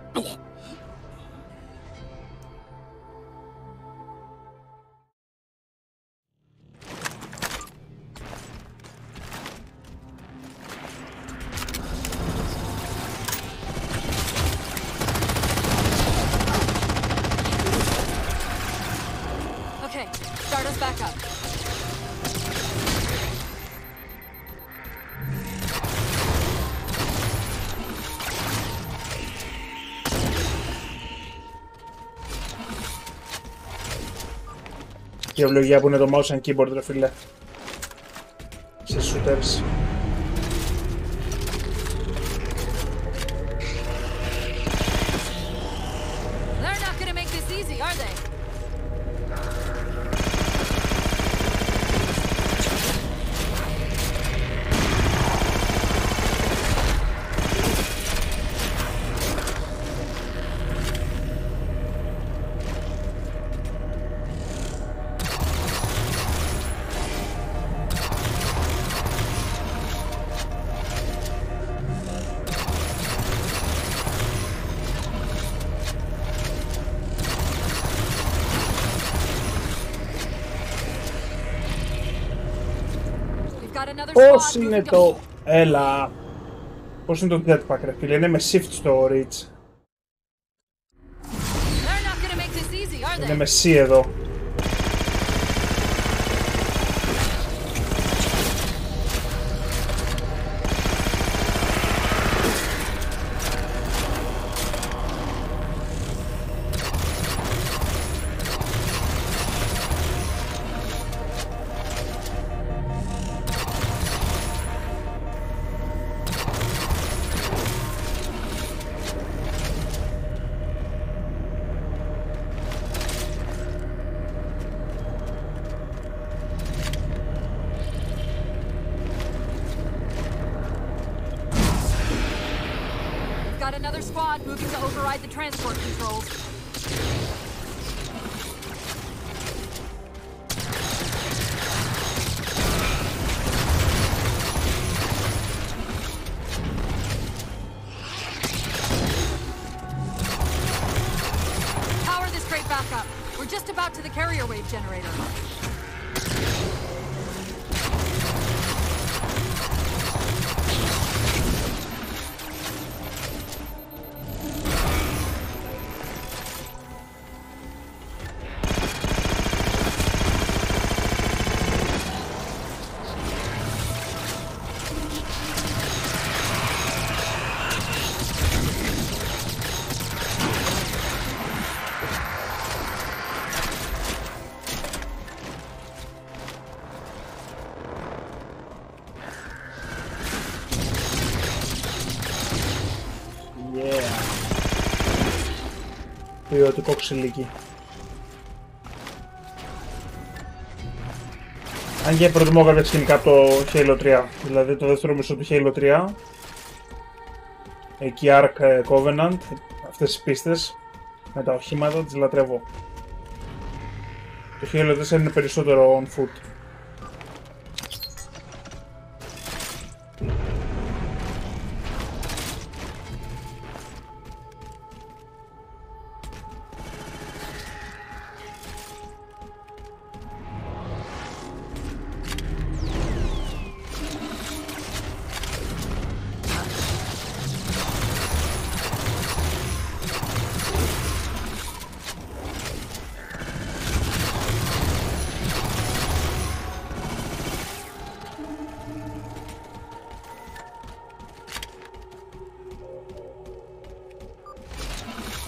okay, start us back up. Η ευλογία που είναι το mouse and keyboard ρε φίλε. Σε shooters. They're not gonna make this easy, are they? Πώς είναι το... Έλα. Πώς είναι το jetpack, ρε φίλε. Είναι με shift στο reach. Είναι με C εδώ. Moving to override the transport controls. Power this crate back up. We're just about to the carrier wave generator. Ποιοτικό ξυλίκι. Αν και προτιμώ κάποια σκηνικά από το Halo 3. Δηλαδή το δεύτερο μισό του Halo 3. Εκεί Ark Covenant. Αυτές τις πίστες με τα οχήματα τις λατρεύω. Το Halo 4 είναι περισσότερο on foot.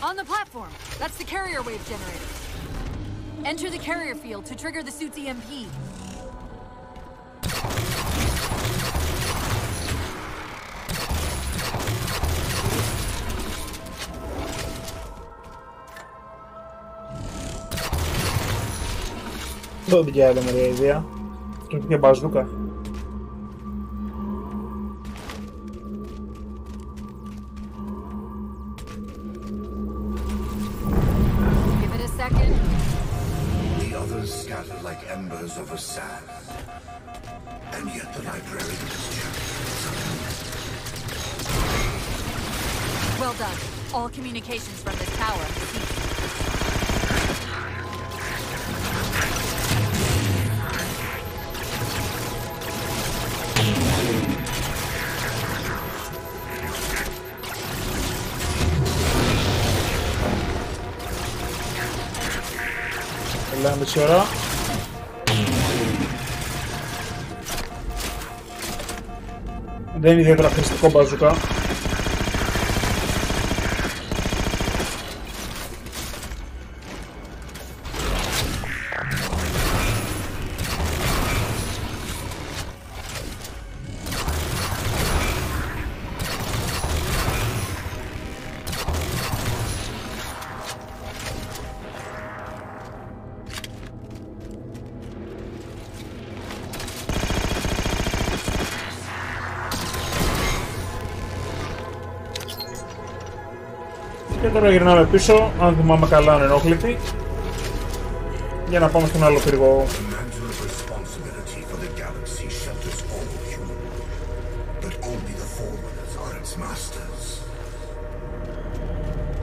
On the platform! That's the carrier wave generator. Enter the carrier field to trigger the suit's EMP. Το διάλογο με η ιδέα. Και και μπαζούκα. Scattered like embers over sand. And yet the librarian is Well done. All communications from this tower have ceased. Έλα μισή ώρα. Δεν είναι ιδιαίτερα χρηστικό μπαζούκα. Και τώρα γυρνάμε πίσω, αν θυμάμαι καλά είναι ενόχλητη, για να πάμε στον άλλο πύργο.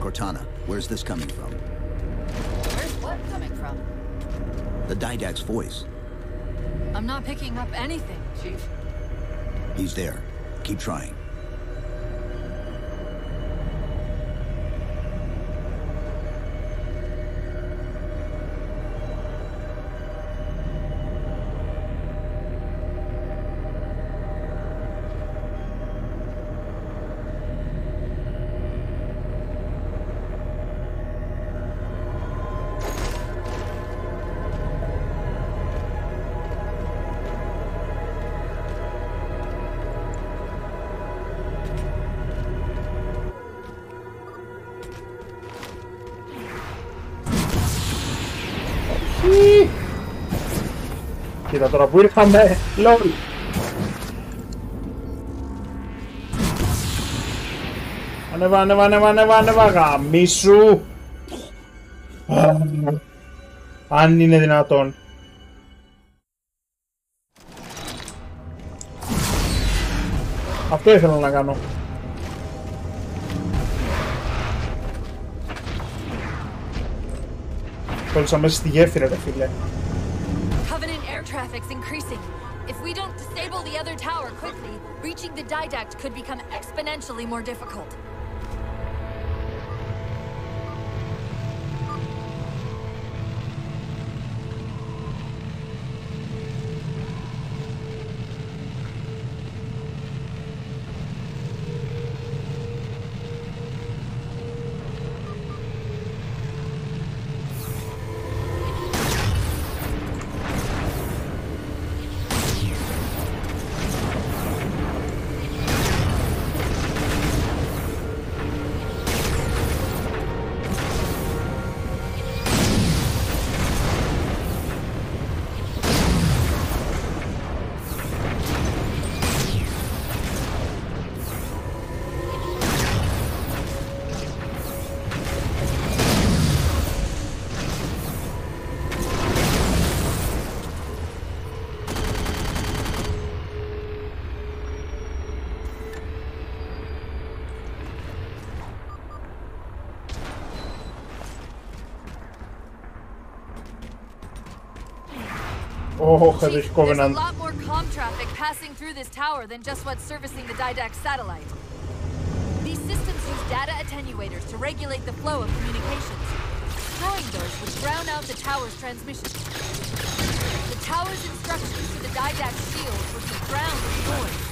Cortana, where's this coming from? Where's what coming from? The Didact's voice. I'm not picking up anything. Chief. He's there. Keep trying. Κοίτα τώρα που ήρθαμε, λόλ. Ανέβα, γαμίσου. Αν είναι δυνατόν. Αυτό ήθελα να κάνω. Κόλλησα μέσα στη γέφυρα, ρε φίλε. Covenant air traffic's increasing. If we don't disable the other tower quickly, reaching the didact could become exponentially more difficult. Oh, there's a lot more comm traffic passing through this tower than just what's servicing the didact satellite. These systems use data attenuators to regulate the flow of communications. Destroying those would drown out the tower's transmission. The tower's instructions to the didact shield would be drowned in noise.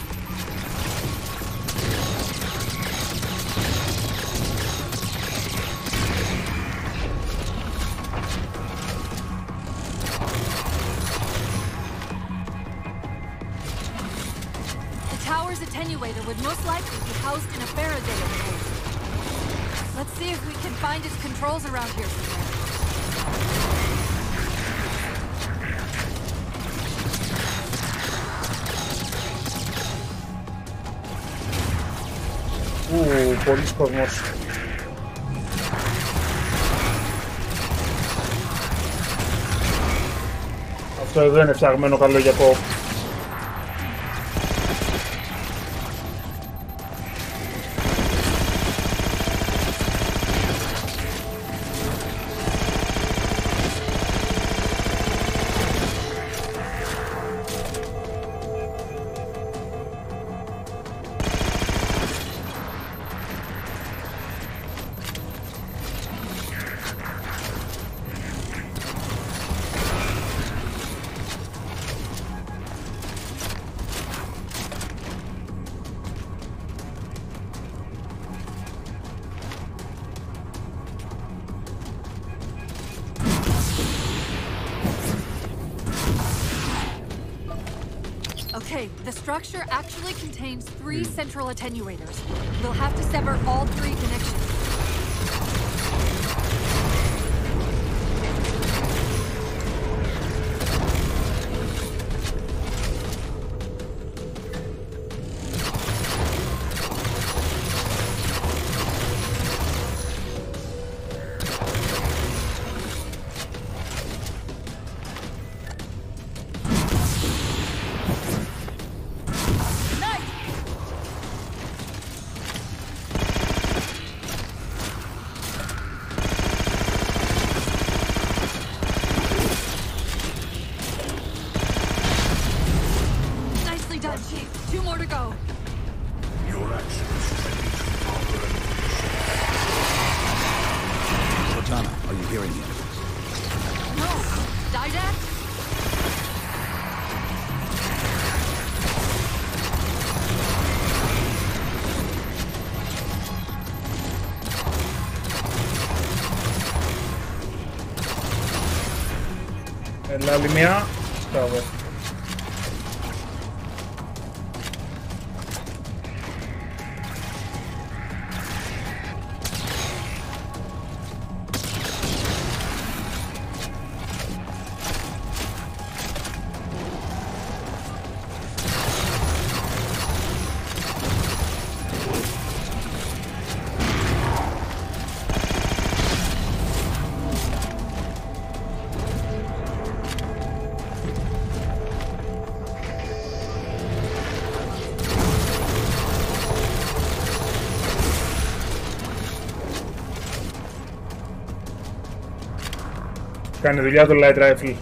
Attenuator would most likely be housed in a Faraday enclosure. Let's see if we can find its controls around here somewhere. Πολύς κόσμος. Αυτό εδώ είναι φτιαγμένο καλό για πω. Okay, the structure actually contains 3 central attenuators. We'll have to sever all 3 connections. done, Chief. 2 more to go. Your actions trending to power and Cortana, are you hearing me? No. Didact? Άλλη μία. Μπράβο. Κάνει δουλειά το light rifle.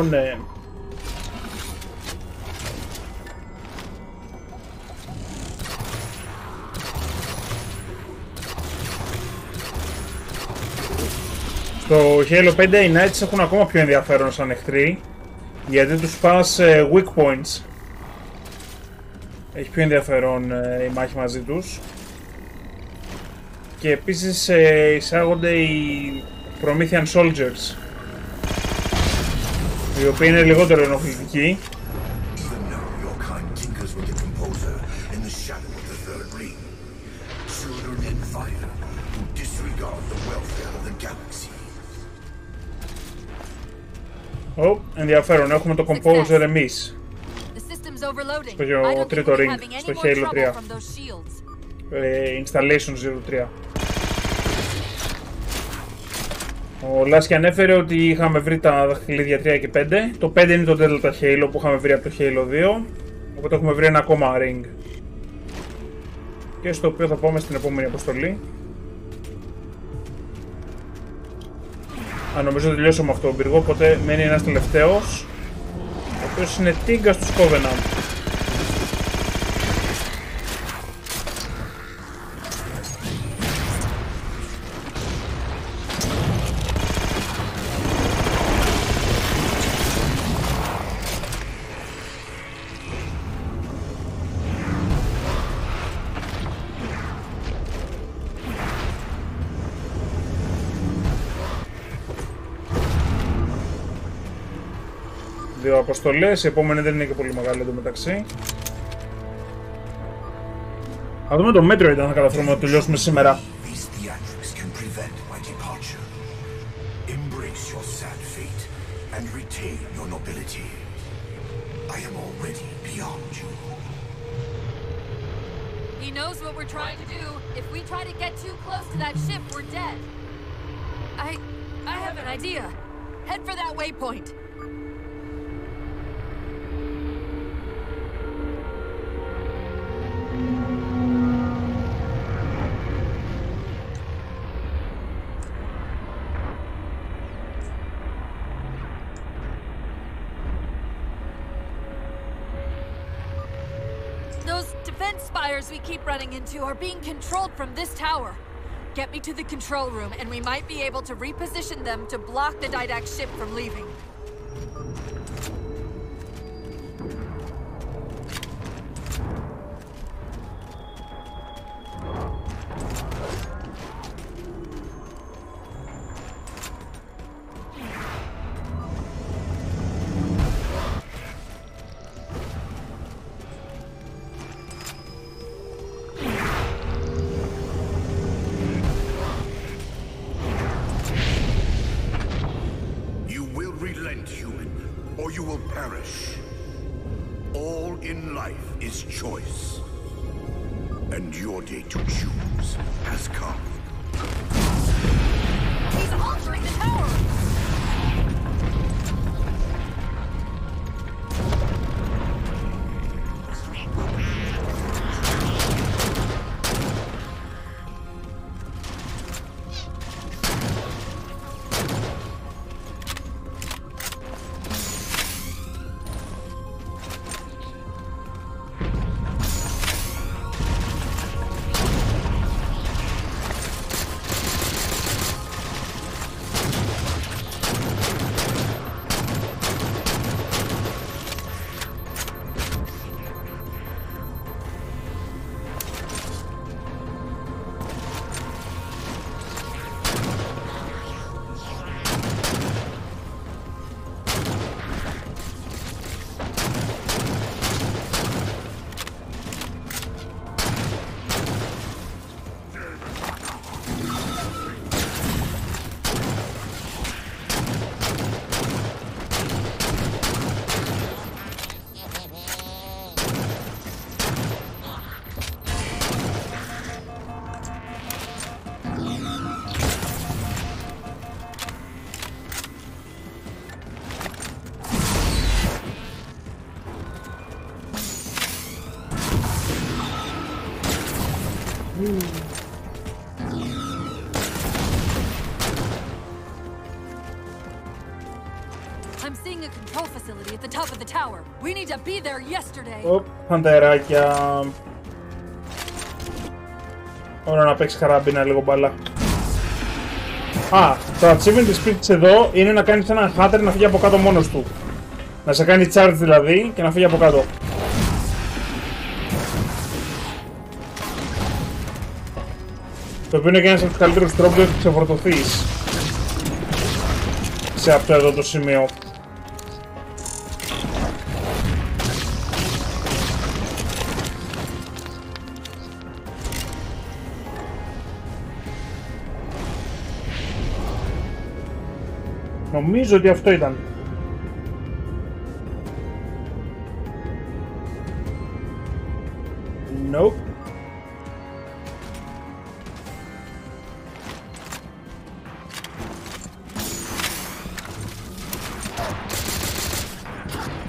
Ναι. Στο Halo 5 οι Knights έχουν ακόμα πιο ενδιαφέρον σαν εχθροί, γιατί τους πας weak points. Έχει πιο ενδιαφέρον η μάχη μαζί τους. Και επίσης εισάγονται οι Promethean Soldiers, οι οποίοι είναι λιγότερο ενοχλητικοί. Ενδιαφέρον, έχουμε το Composer εμείς στο τρίτο ring, στο Halo 3. Installation 03. Ο Λάσκι ανέφερε ότι είχαμε βρει τα δαχτυλίδια 3 και 5. Το 5 είναι το Delta Halo που είχαμε βρει από το Halo 2. Οπότε έχουμε βρει ένα ακόμα ring, και στο οποίο θα πάμε στην επόμενη αποστολή. Νομίζω ότι τελειώσαμε αυτό τον πύργο, οπότε μένει ένας τελευταίος, ο οποίος είναι τίγκα στους Covenant. Δύο αποστολές, η επόμενη δεν είναι και πολύ μεγάλη εντωμεταξύ. Θα δούμε το μέτρο ήταν να καταφέρουμε να τελειώσουμε σήμερα. He knows what we're trying to do. If we try to get too close to that ship, we're dead. I have an idea. Head for that waypoint. We keep running into are being controlled from this tower. Get me to the control room and we might be able to reposition them to block the Didact ship from leaving. Relent, human, or you will perish. All in life is choice. And your day to choose has come. He's altering the tower! I'm seeing a control facility at the top of the tower. We need to be there yesterday. Φαντεράκια. Ωραία να παίξει καράμπινα λίγο μπάλα. Α, το achievement της πίτσης εδώ είναι να κάνεις έναν hatter να φύγει από κάτω μόνος του. Να σε κάνει charge δηλαδή και να φύγει από κάτω. Το οποίο είναι και ένας από τους καλύτερους τρόπους να ξεφορτωθείς σε αυτό εδώ το σημείο. Νομίζω ότι αυτό ήταν. Nope.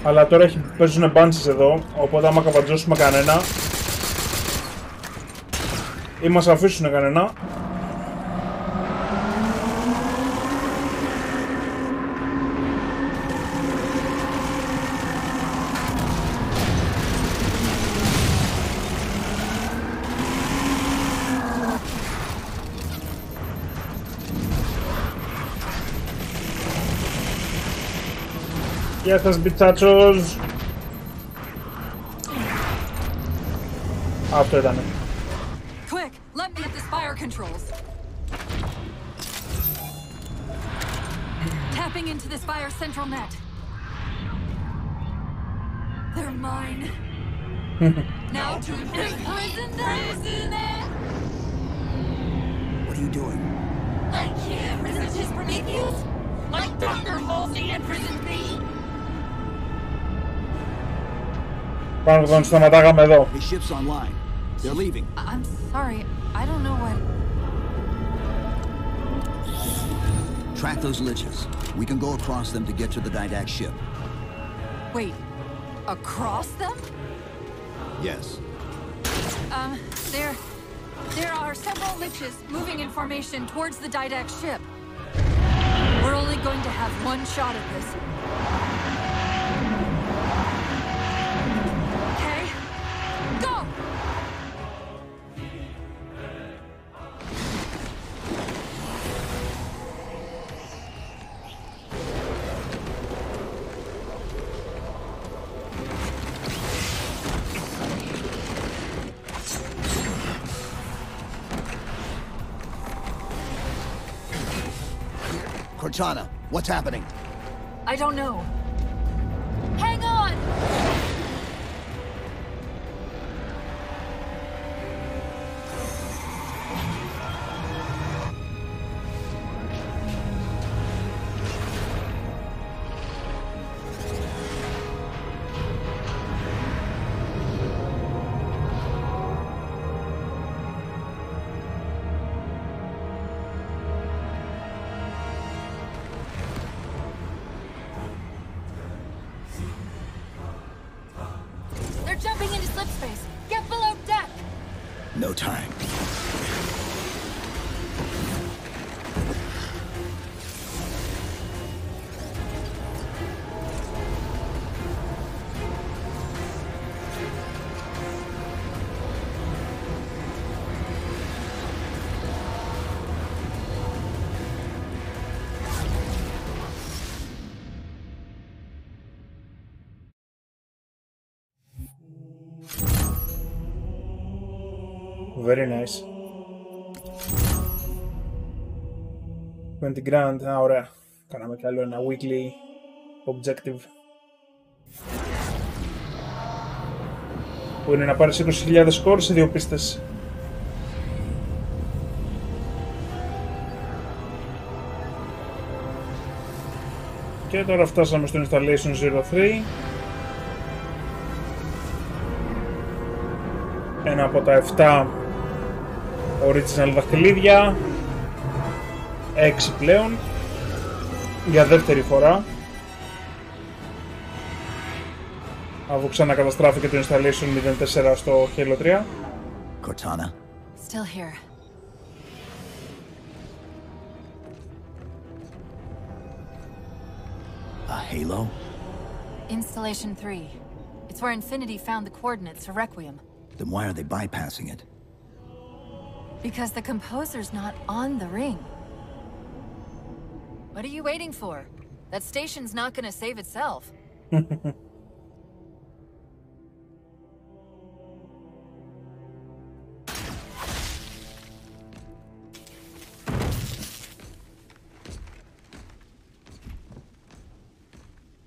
Αλλά τώρα παίζουν μπάντσες εδώ, οπότε άμα καβατζώσουμε κανένα ή μας αφήσουν κανένα, γεια σας μπιτσάτσος. Αυτό ήτανε. Quick, let me at the spire controls. Tapping into the spire central net. They're mine. Now to imprison those in there. What are you doing? I can't resist his Prometheus. Like Dr. Halsey imprisoned me. Πάνω τον σταματάγαμε εδώ. The ship's online. They're leaving. I'm sorry, I don't know what... Track those liches. We can go across them to get to the Didact ship. Wait, across them? Yes. There are several liches moving information towards the Didact ship. We're only going to have one shot at this. Okay, go! Cortana, what's happening? I don't know. Hang on! no time. Very nice. 20 grand, ωραία. Κάναμε κι άλλο ένα weekly objective. Που είναι να πάρεις 20.000 σκορ σε 2 πίστες. Και τώρα φτάσαμε στο installation 03. Ένα από τα 7 original δαχτυλίδια. 6 πλέον. Για δεύτερη φορά. Αφού ξανακαταστράφηκε το installation 04 στο Halo 3. Cortana. Still here. A Halo? Installation 3. It's where Infinity found the coordinates for Requiem. Then why are they bypassing it? Because the composer's not on the ring. What are you waiting for? That station's not gonna save itself.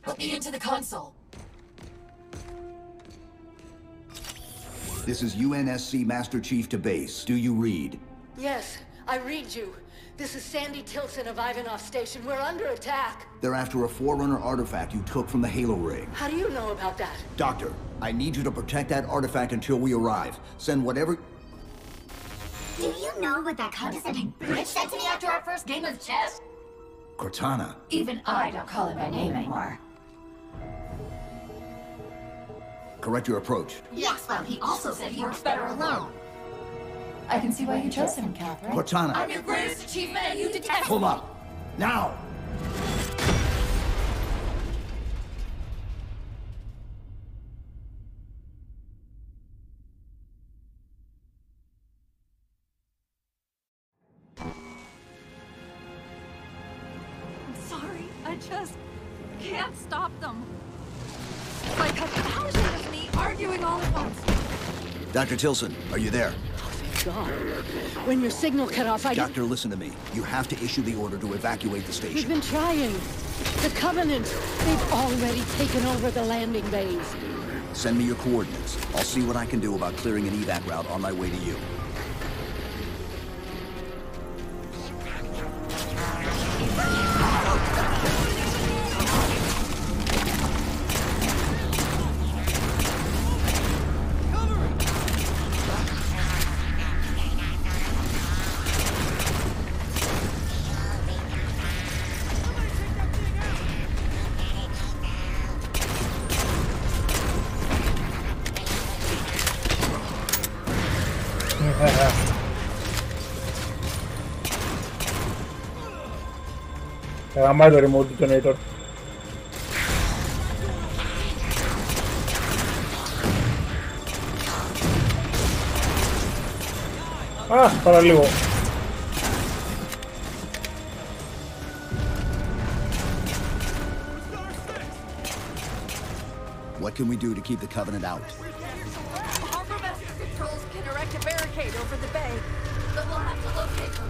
Put me into the console. This is UNSC Master Chief to base. Do you read? Yes, I read you. This is Sandy Tilson of Ivanov Station. We're under attack. They're after a Forerunner artifact you took from the Halo ring. How do you know about that? Doctor, I need you to protect that artifact until we arrive. Send whatever... Do you know what that condescending bitch said to me after our first game of chess? Cortana. Even I don't call it by name anymore. Correct your approach. Yes, well, he also said he works better alone. I can see why you chose him, Catherine. Cortana. I'm your greatest achievement and you detest Pull up. Now! I'm sorry. I just can't stop them. Like a thousand of me arguing all at once. Dr. Tilson, are you there? God. When your signal cut off, Doctor, listen to me. You have to issue the order to evacuate the station. We've been trying. The Covenant, they've already taken over the landing bays. Send me your coordinates. I'll see what I can do about clearing an evac route on my way to you. Γαμάει το remote detonator. Α, παραλίγο. What can we do to keep the Covenant out? Harbor Master Controls can erect a barricade over the bay, but we'll have to locate them.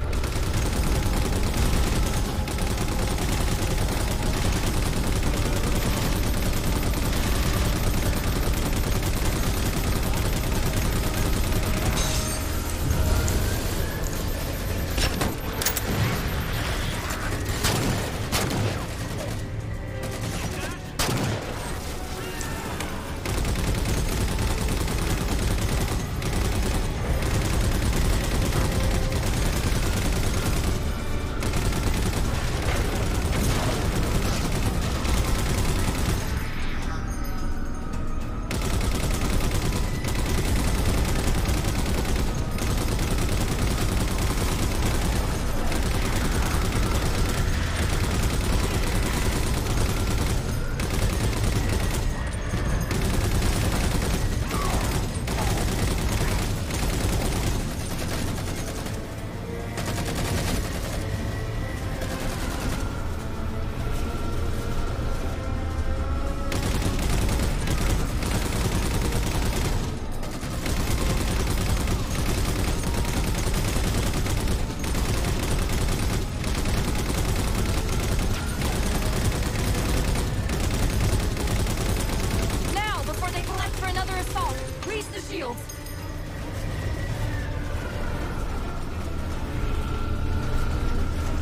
assault. Raise the shields.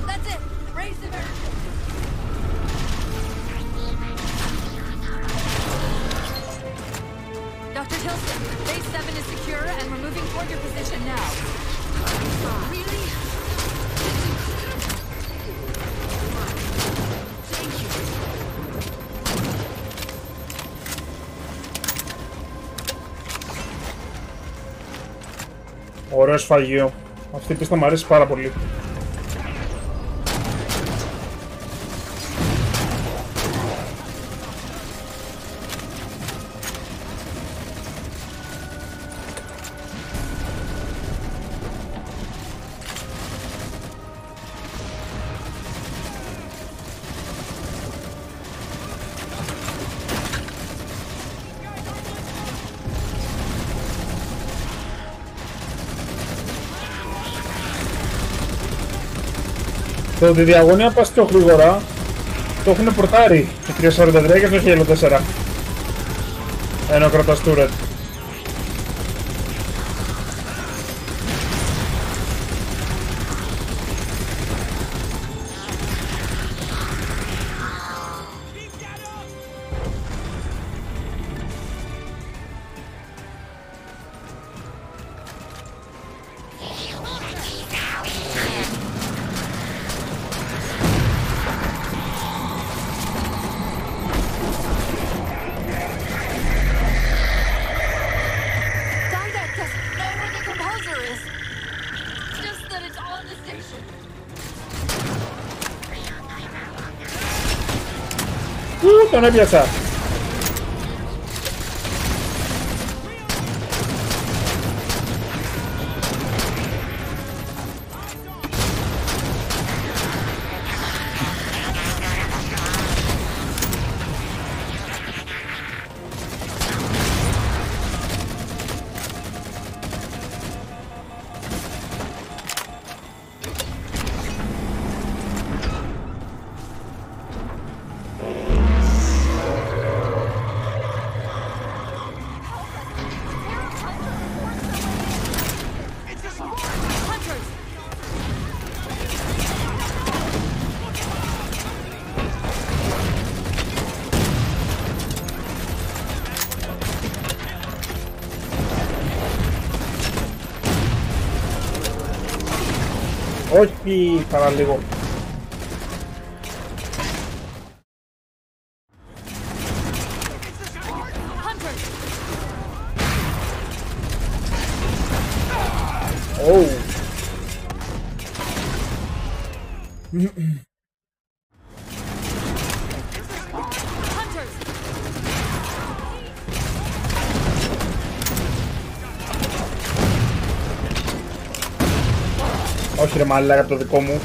That's it. Raise the barricade. Dr. Tilson, base 7 is secure and we're moving toward your position now. Really? Thank you. Ωραίο σφαγείο. Αυτή η πίστα μου αρέσει πάρα πολύ. Το ότι η διαγωνία πας πιο γρήγορα το έχουν πορτάρει το 343 και στο Halo 4. Ενώ κρατάς turret. Τον έπιασα. Όχι, παραλίγο. Όχι ρε μαλάκα από το δικό μου.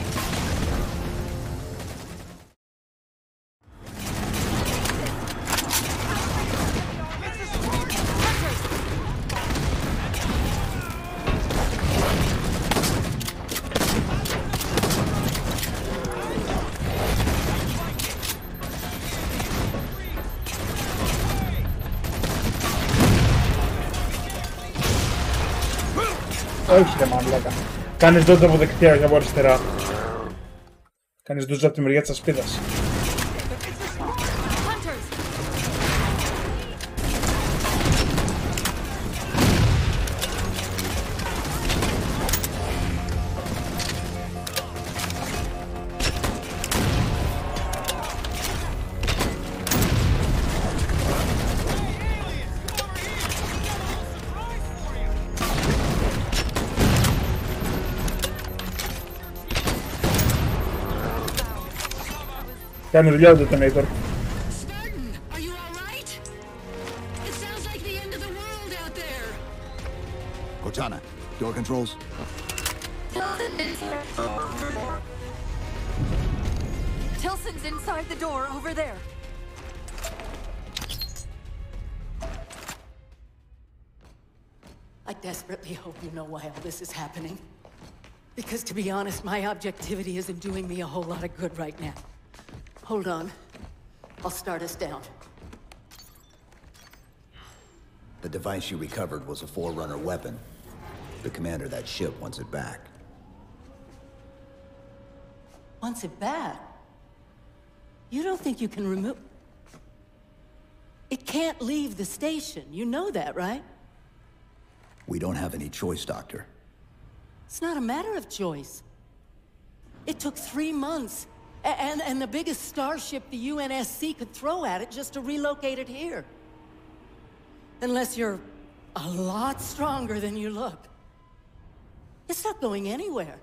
Όχι ρε μαλάκα. Κάνεις dodge από δεξιά, όχι από αριστερά. Κάνεις dodge από τη μεριά της ασπίδας. Κάνει δουλειά το detonator. Cortana, door controls. Tilson's inside the door over there. I desperately hope you know why all this is happening. Because to be honest, my objectivity isn't doing me a whole lot of good right now. Hold on. I'll start us down. The device you recovered was a Forerunner weapon. The commander of that ship wants it back. Wants it back? You don't think you can remove... It can't leave the station. You know that, right? We don't have any choice, Doctor. It's not a matter of choice. It took 3 months, and the biggest starship the UNSC could throw at it just to relocate it here. Unless you're a lot stronger than you look. It's not going anywhere.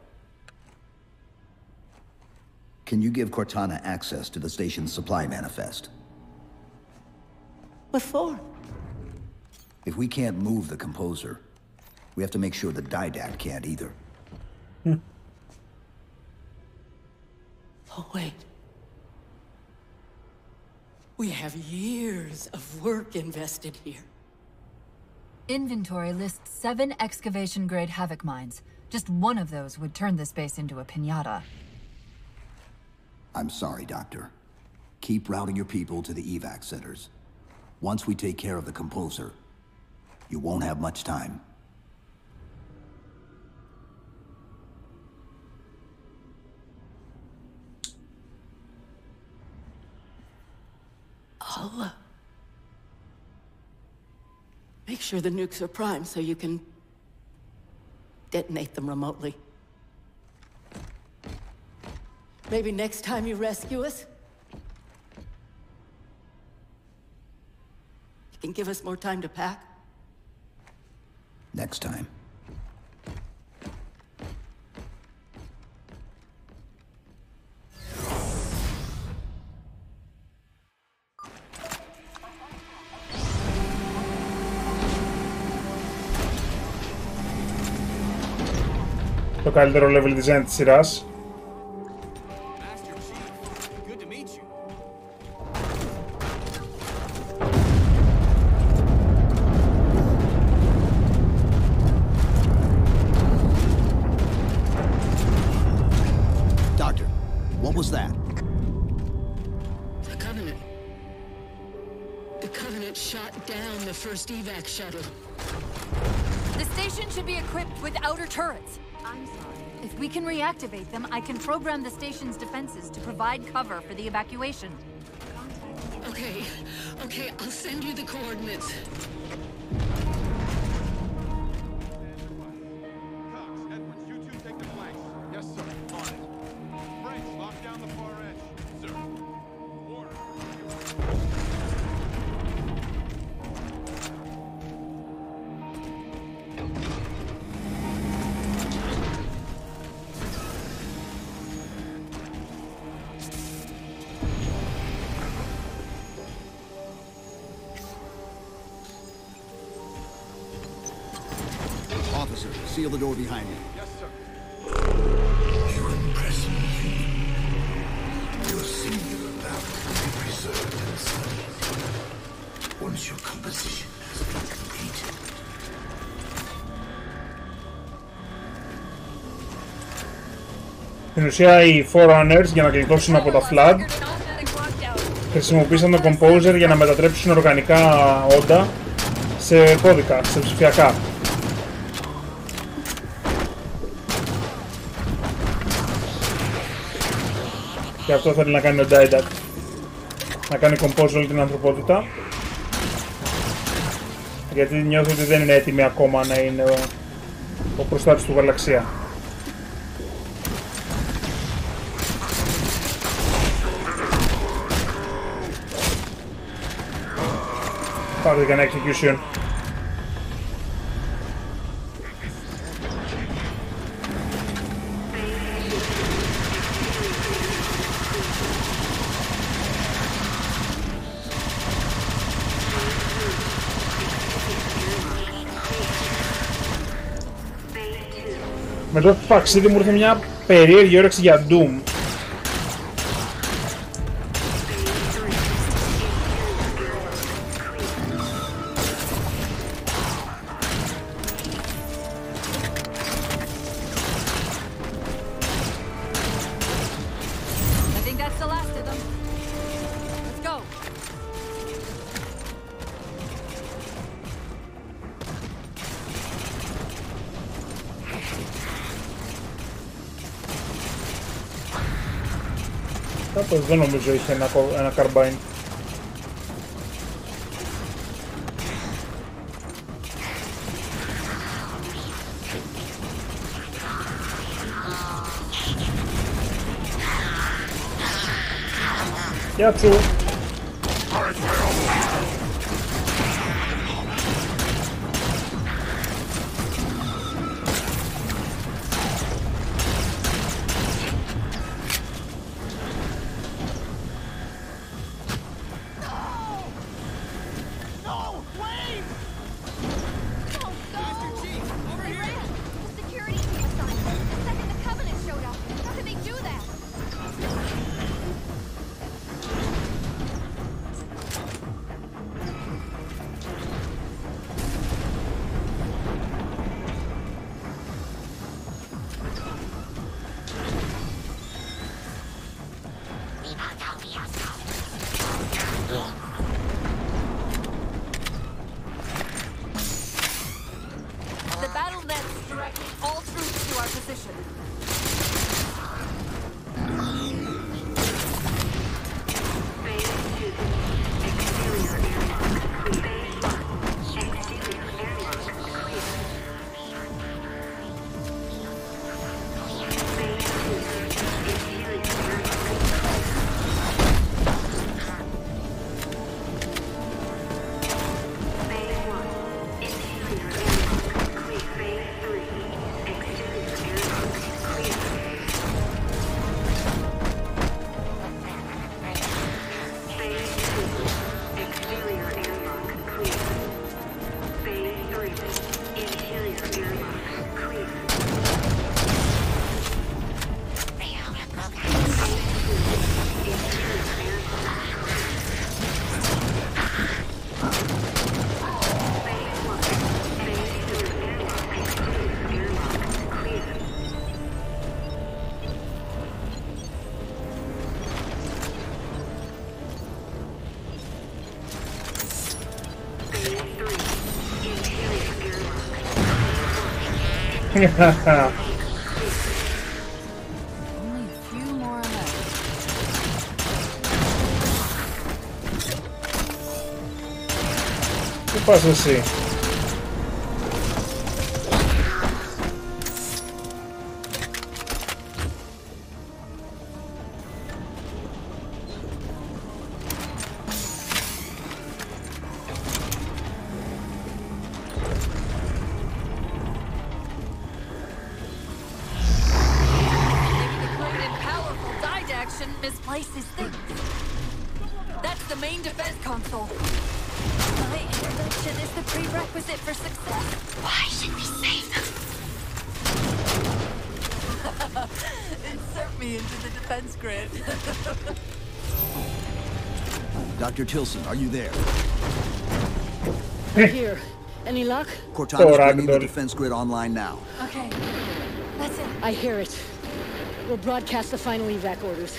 Can you give Cortana access to the station's supply manifest? What for? If we can't move the composer, we have to make sure the Didact can't either. Oh, wait. We have years of work invested here. Inventory lists 7 excavation-grade Havoc mines. Just one of those would turn this base into a piñata. I'm sorry, Doctor. Keep routing your people to the evac centers. Once we take care of the composer, you won't have much time. I'll make sure the nukes are primed so you can detonate them remotely. Maybe next time you rescue us, you can give us more time to pack. Next time. Το καλύτερο level design της σειράς. Doctor, what was that? The Covenant. The Covenant shot down the first evac shuttle. The station should be equipped with outer turrets. I'm sorry. If we can reactivate them, I can program the station's defenses to provide cover for the evacuation. Okay, I'll send you the coordinates. Officer, seal the door behind me. Yes, sir. You impress me. Your singular valor will be preserved and studied. Once your composition has been completed. Στην ουσία οι Forerunners για να γλιτώσουν από τα Flood χρησιμοποίησαν το Composer για να μετατρέψουν οργανικά όντα σε κώδικα, σε ψηφιακά. Και αυτό θέλει να κάνει ο Didact. Να κάνει Compose όλη την ανθρωπότητα. Γιατί νιώθω ότι δεν είναι έτοιμη ακόμα να είναι ο προστάτης του γαλαξία. Πάρτε κανένα execution. Με το ταξίδι μου ήρθε μια περίεργη όρεξη για Doom. Κάπως δεν νομίζω είχε ένα καρμπάιν. Γεια σου. Only a few more ahead. Πού πας εσύ? Misplaces things. That's the main defense console. My intervention is the prerequisite for success. Why should we save them? Insert me into the defense grid. Dr. Tilson, are you there? I'm here. Any luck? Cortana's bringing the defense grid online now. Okay, that's it. I hear it. We'll broadcast the final evac orders.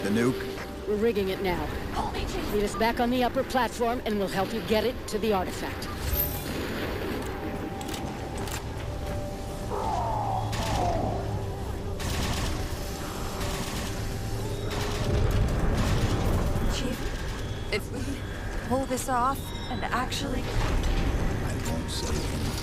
The nuke? We're rigging it now. Meet us back on the upper platform and we'll help you get it to the artifact. Chief, if we pull this off and actually... I won't say anything.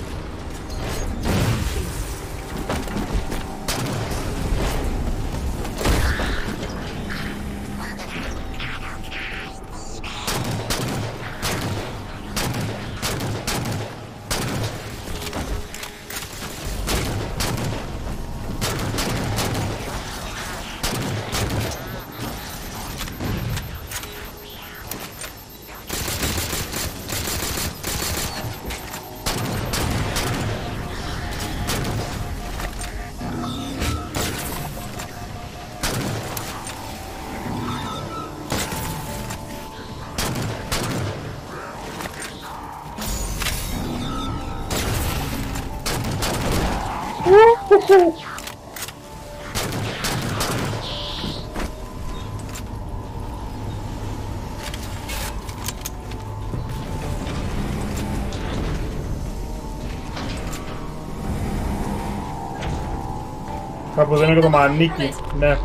Κάπως δεν είναι και το μανίκι, ναι.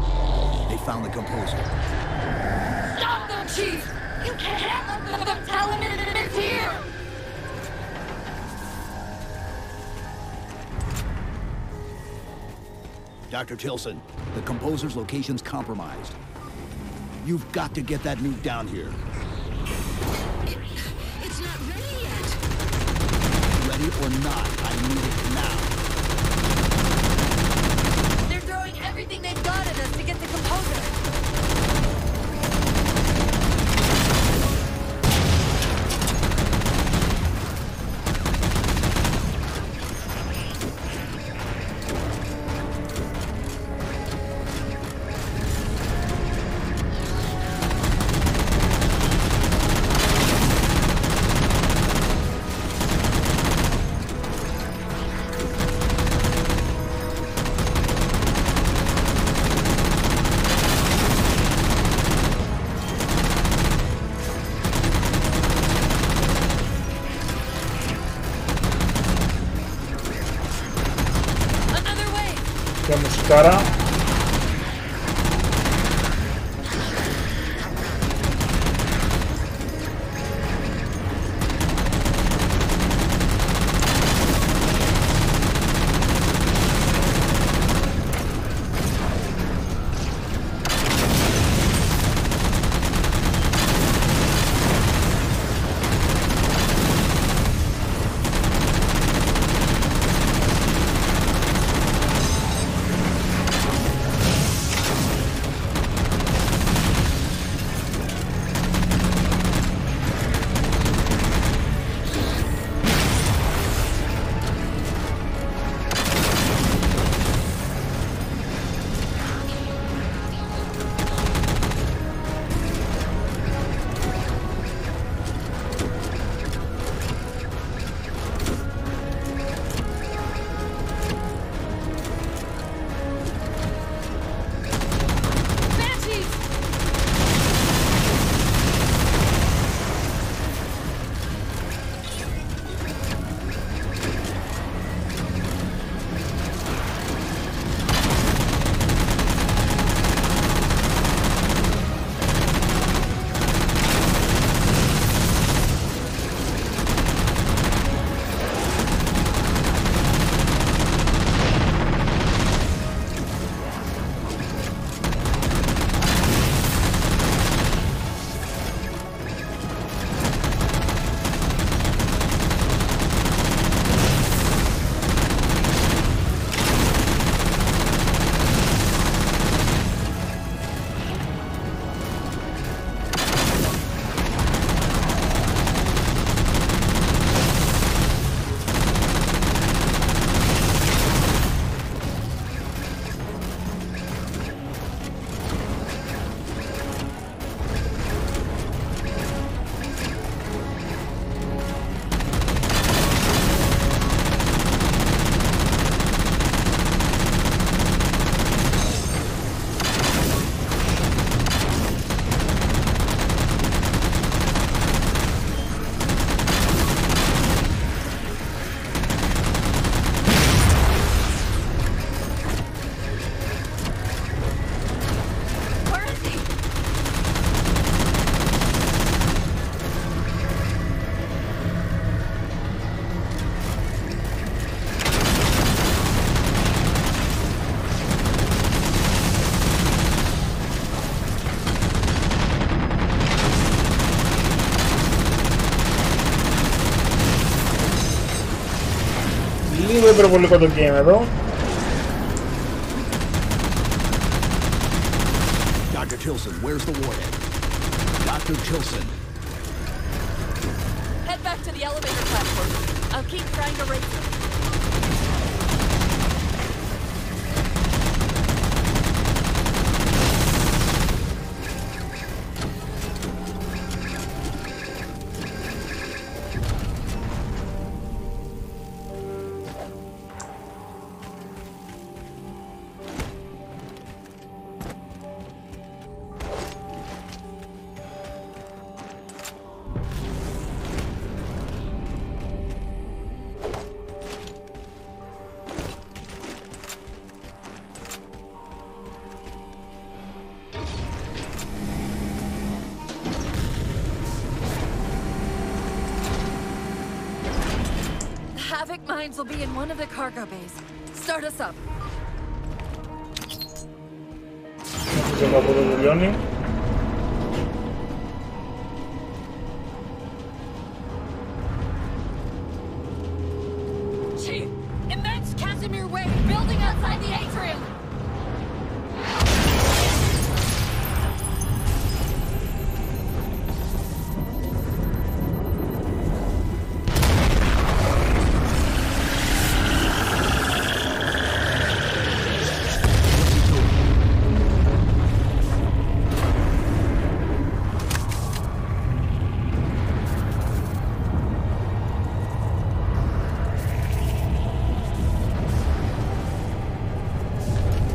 They found the composer. Chief! You can't let them tell him it's here! Dr. Tilson, the composer's location's compromised. You've got to get that nuke down here. It's not ready yet. Ready or not, I need it now. They're throwing everything they've got at us to get the composer. Και μουσικάρα. Λίγο υπερβολικό το game εδώ. Dr. Tilson, where's the warhead? Dr. Tilson. Head back to the elevator platform. I'll keep trying to raise it. Havoc mines will be in one of the cargo bays. Start us up. Το από το δουλειώνει. Chief, immense Casimir wave building outside the atrium.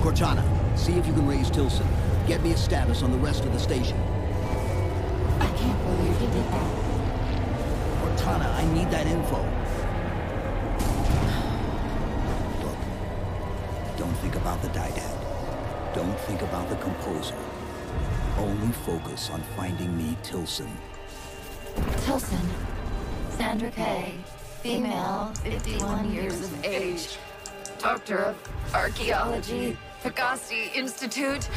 Cortana, see if you can raise Tilson. Get me a status on the rest of the station. I can't believe you did that. Cortana, I need that info. Look, don't think about the Didad. Don't think about the composer. Only focus on finding me Tilson. Tilson. Sandra Kay. Female, 51 years of age. Doctor of Archaeology. Pegasi Institute.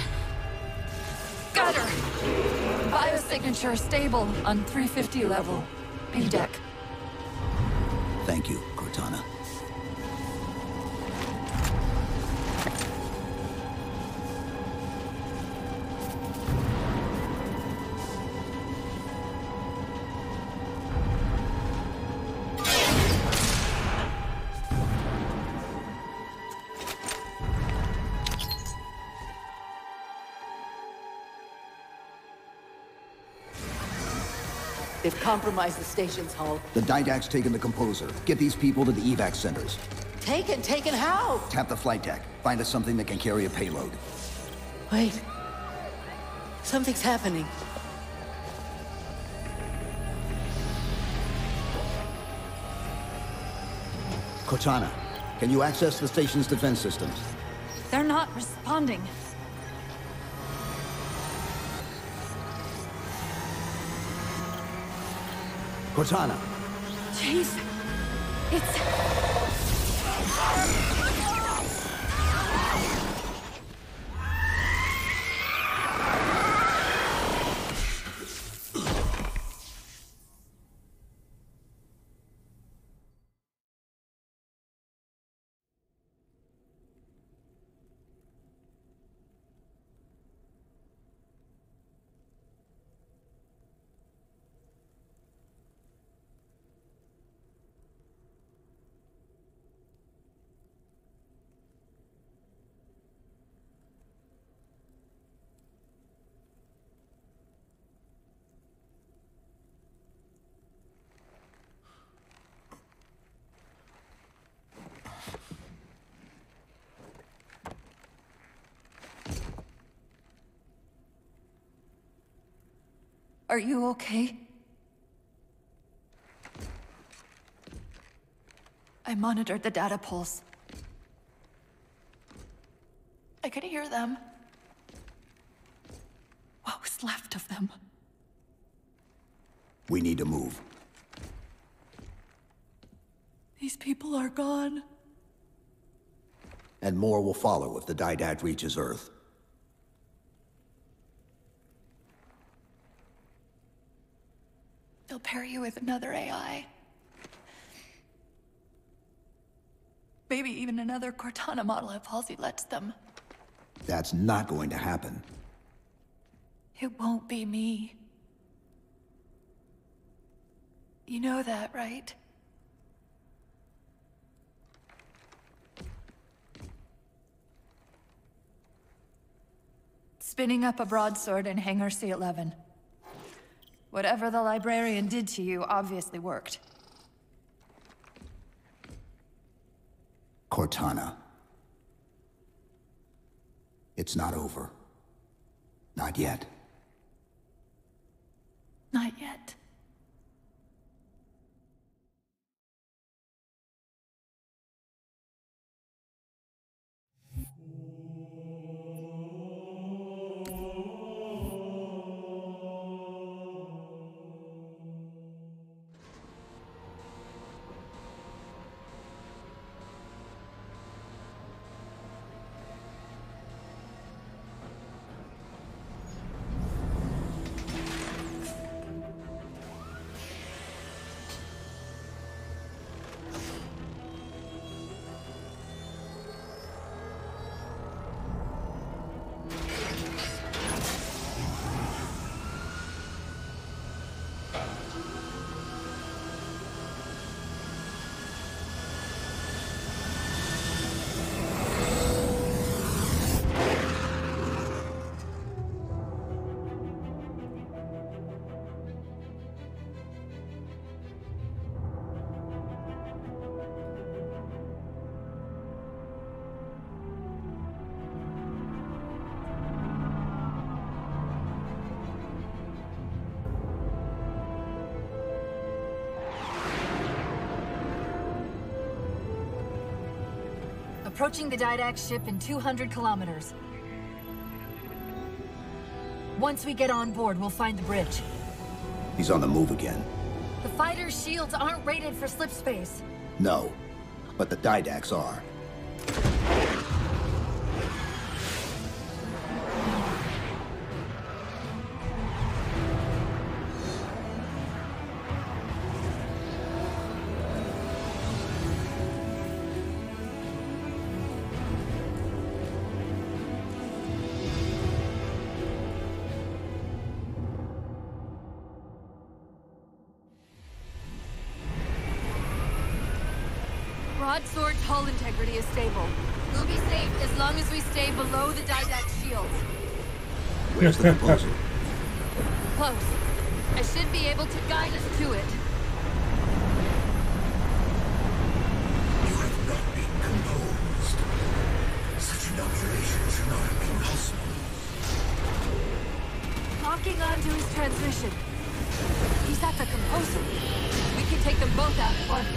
Got her. Biosignature stable on 350 level. B deck. Thank you, Cortana. They've compromised the station's hull. The Didact's taken the composer. Get these people to the evac centers. Taken how? Tap the flight deck. Find us something that can carry a payload. Wait. Something's happening. Cortana, can you access the station's defense systems? They're not responding. Cortana. Jeez. It's... Are you okay? I monitored the data pulse. I could hear them. What was left of them? We need to move. These people are gone. And more will follow if the Didad reaches Earth. They'll pair you with another AI. Maybe even another Cortana model if Halsey lets them. That's not going to happen. It won't be me. You know that, right? Spinning up a broadsword in Hangar C-11. Whatever the librarian did to you obviously worked. Cortana. It's not over. Not yet. Not yet. Approaching the Didact ship in 200 kilometers. Once we get on board, we'll find the bridge. He's on the move again. The fighter's shields aren't rated for slip space. No, but the Didacts are. Broadsword's hull integrity is stable. We'll be safe as long as we stay below the Didact shields. Where's the composer? Close. I should be able to guide us to it. You have not been composed. Such an operation should not have been possible. Locking onto his transmission. He's at the composer. We can take them both out at once.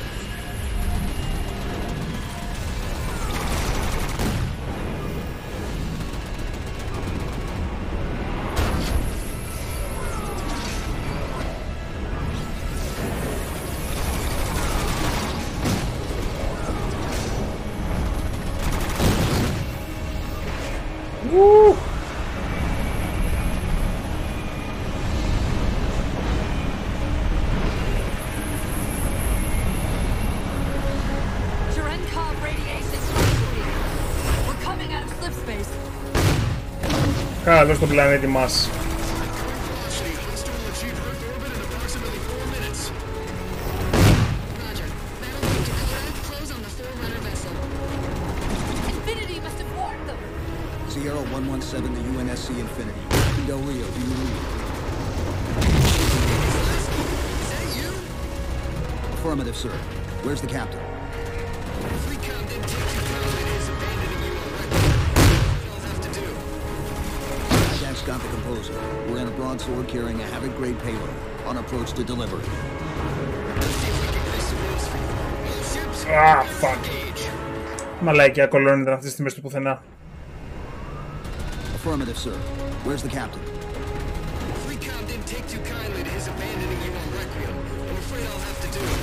Woo! Cherenkov radiation structure. We're coming out of slip space. Καλώς στον πλανήτη μας. Sierra 117 to UNSC Infinity. Del Rio, do you read? Is that you? Affirmative, sir. Where's the captain? Fleet Comm didn't take you pilot is abandoning you on record. What else have to do? Didact's got the composer. We're in a broadsword carrying a Havoc-grade payload. On approach to delivery. Let's see if we can grease the wheels for you. All ships, Ah, prepare fuck. to engage. Μαλάκια κολώνεται αυτή τη στιγμή στο πουθενά. Affirmative, sir. Where's the captain? Fleet Comm didn't take too kindly to his abandoning you on Requiem. I'm afraid I'll have to do it.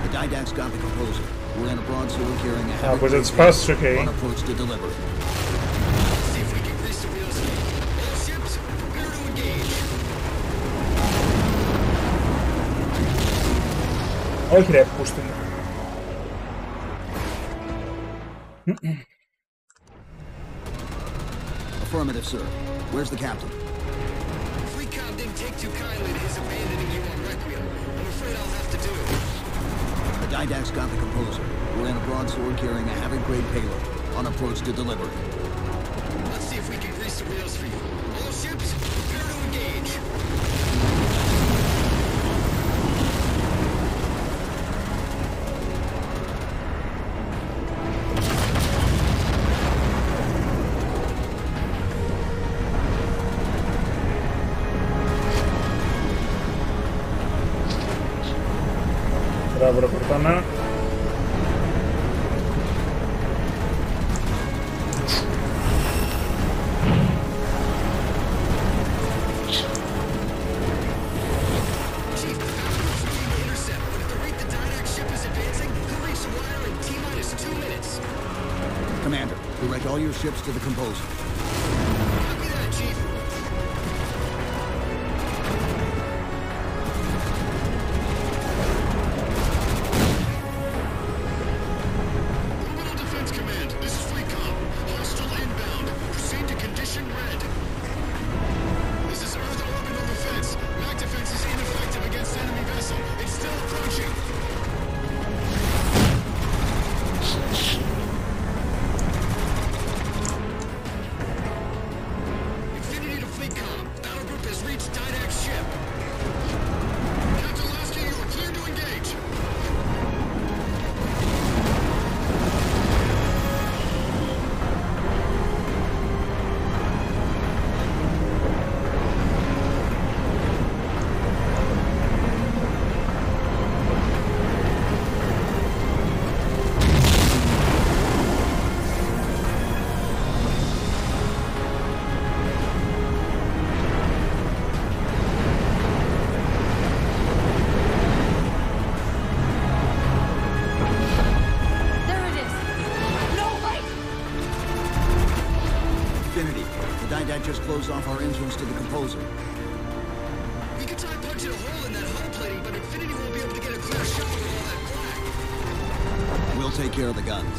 The Didact's got the composer. We're in a broadsword carrying a Ah, pues Havoc-grade it's fast, payload. okay. On approach to delivery. Let's see if we can grease the wheels for you. All ships, prepare to engage. Όχι ρε, πούστε μου. Affirmative, sir. Where's the captain? Fleet Comm didn't take too kindly to his abandoning you on Requiem. I'm afraid I'll have to do it. The Didact's got the composer. We're in a broadsword carrying a Havoc-grade payload. On approach to delivery. Let's see if we can grease the wheels for you. All ships, prepare to engage. Μπράβο ρε Κορτάνα. Chief, after intercept, but at the rate the Didact ship is advancing, he'll reach the wire in T-minus 2 minutes. Commander, direct all your ships to the composer. Copy that, Chief. Orbital Defense Command, this is Fleet Comm. Hostile inbound. Proceed to condition red. This is Earth Orbital Defense. Mag defense is ineffective against enemy vessel. It's still approaching. close off our entrance to the composer. We could try punching a hole in that hull plating, but Infinity won't be able to get a clear shot with all that black. We'll take care of the guns.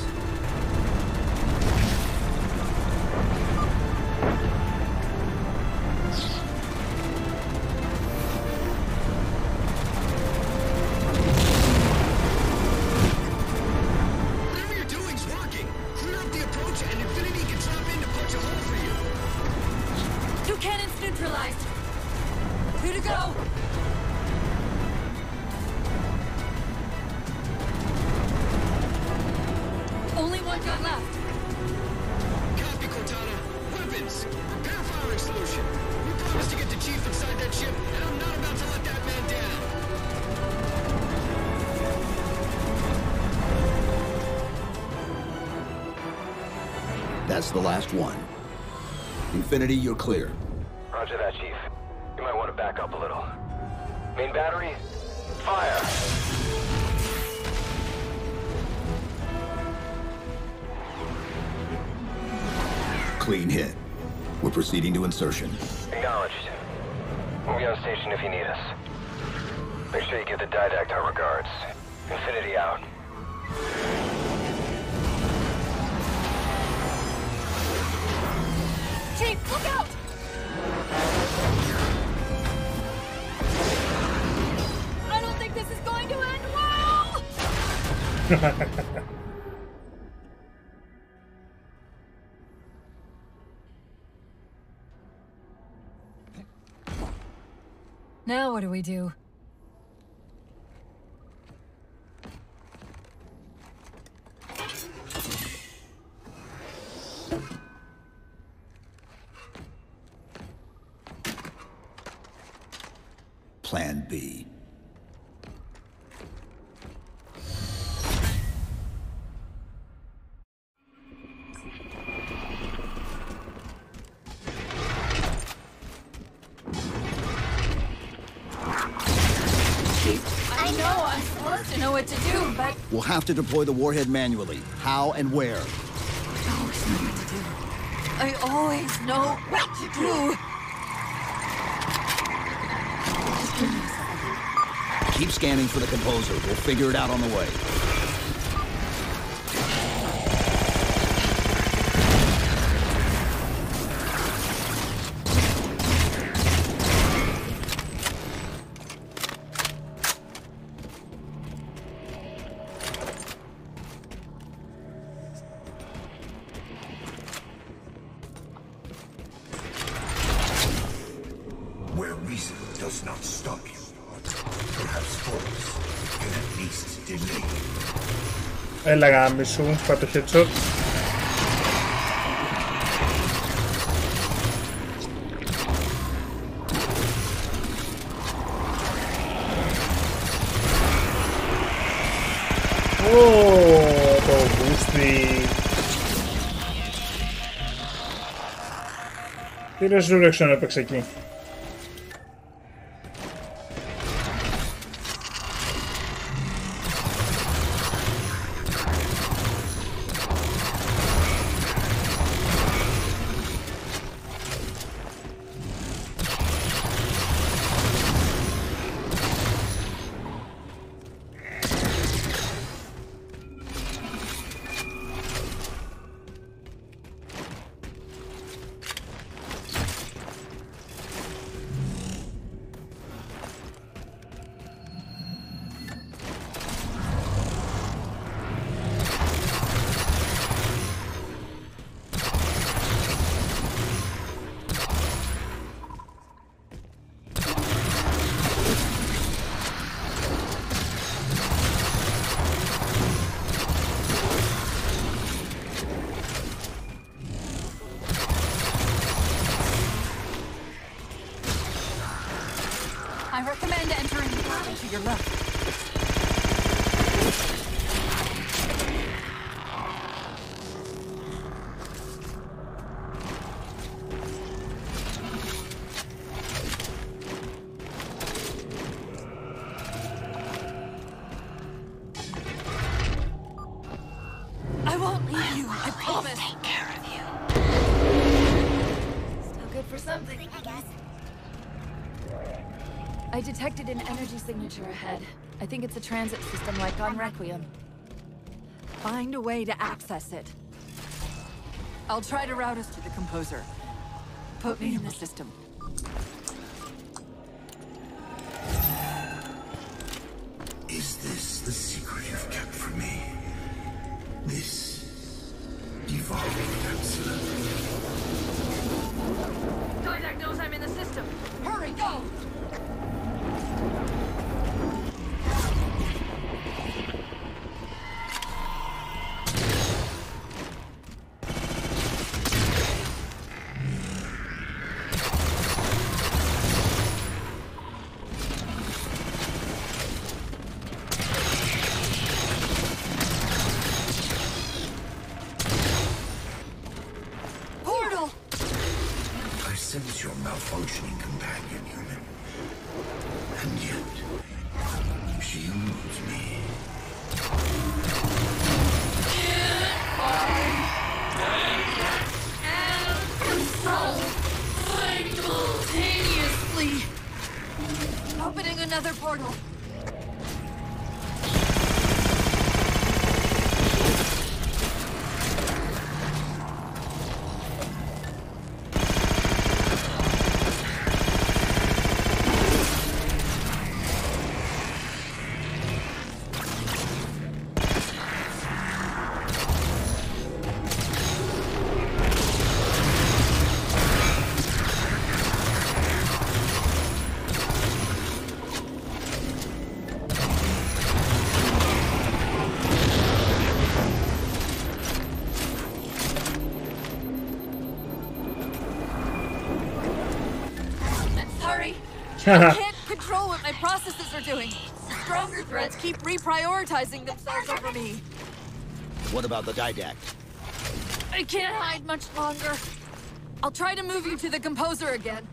Whatever you're doing's working. Clear up the approach, and Infinity can drop in to punch a hole for you. 2 cannons neutralized. 2 to go. Only 1 gun left. Copy, Cortana. Weapons. Prepare firing solution. We promised to get the Chief inside that ship, and I'm not about to let that man down. That's the last one. Infinity, you're clear. Roger that, Chief. You might want to back up a little. Main battery, fire! Clean hit. We're proceeding to insertion. Acknowledged. We'll be on station if you need us. Make sure you give the Didact our regards. Infinity out. Chief, look out! I don't think this is going to end well! Now what do we do? Plan B. I know I'm supposed to know what to do, but We'll have to deploy the warhead manually. How and where? I always know what to do. Keep scanning for the composer. We'll figure it out on the way. Where reason does not stop you, perhaps force can at least delay. Έλα γάμι σου, πά το headshot. Το μπούστι. Τι resurrection έπαιξε εκεί. I recommend entering the garden to your left. something, I guess. I detected an energy signature ahead. I think it's a transit system like on Requiem. Find a way to access it. I'll try to route us to the composer. Put me in the system. Is this the secret you've kept from me? This evolving capsule? Didac knows I'm in the system. Hurry, go! Sense your malfunctioning companion, human. And yet, she eludes me. And control simultaneously. Opening another portal. I can't control what my processes are doing. Stronger threads keep reprioritizing themselves over me. What about the Didac? I can't hide much longer. I'll try to move you to the composer again.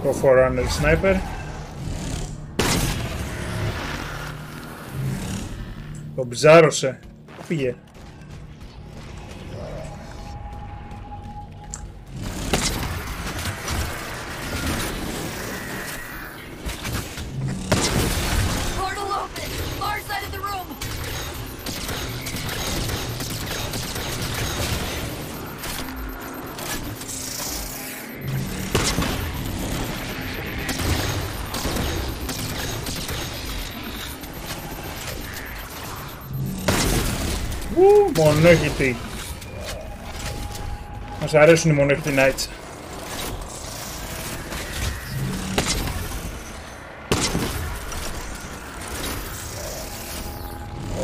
Go for another sniper. Το ψάρωσε. Πήγε. Portal open! Far side of the room! Μονόχυτη. Μας αρέσουν οι μονόχυτοι Knights.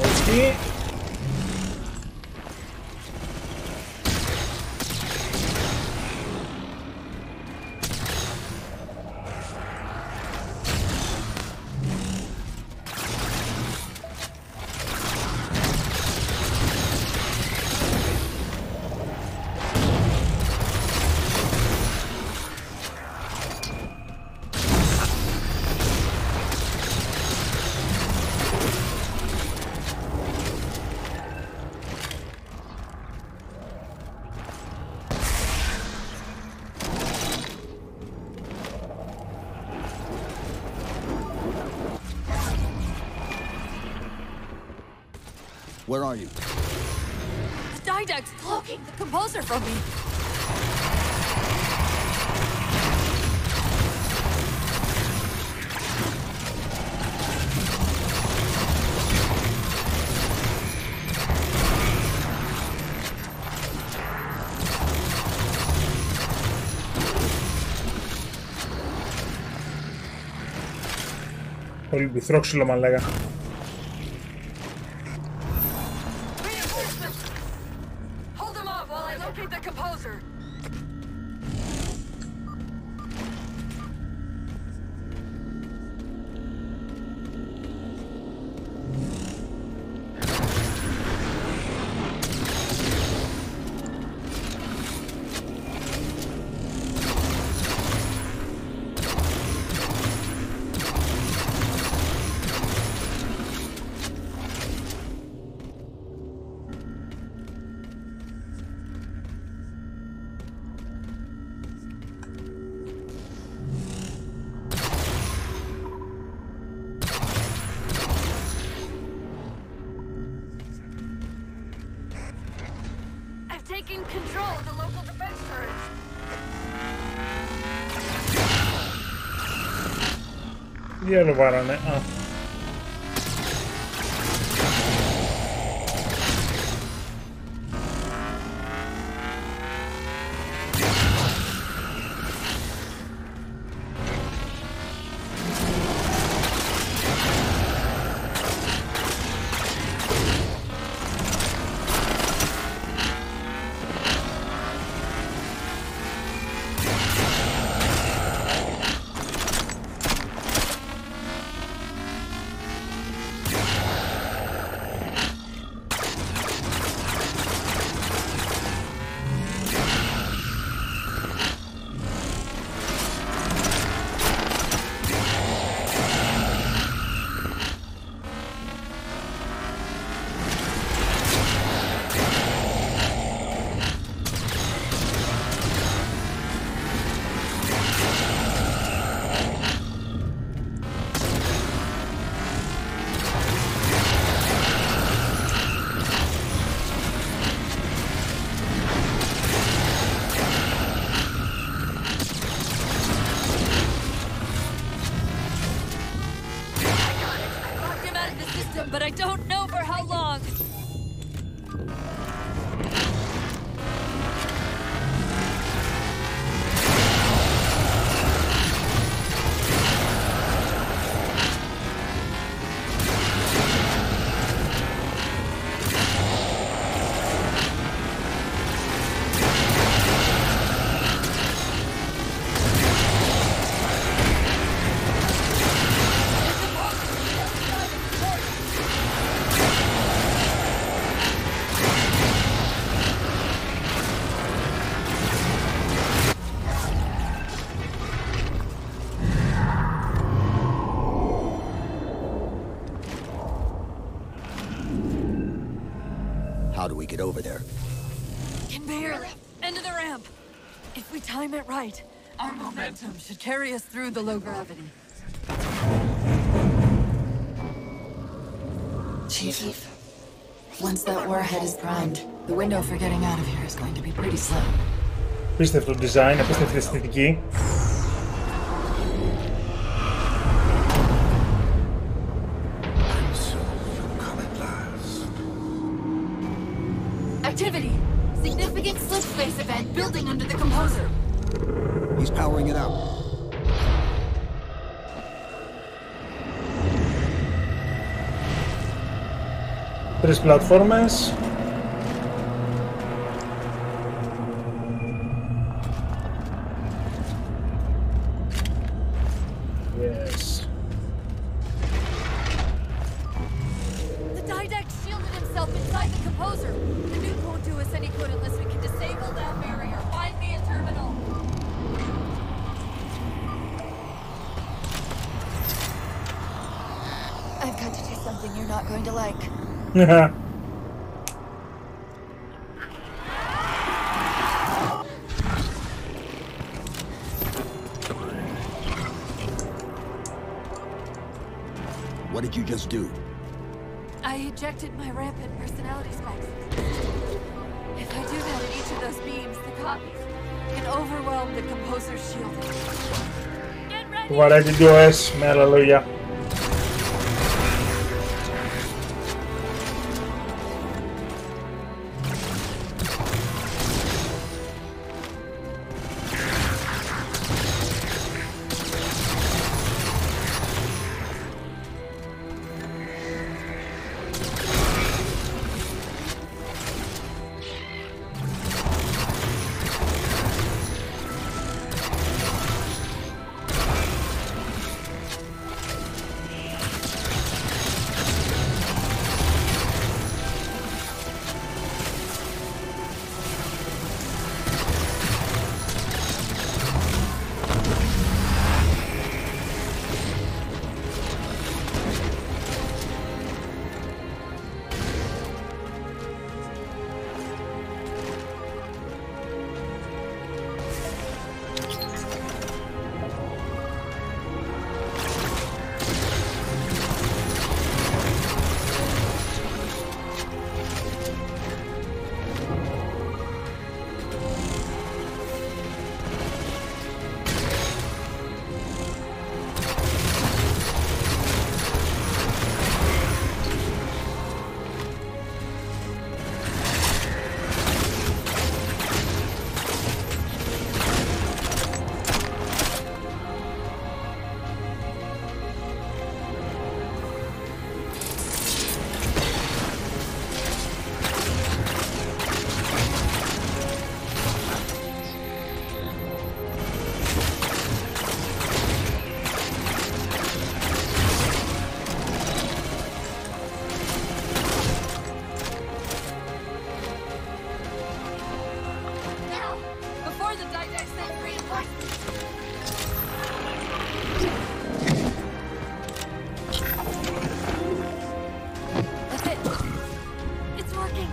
Όχι. Where are you? Didac's cloaking the composer from me. Πολύ πυθρόξυλο μαλάκα. They're taking control of the local defense turrets. Τι άλλο βάρανε, α. But I don't know for how long. How do we get over there? Can barely. End of the ramp. If we time it right, our momentum should carry us through the low gravity. Chief, once that warhead is primed, the window for getting out of here is going to be pretty slim. Απίστευτο design, απίστευτη αισθητική. Activity! Significant slip space event building under the composer. He's powering it up. Τρεις πλατφόρμες. Yes. The Didact shielded himself inside the composer. The nuke won't do us any good unless we can disable that barrier. Find me a terminal. I've got to do something you're not going to like. What did you just do? I ejected my rampant personality specs. If I do that at each of those beams, the copies can overwhelm the composer's shielding. Get ready! Βαράει την DOS, με άλλα λόγια. That's it. It's working.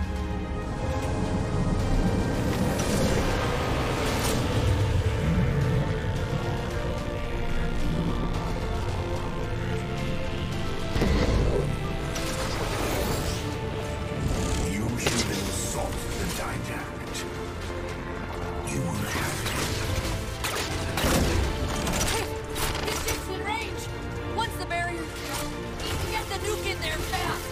You humans sought the didact. You will have This ship's in range. Once the barrier's down, get the nuke in there fast.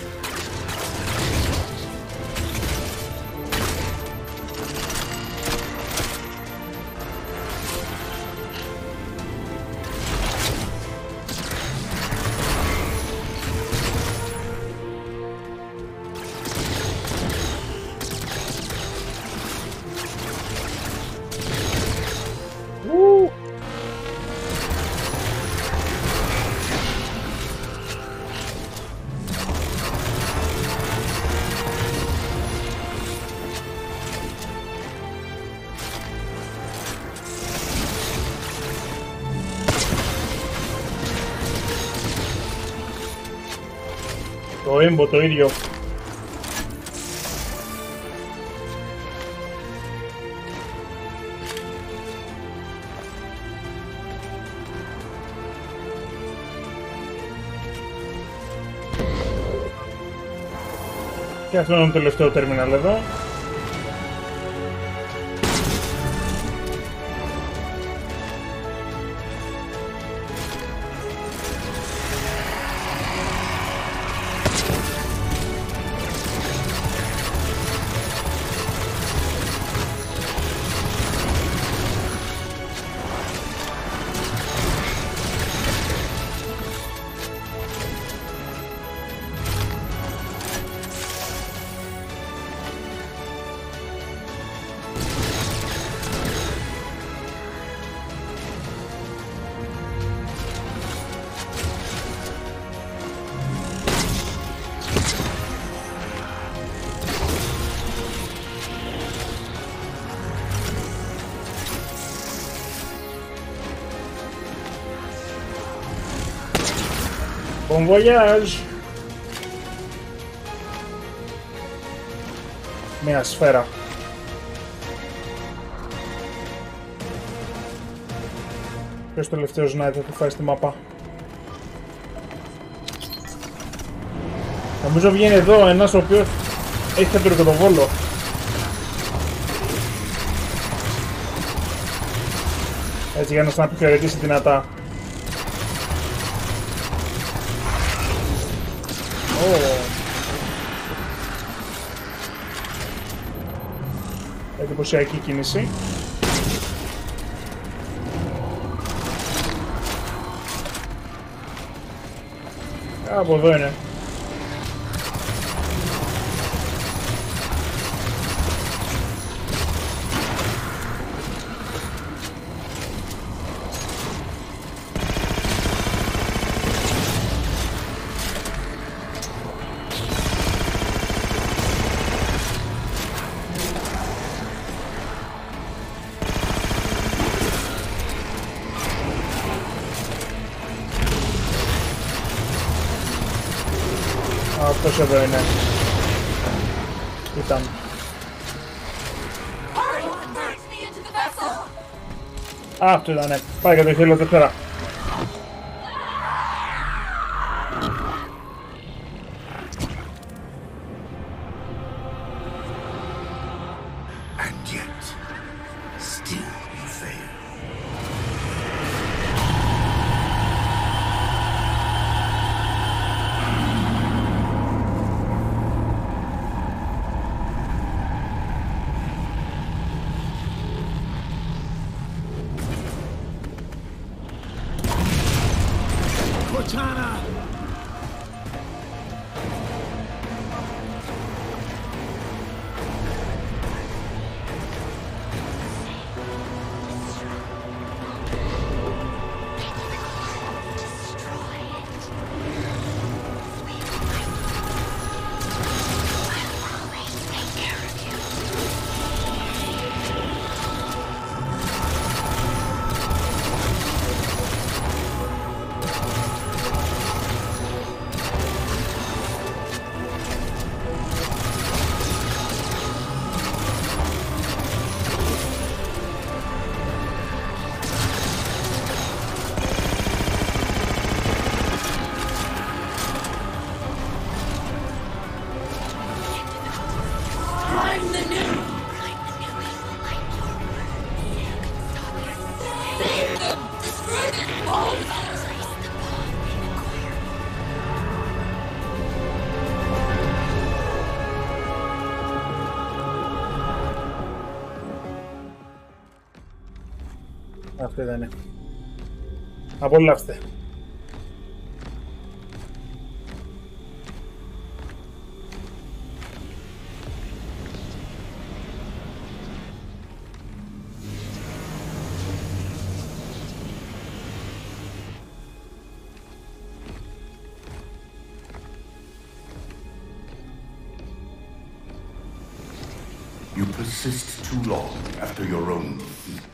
Woo! Το έμπο το ίδιο. Και αυτό είναι το τελευταίο terminal εδώ. Bon voyage! Μια σφαίρα. Ποιος ο τελευταίος Knight θα του φάει στη μαπά. Νομίζω βγαίνει εδώ ένας ο οποίος έχει και το ρικοτοβόλο. Έτσι για να σας αποχαιρετήσει δυνατά. Εντυπωσιακή κίνηση. Από εδώ είναι. Αυτός εδώ είναι. Ήταν. Αυτό ήτανε. Πάει για το χείλο τεσσέρα. And yet, still you fail. Cortana! Αυτό ήτανε. Απολαύστε. You persist too long after your own defeat.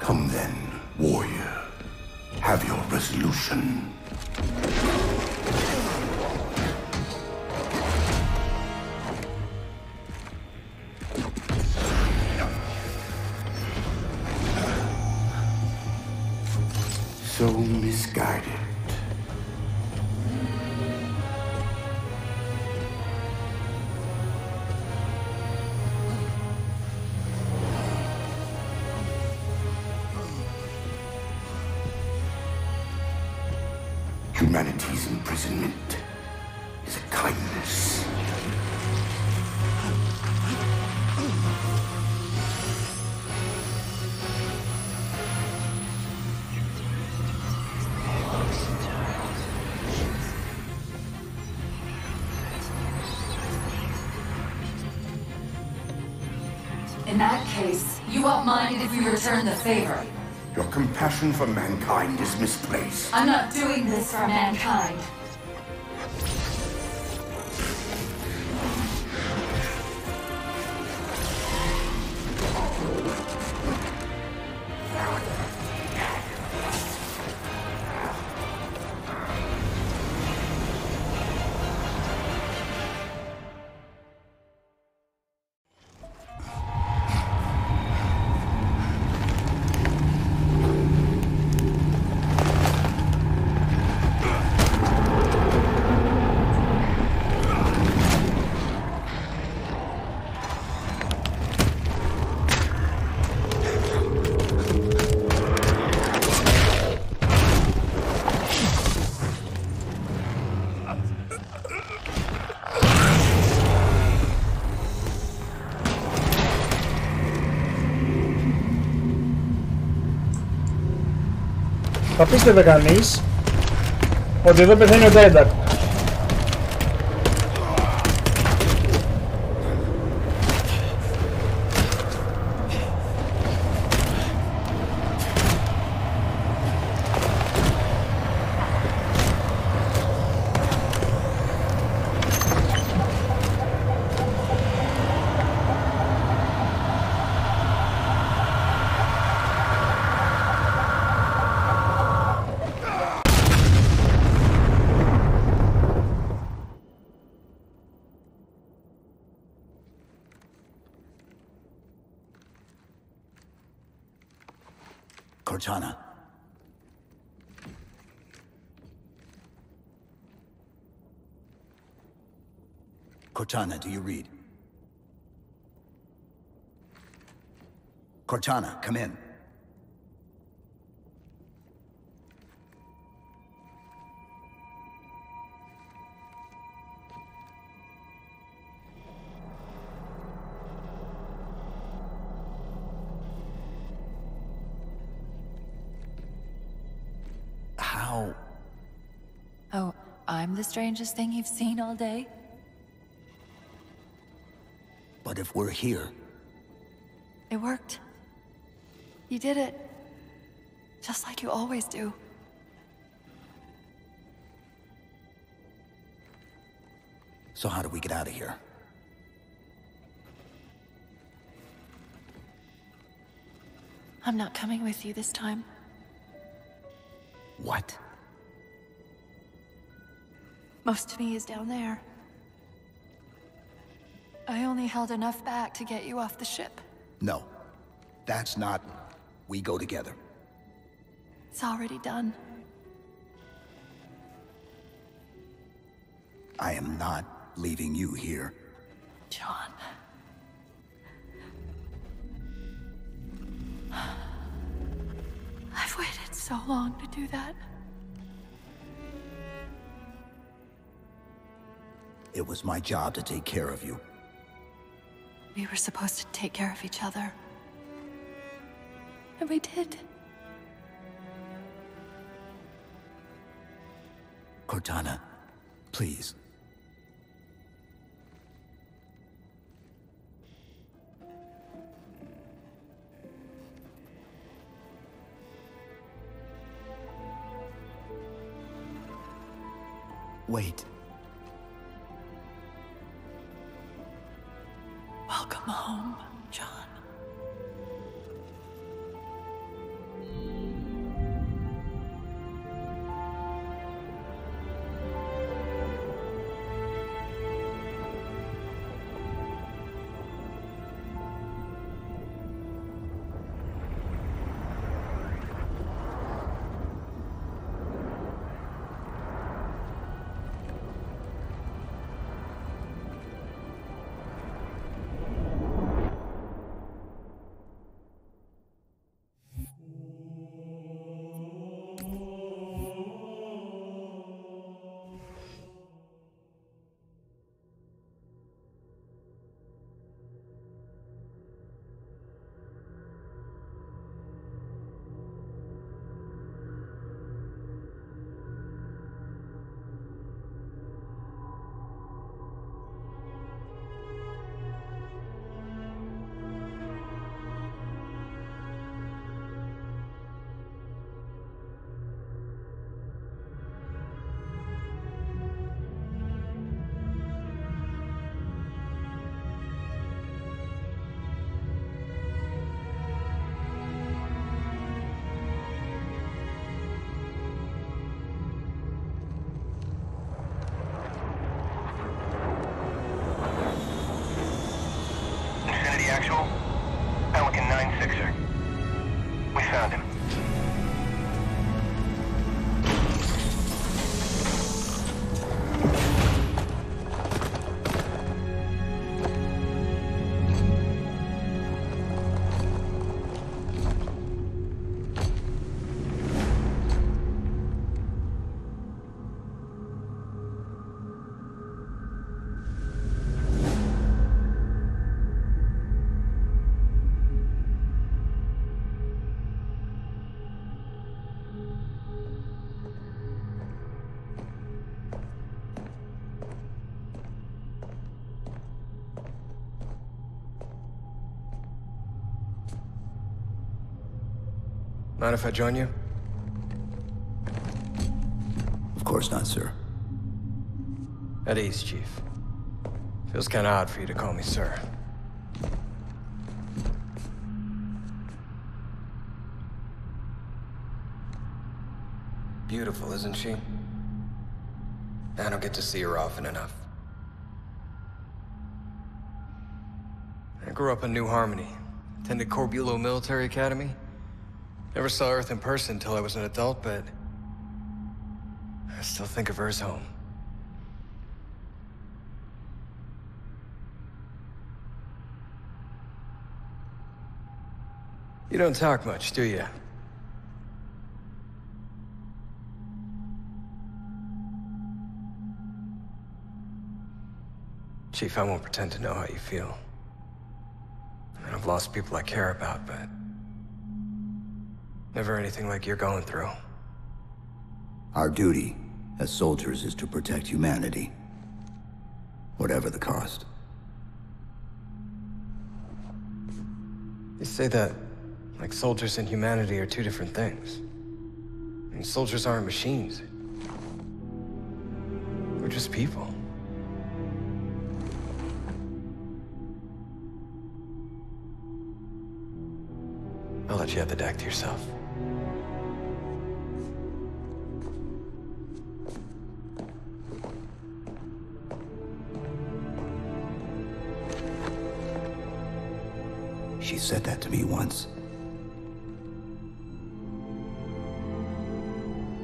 Come then, warrior. Have your resolution. So misguided. Humanity's imprisonment is a kindness. In that case, you won't mind it if we return the favor. Your compassion for mankind is misplaced. I'm not doing this for mankind. Θα πίστευε κανείς ότι εδώ πεθαίνει ο Ντάιντακ. Cortana. Cortana, do you read? Cortana, come in. How? Oh, I'm the strangest thing you've seen all day? But if we're here... It worked. You did it. Just like you always do. So how do we get out of here? I'm not coming with you this time. What? Most of me is down there. I only held enough back to get you off the ship. No. That's not... We go together. It's already done. I am not leaving you here. John. I've waited so long to do that. It was my job to take care of you. We were supposed to take care of each other. And we did. Cortana, please. Wait. Welcome home, John. Actual, Pelican 9-6er. We found him. Mind if I join you? Of course not, sir. At ease, Chief. Feels kinda odd for you to call me sir. Beautiful, isn't she? I don't get to see her often enough. I grew up in New Harmony. Attended Corbulo Military Academy. Never saw Earth in person until I was an adult, but I still think of her as home. You don't talk much, do you? Chief, I won't pretend to know how you feel. I mean, I've lost people I care about, but never anything like you're going through. Our duty as soldiers is to protect humanity, whatever the cost. You say that like soldiers and humanity are two different things. I mean, soldiers aren't machines. We're just people. I'll let you have the deck to yourself. She said that to me once.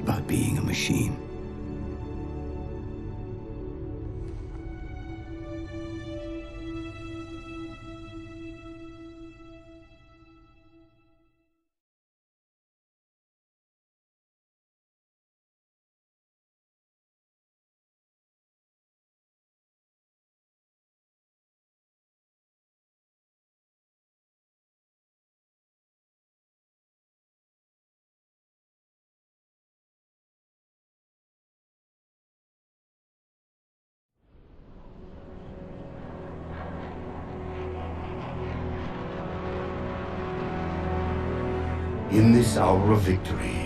About being a machine. In this hour of victory,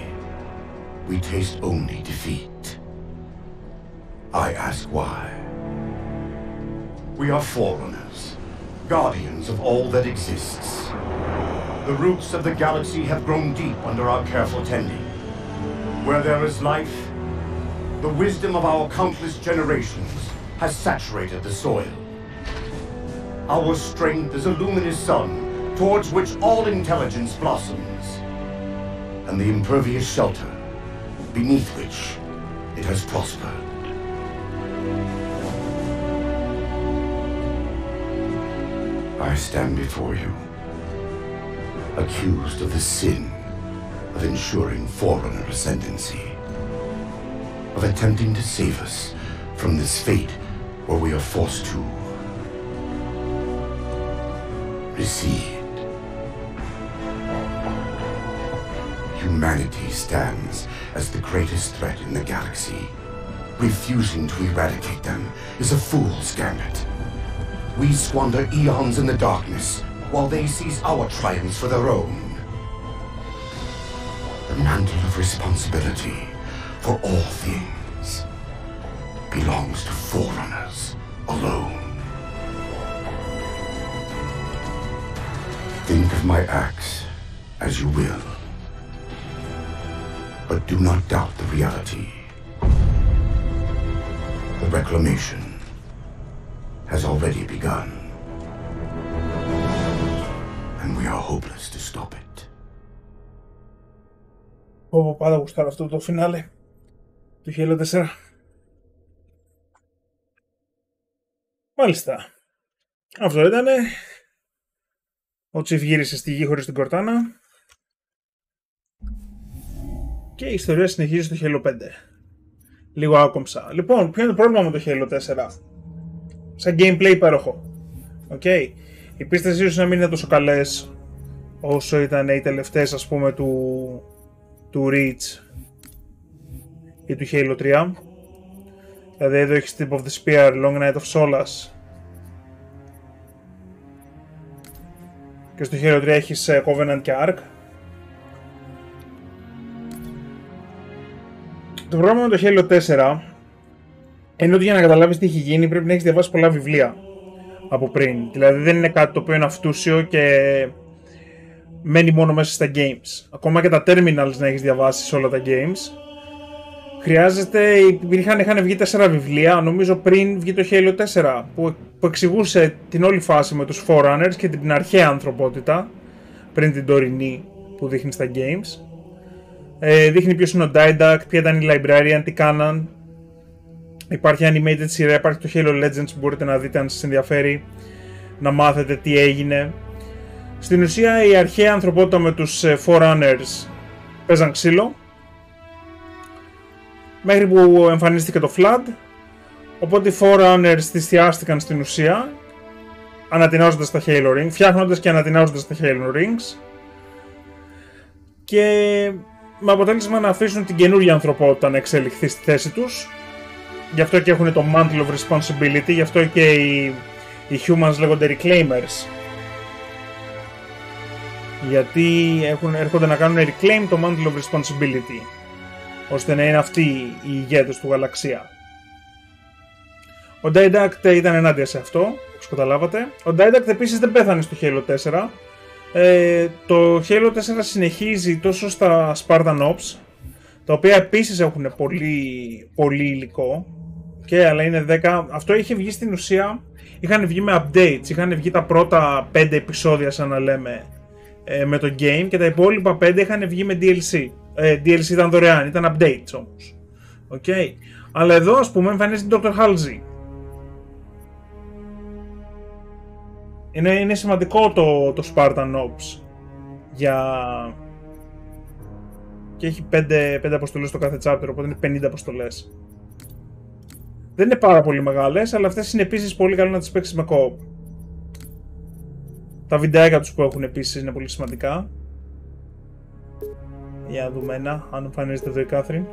we taste only defeat. I ask why. We are forerunners, guardians of all that exists. The roots of the galaxy have grown deep under our careful tending. Where there is life, the wisdom of our countless generations has saturated the soil. Our strength is a luminous sun towards which all intelligence blossoms, and the impervious shelter beneath which it has prospered. I stand before you, accused of the sin of ensuring Forerunner ascendancy, of attempting to save us from this fate where we are forced to recede. Humanity stands as the greatest threat in the galaxy. Refusing to eradicate them is a fool's gambit. We squander eons in the darkness, while they seize our triumphs for their own. The mantle of responsibility for all things belongs to Forerunners alone. Think of my acts as you will, but do not doubt the reality. The reclamation has already begun, and we are hopeless to stop it. Πάντα γουστάρω αυτό το φινάλε του Halo 4. Μάλιστα. Αυτό ήτανε. Ο Chief γύρισε στη γη χωρίς την Κορτάνα. Και η ιστορία συνεχίζει στο Halo 5. Λίγο άκομψα. Λοιπόν, ποιο είναι το πρόβλημα με το Halo 4? Σαν gameplay υπέροχο. Okay. Οι πίστες ίσως να μην είναι τόσο καλές όσο ήταν οι τελευταίες, ας πούμε, του Reach ή του Halo 3. Δηλαδή εδώ έχεις Tip of the Spear, Long Night of Solace. Και στο Halo 3 έχεις Covenant και Ark. Το πρόβλημα με το Halo 4 είναι ότι για να καταλάβεις τι έχει γίνει πρέπει να έχεις διαβάσει πολλά βιβλία από πριν. Δηλαδή δεν είναι κάτι το οποίο είναι αυτούσιο και μένει μόνο μέσα στα games. Ακόμα και τα terminals να έχεις διαβάσει σε όλα τα games. Χρειάζεται, είχαν βγει 4 βιβλία, νομίζω πριν βγει το Halo 4, που εξηγούσε την όλη φάση με τους Forerunners και την αρχαία ανθρωπότητα, πριν την τωρινή που δείχνει στα games. Δείχνει ποιος είναι ο Didact, ποια ήταν η Librarian, τι κάναν. Υπάρχει animated σειρά, υπάρχει το Halo Legends που μπορείτε να δείτε αν σας ενδιαφέρει, να μάθετε τι έγινε. Στην ουσία η αρχαία ανθρωπότητα με τους Forerunners παίζαν ξύλο, μέχρι που εμφανίστηκε το Flood, οπότε οι Forerunners θυσιάστηκαν στην ουσία, ανατινάζοντας τα Halo Rings, φτιάχνοντας και ανατινάζοντας τα Halo Rings, και με αποτέλεσμα να αφήσουν την καινούργια ανθρωπότητα να εξελιχθεί στη θέση τους. Γι' αυτό και έχουν το Mantle of Responsibility, γι' αυτό και οι Humans λέγονται Reclaimers. Γιατί έρχονται να κάνουν reclaim το Mantle of Responsibility, ώστε να είναι αυτοί οι ηγέτες του γαλαξία. Ο Didact ήταν ενάντια σε αυτό, όπως καταλάβατε. Ο Didact επίσης δεν πέθανε στο Halo 4. Το Halo 4 συνεχίζει τόσο στα Spartan Ops, τα οποία επίσης έχουν πολύ υλικό, αλλά είναι 10. Αυτό είχε βγει στην ουσία, είχαν βγει με updates, είχαν βγει τα πρώτα 5 επεισόδια, σαν να λέμε, με το game, και τα υπόλοιπα 5 είχαν βγει με DLC. DLC ήταν δωρεάν, ήταν updates όμως. Okay. Αλλά εδώ, ας πούμε, εμφανίζεται Dr. Halsey. Είναι σημαντικό το Spartan Ops και έχει 5 αποστολές στο κάθε chapter, οπότε είναι 50 αποστολές. Δεν είναι πάρα πολύ μεγάλες, αλλά αυτές είναι επίσης πολύ καλό να τις παίξεις με co-op. Τα βιντεάκια τους που έχουν επίσης είναι πολύ σημαντικά. Για να δούμε ένα, αν εμφανίζεται εδώ η Κάθριν.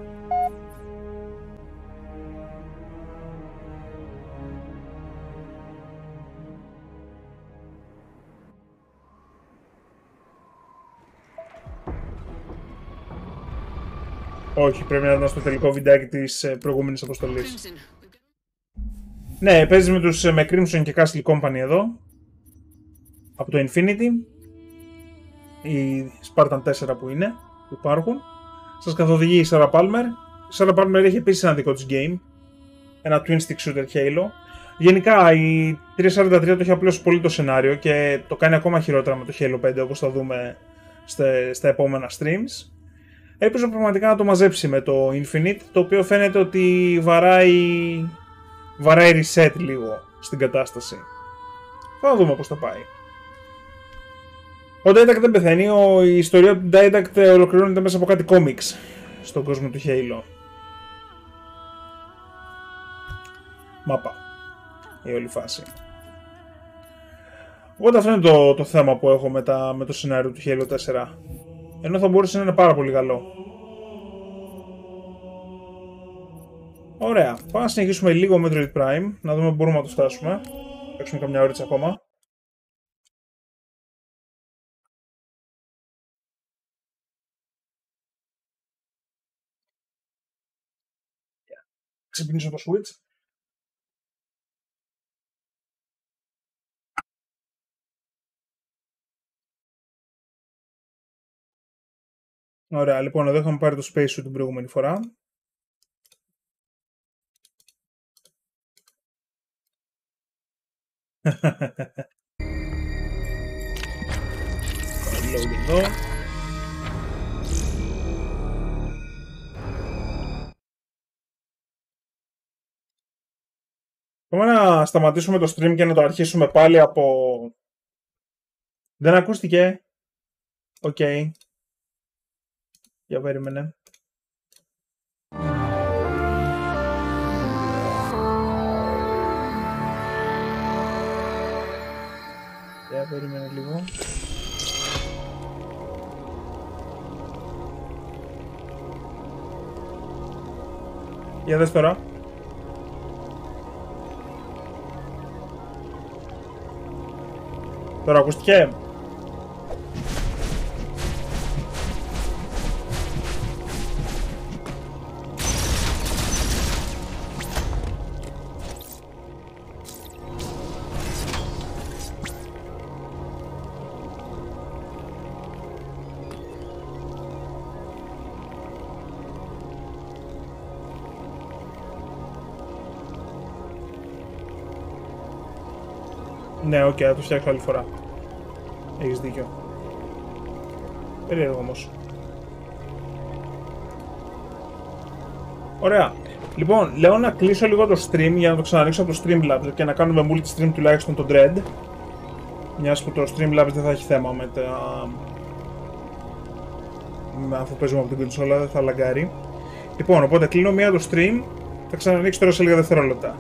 Όχι, πρέπει να ήταν στο τελικό βιντεάκι της προηγούμενης αποστολής. Ναι, παίζεις με Crimson και Castle Company εδώ. Από το Infinity. Οι Spartan 4 που υπάρχουν. Σας καθοδηγεί η Sarah Palmer. Η Sarah Palmer έχει επίσης ένα δικό της game. Ένα twin stick shooter Halo. Γενικά η 343 το έχει απλώσει πολύ το σενάριο και το κάνει ακόμα χειρότερα με το Halo 5, όπως θα δούμε στα επόμενα streams. Ελπίζω πραγματικά να το μαζέψει με το Infinite, το οποίο φαίνεται ότι βαράει reset λίγο στην κατάσταση. Θα δούμε πώς θα πάει. Ο Didact δεν πεθαίνει, η ιστορία του Didact ολοκληρώνεται μέσα από κάτι comics στον κόσμο του Halo. Μάπα η όλη φάση. Οπότε αυτό είναι το θέμα που έχω με το σενάριο του Halo 4. Ενώ θα μπορούσε να είναι πάρα πολύ καλό. Ωραία. Πάμε να συνεχίσουμε λίγο με Metroid Prime. Να δούμε αν μπορούμε να το φτάσουμε. Παίξουμε καμιά ώριτσα ακόμα. Ξυπνήσω το Switch. Ωραία, λοιπόν, εδώ είχαμε πάρει το Space Suit την προηγούμενη φορά. Εδώ. Πάμε να σταματήσουμε το stream και να το αρχίσουμε πάλι από... Δεν ακούστηκε. Οκ. Για περίμενε. Για περίμενε λίγο. Για δες τώρα. Τώρα ακούστηκε. Ναι, οκ, θα το φτιάξω άλλη φορά. Έχεις δίκιο. Περίεργο όμως. Ωραία. Λοιπόν, λέω να κλείσω λίγο το stream για να το ξανανοίξω από το Streamlabs και να κάνουμε multi-stream τουλάχιστον το Dread. Μιας που το Streamlabs δεν θα έχει θέμα με τα... αφού παίζουμε από την κονσόλα δεν θα λαγκάρει. Λοιπόν, οπότε κλείνω μία το stream. Θα ξανανοίξω τώρα σε λίγα δευτερόλεπτα.